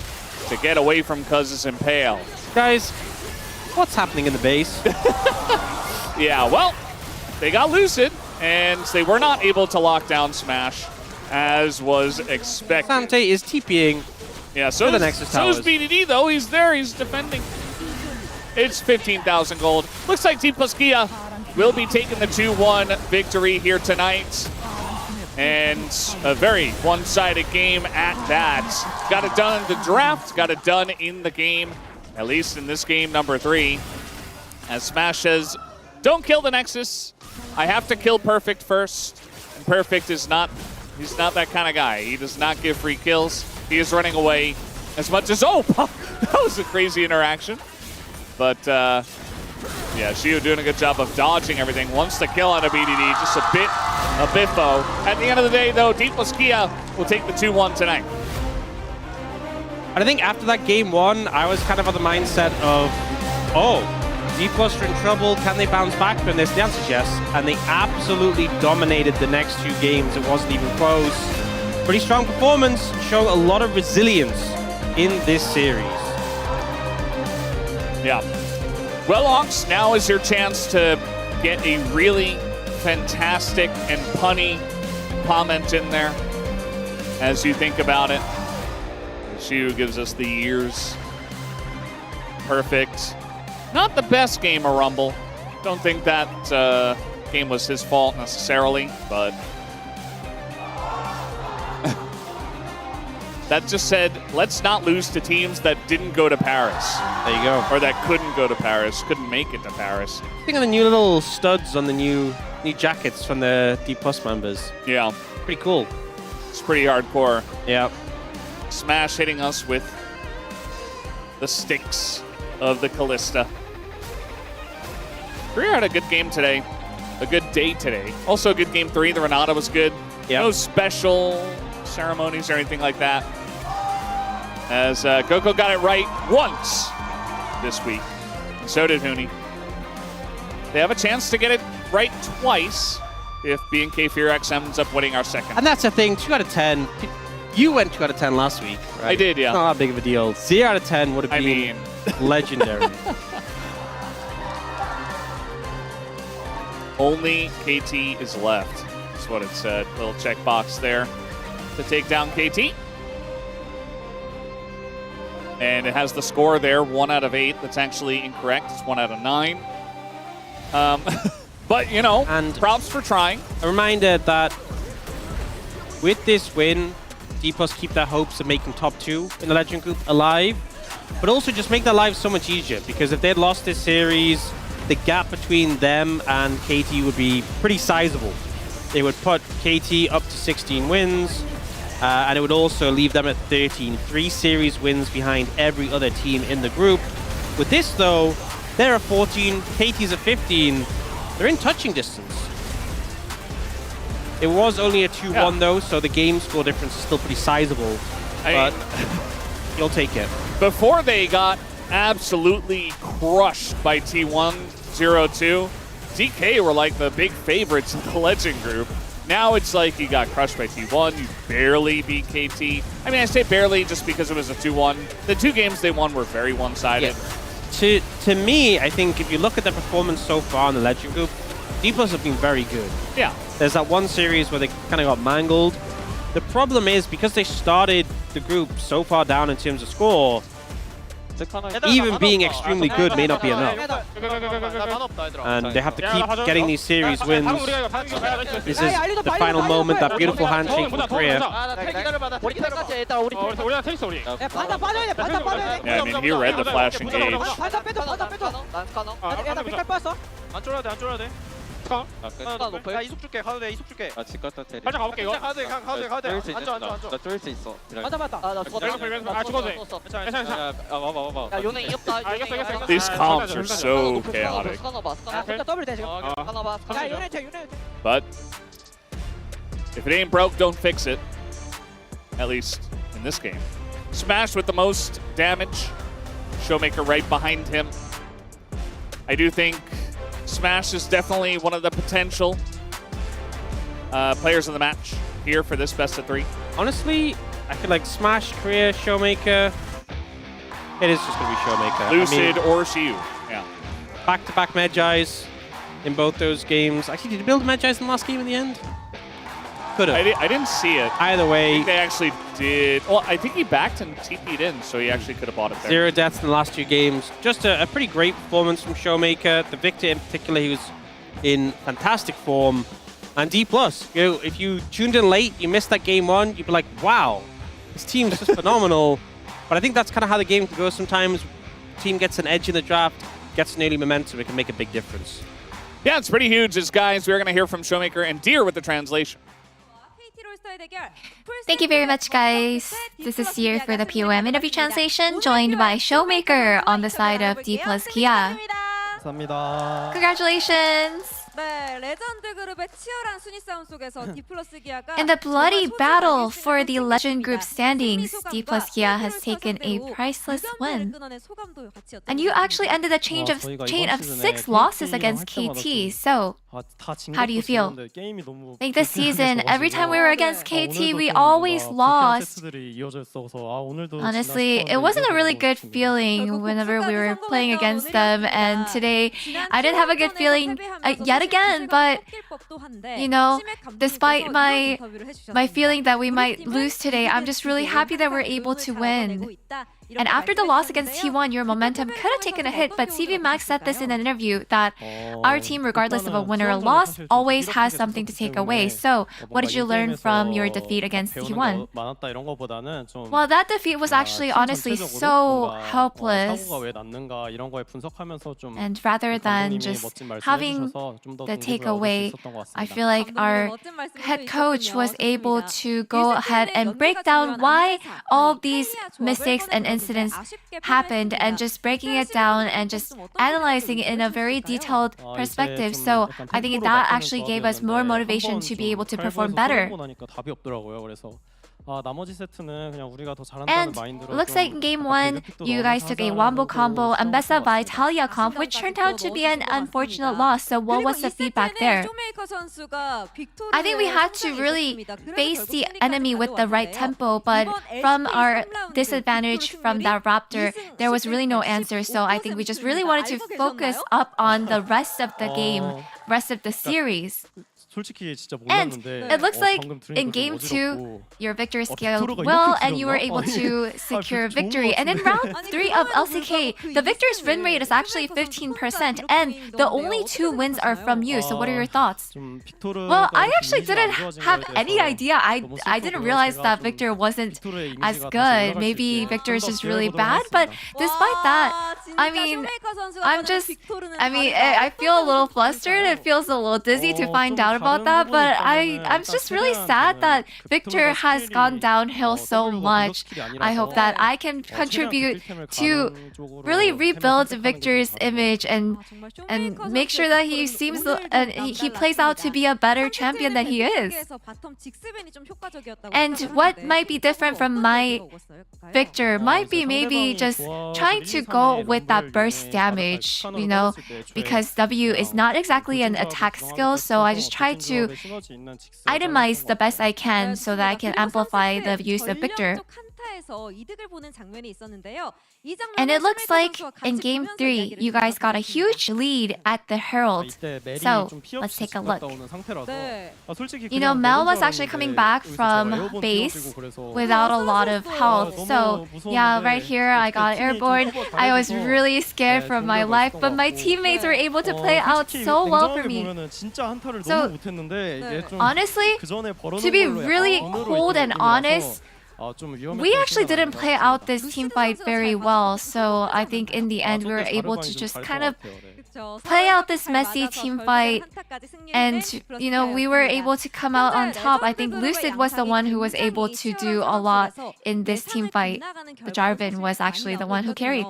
to get away from Cuz's Impale.
Guys, what's happening in the base?
Yeah, well, they got Lucid, and they were not able to lock down Smash as was expected.
Sante is TPing.
Yeah, so
the
is,
Nexus
so is
towers.
BDD, though. He's there. He's defending. It's 15,000 gold. Looks like Team Plus Kia will be taking the 2-1 victory here tonight. And a very one-sided game at that. Got it done in the draft. Got it done in the game, at least in this game number 3. As Smash says, don't kill the Nexus. I have to kill Perfect first. And Perfect is not, he's not that kind of guy. He does not give free kills. He is running away as much as, oh, that was a crazy interaction. But yeah, Shiu doing a good job of dodging everything. Wants the kill on a BDD, just a biffo. At the end of the day, though, Team Plus Kia will take the 2-1 tonight.
And I think after that game 1, I was kind of on the mindset of, oh, D+ are in trouble. Can they bounce back from this? The answer is yes. And they absolutely dominated the next 2 games. It wasn't even close. Pretty strong performance. Show a lot of resilience in this series.
Yeah. Well, Ox, now is your chance to get a really fantastic and punny comment in there as you think about it. Shiu gives us the years. Perfect. Not the best game of Rumble. Don't think that game was his fault necessarily, but that just said, let's not lose to teams that didn't go to Paris.
There you go.
Or that couldn't go to Paris, couldn't make it to Paris.
Think of the new little studs on the new jackets from the D+ members.
Yeah,
Pretty cool.
it's pretty hardcore.
Yeah.
Smash hitting us with the sticks of the Callista. Korea had a good game today. A good day today. Also a good game 3. The Renata was good.
Yep.
No special ceremonies or anything like that. As Coco got it right once this week. And so did Hooney. They have a chance to get it right twice if B&K FearX ends up winning our second.
And that's the thing, 2 out of 10. You went 2 out of 10 last week, right?
I did, yeah.
Not that big of a deal. 0 out of 10 would have
I
been
mean,
legendary.
only KT is left. That's what it said. Little checkbox there to take down KT. And it has the score there, 1 out of 8. That's actually incorrect. It's 1 out of 9. But, you know,
And
props for trying.
a reminder that with this win, D+ keep their hopes of making top 2 in the Legend Group alive, but also just make their lives so much easier, because if they'd lost this series, the gap between them and KT would be pretty sizable. They would put KT up to 16 wins, and it would also leave them at 13, 3 series wins behind every other team in the group. With this, though, they're at 14, KT's at 15. They're in touching distance. It was only a 2-1, though, so the game score difference is still pretty sizable. But you'll take it.
Before they got absolutely crushed by T1 0-2, DK were like the big favorites in the Legend Group. Now it's like you got crushed by T1, you barely beat KT. I mean, I say barely just because it was a 2-1. The 2 games they won were very one-sided.
Yeah. To me, I think if you look at their performance so far in the Legend Group, D+ have been very good.
Yeah.
There's that one series where they kind of got mangled. The problem is, because they started the group so far down in terms of score, even being extremely good may not be enough. And they have to keep getting these series wins. This is the final moment, that beautiful handshake from Korea.
Yeah, I mean, he read the flash engage.
안 쫄아도 돼, 안 쫄아도 돼.
하나 높아요?
야 이속 줄게. 가도 돼. 이속 줄게.
살짝 가볼게 이거.
가도 돼. 가도 돼. 가도 돼. 앉아.
나 쫄을 수 있어.
맞아 맞다. 나 죽었다.
아, 죽어도 돼.
괜찮아.
봐봐.
야 요네 이겼다.
이겼어.
These comps are so chaotic.
스카너 더블 돼 지금. 스카너 봐.
야,
요네 돼.
But if it ain't broke, don't fix it. At least in this game. Smash with the most damage. Showmaker right behind him. I do think Smash is definitely one of the potential players of the match here for this best of 3?
Honestly, I feel like Smash, Korea, Showmaker. It is just going to be Showmaker.
Lucid or Shiyu. Yeah.
Back-to-back Medjais in both those games. Actually, did he build Medjais in the last game in the end? Could have.
I didn't see it.
Either
I
way,
think they actually did. Well, I think he backed and TP'd in, so he actually could have bought it there.
0 deaths in the last 2 games. Just a pretty great performance from Showmaker. The Victor in particular, he was in fantastic form. And D+, if you tuned in late, you missed that game 1, you'd be like, wow, this team's just phenomenal. But I think that's kind of how the game can go sometimes. Team gets an edge in the draft, gets an early momentum, it can make a big difference.
Yeah, it's pretty huge. As guys, we're going to hear from Showmaker and Deer with the translation.
Thank you very much, guys. This is Deer for the POM interview translation, joined by Showmaker on the side of D plus Kia.
감사합니다.
Congratulations!
네, 레전드 그룹의 치열한 순위 싸움 속에서 D 플러스 기아가
In the bloody battle for the legend group standings, D plus Kia has taken a priceless win. And you actually ended a chain of 6 losses against KT, so how do you feel? Like this season, every time we were against KT, we always lost. Honestly, it wasn't a really good feeling whenever we were playing against them, and today I didn't have a good feeling yet again, but you know, despite my feeling that we might lose today, I'm just really happy that we're able to win. And after the loss against T1, your momentum could have taken a hit, but CV Max said this in an interview that our team, regardless of a win or a loss, always has something to take away. So, what did you learn from your defeat against T1? Well, that defeat was actually honestly so helpless. And rather than just having the takeaway, I feel like our head coach was able to go ahead and break down why all these mistakes and incidents happened and just breaking it down and just analyzing it in a very detailed perspective. So I think that actually gave us more motivation to be able to perform better. And looks like in game 1, you guys took a Wombo combo Ambessa by Talia comp, which turned out to be an unfortunate loss. So what was the feedback there? I think we had to really face the enemy with the right tempo, but from our disadvantage from that Raptor, there was really no answer. So I think we just really wanted to focus up on the rest of the game, rest of the series. And it looks like in game 2, your victory scaled well and you were able to secure victory. And in round 3 of LCK, the victor's win rate is actually 15% and the only 2 wins are from you. So what are your thoughts? Well, I actually didn't have any idea. I didn't realize that Victor wasn't as good. Maybe Victor is just really bad. But despite that, I feel a little flustered. It feels a little dizzy to find out about that, but I'm just really sad that Victor has gone downhill so much. I hope that I can contribute to really rebuild Victor's image and make sure that he seems he plays out to be a better champion than he is. And what might be different from my Victor might be maybe just trying to go with that burst damage, you know, because W is not exactly an attack skill, so I just try to itemize the best I can so that I can amplify the use of Victor. And it looks like in game 3, you guys got a huge lead at the Herald. So let's take a look. You know, Mel was actually coming back from base without a lot of health. So yeah, right here I got airborne. I was really scared for my life, but my teammates were able to play out so well for me. So honestly, to be really cold and honest, we actually didn't play out this team fight very well, so I think in the end we were able to just kind of play out this messy team fight and, you know, we were able to come out on top. I think Lucid was the one who was able to do a lot in this team fight. The Jarvan was actually the one who carried.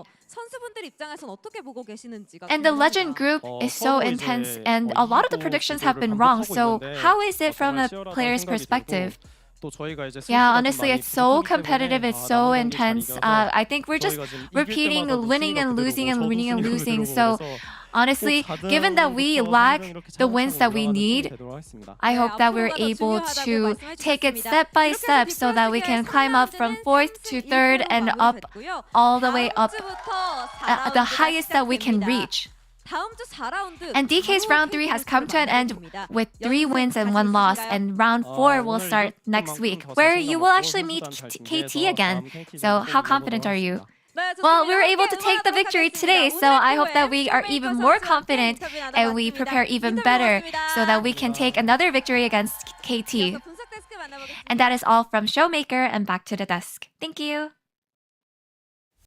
And the legend group is so intense and a lot of the predictions have been wrong, so how is it from a player's perspective? Yeah, honestly, it's so competitive, it's so intense. I think we're just repeating winning and losing and winning and losing. So Honestly, given that we lack the wins that we need, I hope that we're able to take it step by step so that we can climb up from 4th to 3rd and up all the way up at the highest that we can reach. And DK's round 3 has come to an end with 3 wins and 1 loss, and round 4 will start next week, where you will actually meet KT again. So how confident are you? Well, we were able to take the victory today, so I hope that we are even more confident and we prepare even better so that we can take another victory against KT. And that is all from Showmaker, and back to the desk. Thank you.